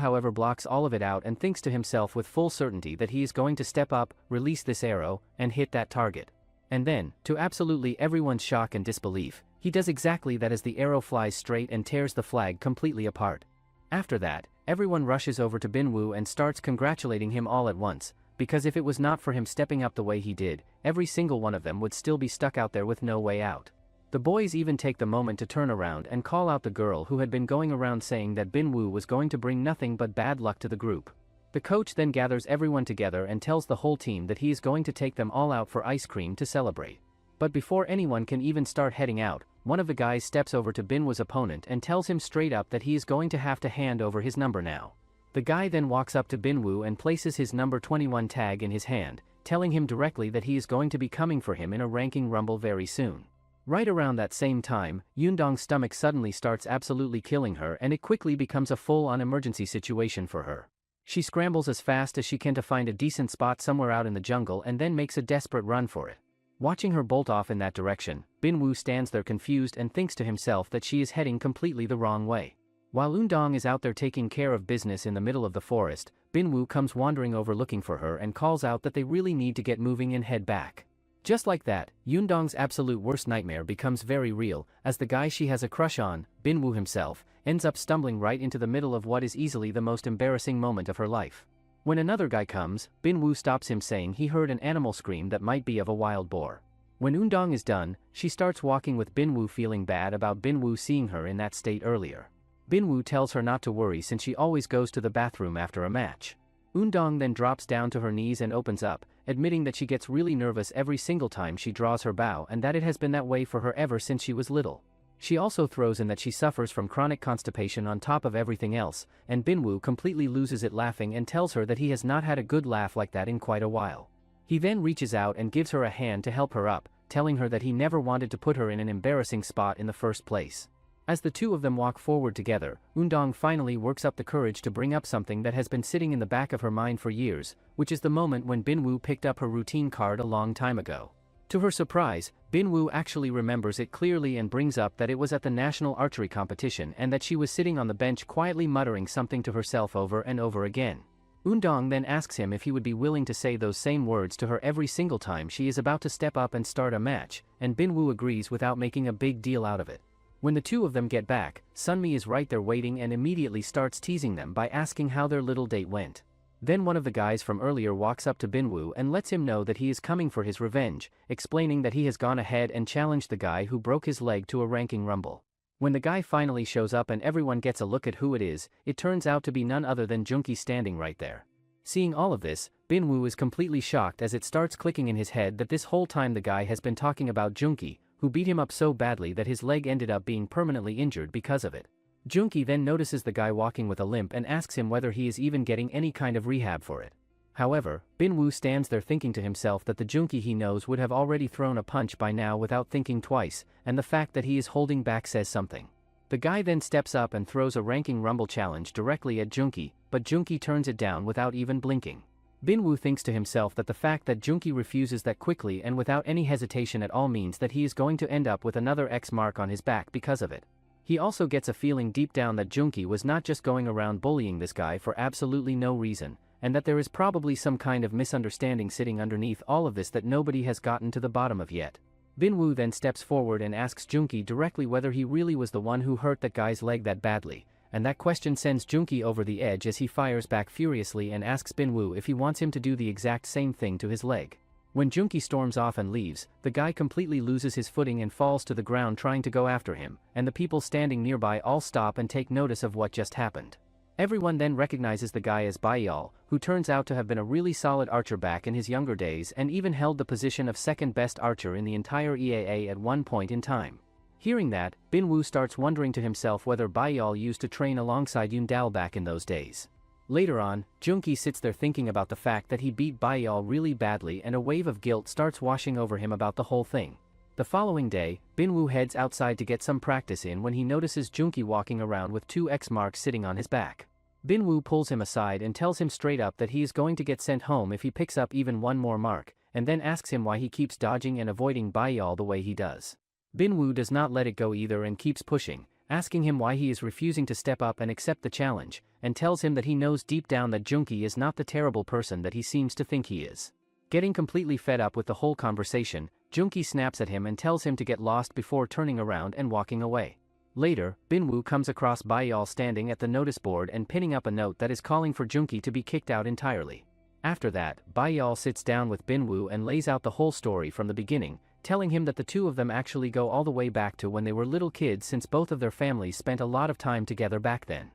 however, blocks all of it out and thinks to himself with full certainty that he is going to step up, release this arrow, and hit that target. And then, to absolutely everyone's shock and disbelief, he does exactly that as the arrow flies straight and tears the flag completely apart. After that, everyone rushes over to Binwoo and starts congratulating him all at once, because if it was not for him stepping up the way he did, every single one of them would still be stuck out there with no way out. The boys even take the moment to turn around and call out the girl who had been going around saying that Binwoo was going to bring nothing but bad luck to the group. The coach then gathers everyone together and tells the whole team that he is going to take them all out for ice cream to celebrate. But before anyone can even start heading out, one of the guys steps over to Binwoo's opponent and tells him straight up that he is going to have to hand over his number now. The guy then walks up to Binwoo and places his number 21 tag in his hand, telling him directly that he is going to be coming for him in a ranking rumble very soon. Right around that same time, Yundong's stomach suddenly starts absolutely killing her, and it quickly becomes a full-on emergency situation for her. She scrambles as fast as she can to find a decent spot somewhere out in the jungle and then makes a desperate run for it. Watching her bolt off in that direction, Binwoo stands there confused and thinks to himself that she is heading completely the wrong way. While Yundong is out there taking care of business in the middle of the forest, Binwoo comes wandering over looking for her and calls out that they really need to get moving and head back. Just like that, Yundong's absolute worst nightmare becomes very real, as the guy she has a crush on, Binwoo himself, ends up stumbling right into the middle of what is easily the most embarrassing moment of her life. When another guy comes, Binwoo stops him saying he heard an animal scream that might be of a wild boar. When Yundong is done, she starts walking with Binwoo, feeling bad about Binwoo seeing her in that state earlier. Binwoo tells her not to worry since she always goes to the bathroom after a match. Yundong then drops down to her knees and opens up, admitting that she gets really nervous every single time she draws her bow and that it has been that way for her ever since she was little. She also throws in that she suffers from chronic constipation on top of everything else, and Binwoo completely loses it laughing and tells her that he has not had a good laugh like that in quite a while. He then reaches out and gives her a hand to help her up, telling her that he never wanted to put her in an embarrassing spot in the first place. As the two of them walk forward together, Yundong finally works up the courage to bring up something that has been sitting in the back of her mind for years, which is the moment when Binwoo picked up her routine card a long time ago. To her surprise, Binwoo actually remembers it clearly and brings up that it was at the national archery competition and that she was sitting on the bench quietly muttering something to herself over and over again. Yundong then asks him if he would be willing to say those same words to her every single time she is about to step up and start a match, and Binwoo agrees without making a big deal out of it. When the two of them get back, Sunmi is right there waiting and immediately starts teasing them by asking how their little date went. Then one of the guys from earlier walks up to Binwoo and lets him know that he is coming for his revenge, explaining that he has gone ahead and challenged the guy who broke his leg to a ranking rumble. When the guy finally shows up and everyone gets a look at who it is, it turns out to be none other than Junki standing right there. Seeing all of this, Binwoo is completely shocked as it starts clicking in his head that this whole time the guy has been talking about Junki, who beat him up so badly that his leg ended up being permanently injured because of it. Junki then notices the guy walking with a limp and asks him whether he is even getting any kind of rehab for it. However, Binwoo stands there thinking to himself that the Junki he knows would have already thrown a punch by now without thinking twice, and the fact that he is holding back says something. The guy then steps up and throws a ranking rumble challenge directly at Junki, but Junki turns it down without even blinking. Binwoo thinks to himself that the fact that Junki refuses that quickly and without any hesitation at all means that he is going to end up with another X mark on his back because of it. He also gets a feeling deep down that Junki was not just going around bullying this guy for absolutely no reason, and that there is probably some kind of misunderstanding sitting underneath all of this that nobody has gotten to the bottom of yet. Binwoo then steps forward and asks Junki directly whether he really was the one who hurt that guy's leg that badly, and that question sends Junki over the edge as he fires back furiously and asks Binwoo if he wants him to do the exact same thing to his leg. When Junki storms off and leaves, the guy completely loses his footing and falls to the ground trying to go after him, and the people standing nearby all stop and take notice of what just happened. Everyone then recognizes the guy as Baiyal, who turns out to have been a really solid archer back in his younger days and even held the position of second best archer in the entire EAA at one point in time. Hearing that, Binwoo starts wondering to himself whether Baiyal used to train alongside Yundao back in those days. Later on, Junki sits there thinking about the fact that he beat Baiyal really badly, and a wave of guilt starts washing over him about the whole thing. The following day, Binwoo heads outside to get some practice in when he notices Junki walking around with 2 X marks sitting on his back. Binwoo pulls him aside and tells him straight up that he is going to get sent home if he picks up even one more mark, and then asks him why he keeps dodging and avoiding Baiyal the way he does. Binwoo does not let it go either and keeps pushing, asking him why he is refusing to step up and accept the challenge, and tells him that he knows deep down that Junki is not the terrible person that he seems to think he is. Getting completely fed up with the whole conversation, Junki snaps at him and tells him to get lost before turning around and walking away. Later, Binwoo comes across Baiyal standing at the notice board and pinning up a note that is calling for Junki to be kicked out entirely. After that, Baiyal sits down with Binwoo and lays out the whole story from the beginning, telling him that the two of them actually go all the way back to when they were little kids since both of their families spent a lot of time together back then.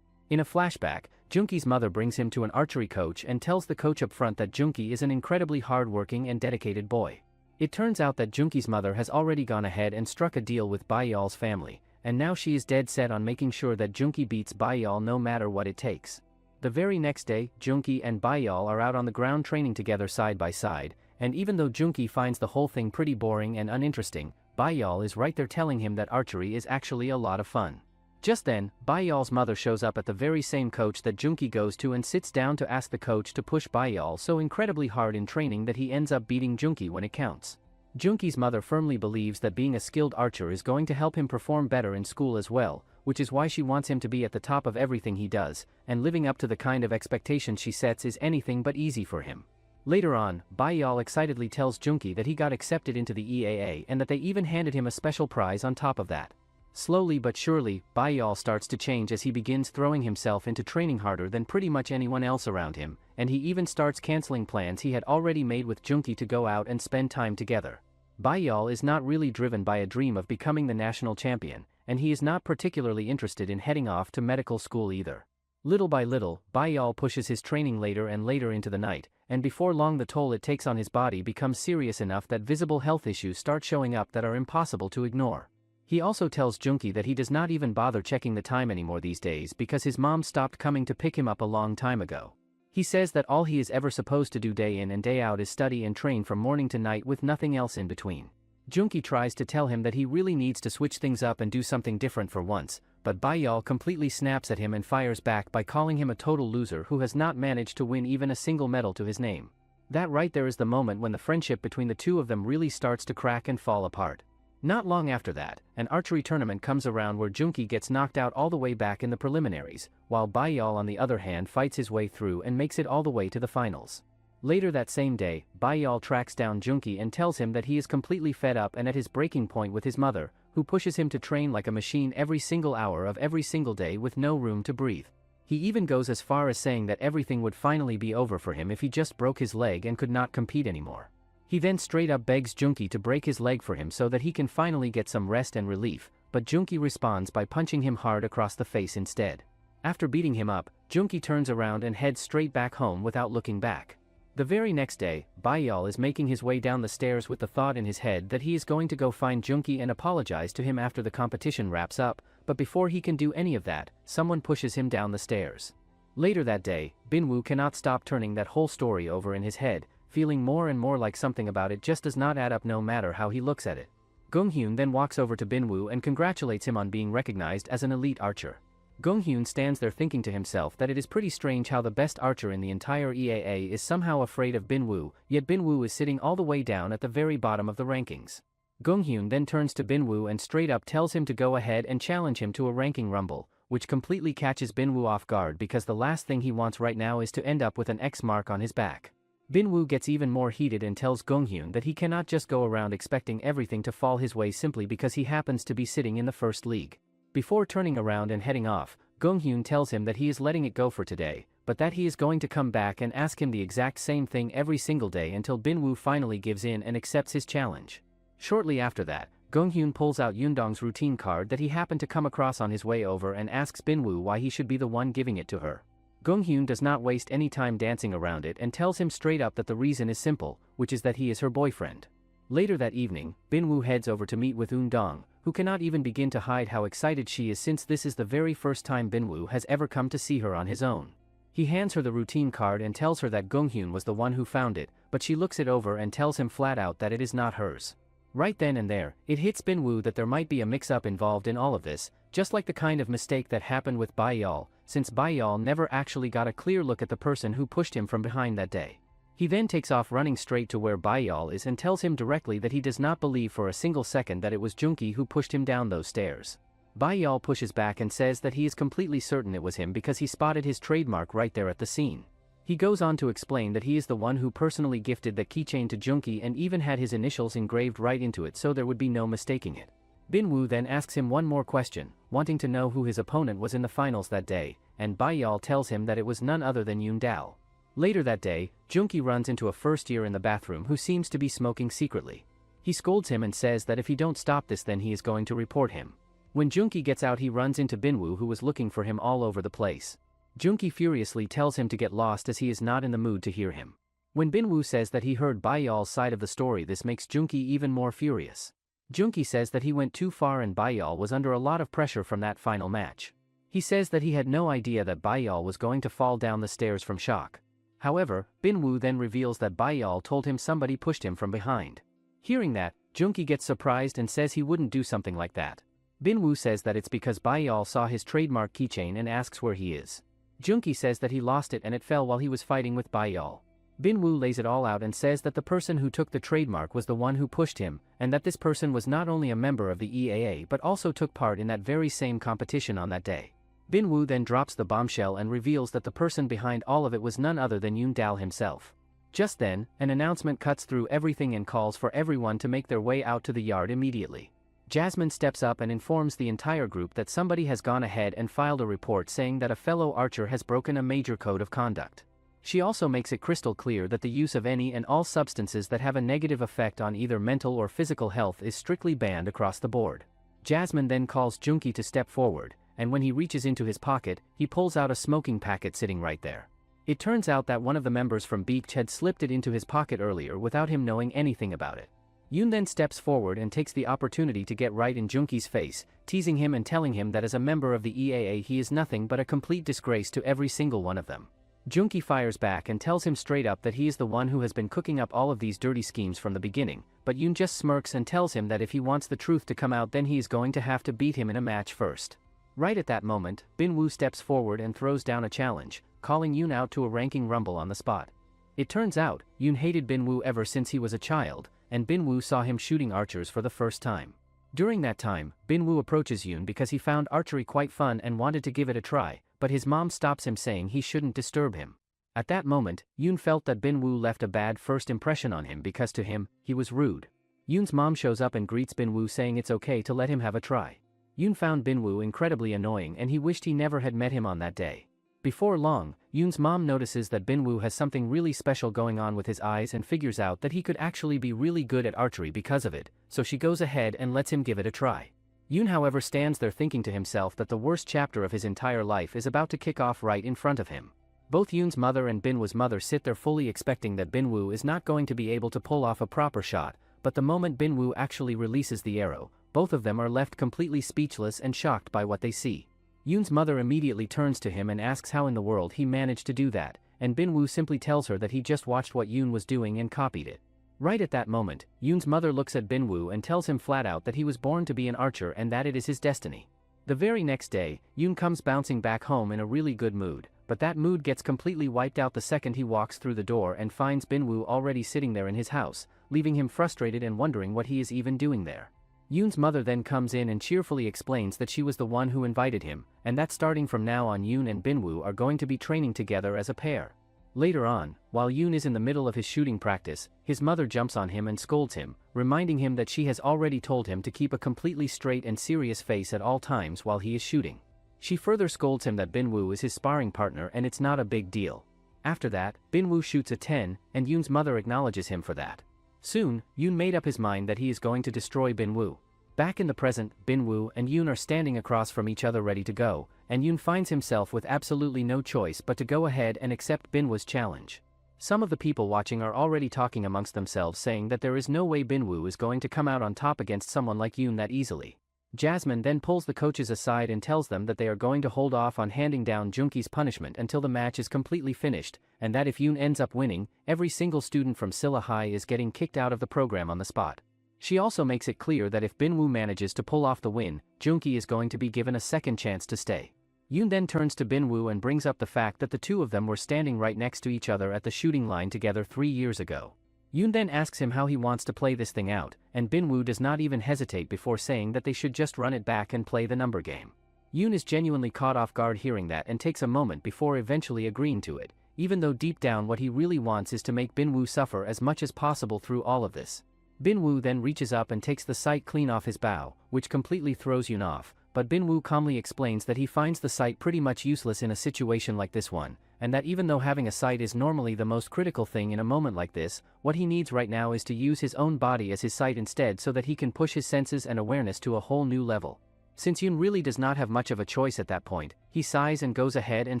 In a flashback, Junki's mother brings him to an archery coach and tells the coach up front that Junki is an incredibly hard-working and dedicated boy. It turns out that Junki's mother has already gone ahead and struck a deal with Baiyal's family, and now she is dead set on making sure that Junki beats Baiyal no matter what it takes. The very next day, Junki and Baiyal are out on the ground training together side by side, and even though Junki finds the whole thing pretty boring and uninteresting, Baiyal is right there telling him that archery is actually a lot of fun. Just then, Baiyal's mother shows up at the very same coach that Junki goes to and sits down to ask the coach to push Baiyal so incredibly hard in training that he ends up beating Junki when it counts. Junki's mother firmly believes that being a skilled archer is going to help him perform better in school as well, which is why she wants him to be at the top of everything he does, and living up to the kind of expectations she sets is anything but easy for him. Later on, Baiyal excitedly tells Junki that he got accepted into the EAA and that they even handed him a special prize on top of that. Slowly but surely, Baiyal starts to change as he begins throwing himself into training harder than pretty much anyone else around him, and he even starts canceling plans he had already made with Junki to go out and spend time together. Baiyal is not really driven by a dream of becoming the national champion, and he is not particularly interested in heading off to medical school either. Little by little, Baiyal pushes his training later and later into the night, and before long the toll it takes on his body becomes serious enough that visible health issues start showing up that are impossible to ignore. He also tells Junki that he does not even bother checking the time anymore these days because his mom stopped coming to pick him up a long time ago. He says that all he is ever supposed to do day in and day out is study and train from morning to night with nothing else in between. Junki tries to tell him that he really needs to switch things up and do something different for once, but Baiyal completely snaps at him and fires back by calling him a total loser who has not managed to win even a single medal to his name. That right there is the moment when the friendship between the two of them really starts to crack and fall apart. Not long after that, an archery tournament comes around where Junki gets knocked out all the way back in the preliminaries, while Baiyal on the other hand fights his way through and makes it all the way to the finals. Later that same day, Baiyal tracks down Junki and tells him that he is completely fed up and at his breaking point with his mother, who pushes him to train like a machine every single hour of every single day with no room to breathe. He even goes as far as saying that everything would finally be over for him if he just broke his leg and could not compete anymore. He then straight up begs Junki to break his leg for him so that he can finally get some rest and relief, but Junki responds by punching him hard across the face instead. After beating him up, Junki turns around and heads straight back home without looking back. The very next day, Baiyal is making his way down the stairs with the thought in his head that he is going to go find Junki and apologize to him after the competition wraps up, but before he can do any of that, someone pushes him down the stairs. Later that day, Binwoo cannot stop turning that whole story over in his head, feeling more and more like something about it just does not add up no matter how he looks at it. Gonghyun then walks over to Binwoo and congratulates him on being recognized as an elite archer. Gonghyun stands there thinking to himself that it is pretty strange how the best archer in the entire EAA is somehow afraid of Binwoo, yet Binwoo is sitting all the way down at the very bottom of the rankings. Gonghyun then turns to Binwoo and straight up tells him to go ahead and challenge him to a ranking rumble, which completely catches Binwoo off guard because the last thing he wants right now is to end up with an X mark on his back. Binwoo gets even more heated and tells Gonghyun that he cannot just go around expecting everything to fall his way simply because he happens to be sitting in the first league. Before turning around and heading off, Gonghyun tells him that he is letting it go for today, but that he is going to come back and ask him the exact same thing every single day until Binwoo finally gives in and accepts his challenge. Shortly after that, Gonghyun pulls out Yundong's routine card that he happened to come across on his way over and asks Binwoo why he should be the one giving it to her. Gonghyun does not waste any time dancing around it and tells him straight up that the reason is simple, which is that he is her boyfriend. Later that evening, Binwoo heads over to meet with Yundong, who cannot even begin to hide how excited she is since this is the very first time Binwoo has ever come to see her on his own. He hands her the routine card and tells her that Gonghyun was the one who found it, but she looks it over and tells him flat out that it is not hers. Right then and there, it hits Binwoo that there might be a mix-up involved in all of this, just like the kind of mistake that happened with Baiyal, since Baiyal never actually got a clear look at the person who pushed him from behind that day. He then takes off running straight to where Baiyal is and tells him directly that he does not believe for a single second that it was Junki who pushed him down those stairs. Baiyal pushes back and says that he is completely certain it was him because he spotted his trademark right there at the scene. He goes on to explain that he is the one who personally gifted the keychain to Junki and even had his initials engraved right into it so there would be no mistaking it. Binwoo then asks him one more question, wanting to know who his opponent was in the finals that day, and Baiyal tells him that it was none other than Yundao. Later that day, Junki runs into a first year in the bathroom who seems to be smoking secretly. He scolds him and says that if he don't stop this then he is going to report him. When Junki gets out he runs into Binwoo who was looking for him all over the place. Junki furiously tells him to get lost as he is not in the mood to hear him. When Binwoo says that he heard Bayal's side of the story, this makes Junki even more furious. Junki says that he went too far and Bayal was under a lot of pressure from that final match. He says that he had no idea that Bayal was going to fall down the stairs from shock. However, Binwoo then reveals that Bayal told him somebody pushed him from behind. Hearing that, Junki gets surprised and says he wouldn't do something like that. Binwoo says that it's because Bayal saw his trademark keychain and asks where he is. Junki says that he lost it and it fell while he was fighting with Bayal. Binwoo lays it all out and says that the person who took the trademark was the one who pushed him, and that this person was not only a member of the EAA but also took part in that very same competition on that day. Binwoo then drops the bombshell and reveals that the person behind all of it was none other than Yoon Dal himself. Just then, an announcement cuts through everything and calls for everyone to make their way out to the yard immediately. Jasmine steps up and informs the entire group that somebody has gone ahead and filed a report saying that a fellow archer has broken a major code of conduct. She also makes it crystal clear that the use of any and all substances that have a negative effect on either mental or physical health is strictly banned across the board. Jasmine then calls Junki to step forward, and when he reaches into his pocket, he pulls out a smoking packet sitting right there. It turns out that one of the members from Beach had slipped it into his pocket earlier without him knowing anything about it. Yoon then steps forward and takes the opportunity to get right in Junki's face, teasing him and telling him that as a member of the EAA he is nothing but a complete disgrace to every single one of them. Junki fires back and tells him straight up that he is the one who has been cooking up all of these dirty schemes from the beginning, but Yoon just smirks and tells him that if he wants the truth to come out then he is going to have to beat him in a match first. Right at that moment, Binwoo steps forward and throws down a challenge, calling Yoon out to a ranking rumble on the spot. It turns out, Yoon hated Binwoo ever since he was a child, and Binwoo saw him shooting archers for the first time. During that time, Binwoo approaches Yoon because he found archery quite fun and wanted to give it a try, but his mom stops him saying he shouldn't disturb him. At that moment, Yoon felt that Binwoo left a bad first impression on him because to him, he was rude. Yoon's mom shows up and greets Binwoo saying it's okay to let him have a try. Yoon found Binwoo incredibly annoying and he wished he never had met him on that day. Before long, Yoon's mom notices that Binwoo has something really special going on with his eyes and figures out that he could actually be really good at archery because of it, so she goes ahead and lets him give it a try. Yoon however stands there thinking to himself that the worst chapter of his entire life is about to kick off right in front of him. Both Yoon's mother and Binwoo's mother sit there fully expecting that Binwoo is not going to be able to pull off a proper shot, but the moment Binwoo actually releases the arrow, both of them are left completely speechless and shocked by what they see. Yoon's mother immediately turns to him and asks how in the world he managed to do that, and Binwoo simply tells her that he just watched what Yoon was doing and copied it. Right at that moment, Yoon's mother looks at Binwoo and tells him flat out that he was born to be an archer and that it is his destiny. The very next day, Yoon comes bouncing back home in a really good mood, but that mood gets completely wiped out the second he walks through the door and finds Binwoo already sitting there in his house, leaving him frustrated and wondering what he is even doing there. Yoon's mother then comes in and cheerfully explains that she was the one who invited him, and that starting from now on Yoon and Binwoo are going to be training together as a pair. Later on, while Yoon is in the middle of his shooting practice, his mother jumps on him and scolds him, reminding him that she has already told him to keep a completely straight and serious face at all times while he is shooting. She further scolds him that Binwoo is his sparring partner and it's not a big deal. After that, Binwoo shoots a 10, and Yoon's mother acknowledges him for that. Soon, Yoon made up his mind that he is going to destroy Binwoo. Back in the present, Binwoo and Yoon are standing across from each other ready to go, and Yoon finds himself with absolutely no choice but to go ahead and accept Binwoo's challenge. Some of the people watching are already talking amongst themselves saying that there is no way Binwoo is going to come out on top against someone like Yoon that easily. Jasmine then pulls the coaches aside and tells them that they are going to hold off on handing down Junki's punishment until the match is completely finished, and that if Yoon ends up winning, every single student from Silla High is getting kicked out of the program on the spot. She also makes it clear that if Binwoo manages to pull off the win, Junki is going to be given a second chance to stay. Yoon then turns to Binwoo and brings up the fact that the two of them were standing right next to each other at the shooting line together 3 years ago. Yoon then asks him how he wants to play this thing out, and Binwoo does not even hesitate before saying that they should just run it back and play the number game. Yoon is genuinely caught off guard hearing that and takes a moment before eventually agreeing to it, even though deep down what he really wants is to make Binwoo suffer as much as possible through all of this. Binwoo then reaches up and takes the sight clean off his bow, which completely throws Yoon off, but Binwoo calmly explains that he finds the sight pretty much useless in a situation like this one, and that even though having a sight is normally the most critical thing in a moment like this, what he needs right now is to use his own body as his sight instead so that he can push his senses and awareness to a whole new level. Since Yoon really does not have much of a choice at that point, he sighs and goes ahead and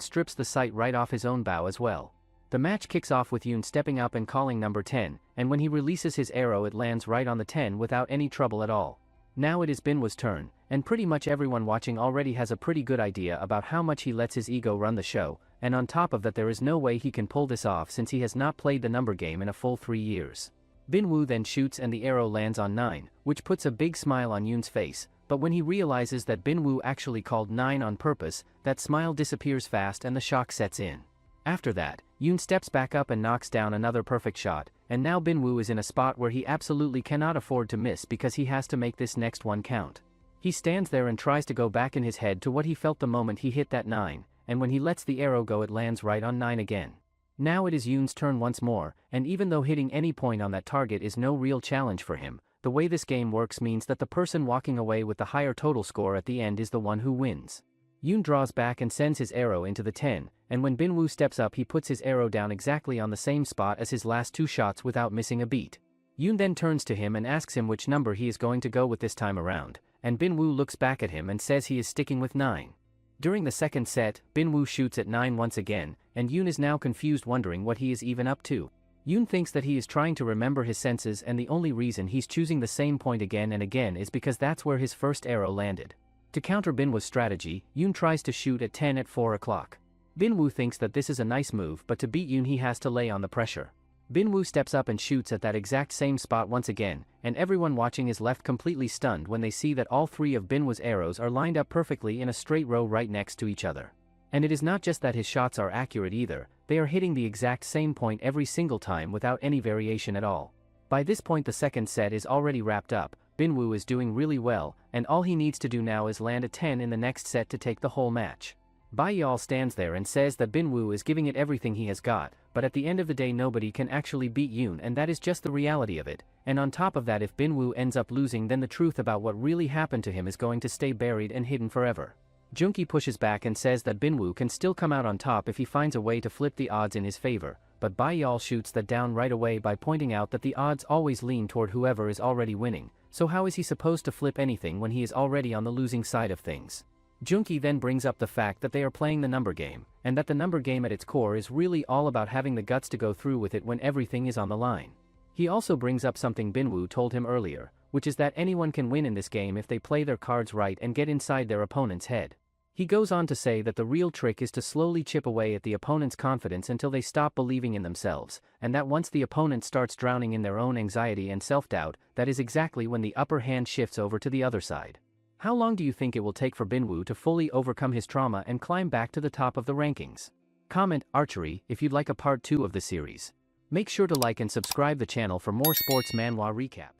strips the sight right off his own bow as well. The match kicks off with Yoon stepping up and calling number 10, and when he releases his arrow it lands right on the 10 without any trouble at all. Now it is Binwoo's turn, and pretty much everyone watching already has a pretty good idea about how much he lets his ego run the show, and on top of that there is no way he can pull this off since he has not played the number game in a full 3 years. Binwoo then shoots and the arrow lands on 9, which puts a big smile on Yoon's face, but when he realizes that Binwoo actually called 9 on purpose, that smile disappears fast and the shock sets in. After that, Yoon steps back up and knocks down another perfect shot, and now Binwoo is in a spot where he absolutely cannot afford to miss because he has to make this next one count. He stands there and tries to go back in his head to what he felt the moment he hit that 9, and when he lets the arrow go it lands right on 9 again. Now it is Yoon's turn once more, and even though hitting any point on that target is no real challenge for him, the way this game works means that the person walking away with the higher total score at the end is the one who wins. Yoon draws back and sends his arrow into the 10, and when Binwoo steps up he puts his arrow down exactly on the same spot as his last 2 shots without missing a beat. Yoon then turns to him and asks him which number he is going to go with this time around, and Binwoo looks back at him and says he is sticking with 9. During the second set, Binwoo shoots at 9 once again, and Yoon is now confused wondering what he is even up to. Yoon thinks that he is trying to remember his senses and the only reason he's choosing the same point again and again is because that's where his first arrow landed. To counter Binwoo's strategy, Yoon tries to shoot at 10 at 4 o'clock. Binwoo thinks that this is a nice move but to beat Yoon he has to lay on the pressure. Binwoo steps up and shoots at that exact same spot once again, and everyone watching is left completely stunned when they see that all 3 of Binwoo's arrows are lined up perfectly in a straight row right next to each other. And it is not just that his shots are accurate either, they are hitting the exact same point every single time without any variation at all. By this point the second set is already wrapped up, Binwoo is doing really well, and all he needs to do now is land a 10 in the next set to take the whole match. Baiyal stands there and says that Binwoo is giving it everything he has got, but at the end of the day nobody can actually beat Yoon and that is just the reality of it, and on top of that if Binwoo ends up losing then the truth about what really happened to him is going to stay buried and hidden forever. Junki pushes back and says that Binwoo can still come out on top if he finds a way to flip the odds in his favor, but Baiyal shoots that down right away by pointing out that the odds always lean toward whoever is already winning, so how is he supposed to flip anything when he is already on the losing side of things? Junki then brings up the fact that they are playing the number game, and that the number game at its core is really all about having the guts to go through with it when everything is on the line. He also brings up something Binwoo told him earlier, which is that anyone can win in this game if they play their cards right and get inside their opponent's head. He goes on to say that the real trick is to slowly chip away at the opponent's confidence until they stop believing in themselves, and that once the opponent starts drowning in their own anxiety and self-doubt, that is exactly when the upper hand shifts over to the other side. How long do you think it will take for Binwoo to fully overcome his trauma and climb back to the top of the rankings? Comment Archery if you'd like a part 2 of the series. Make sure to like and subscribe the channel for more sports manhwa recaps.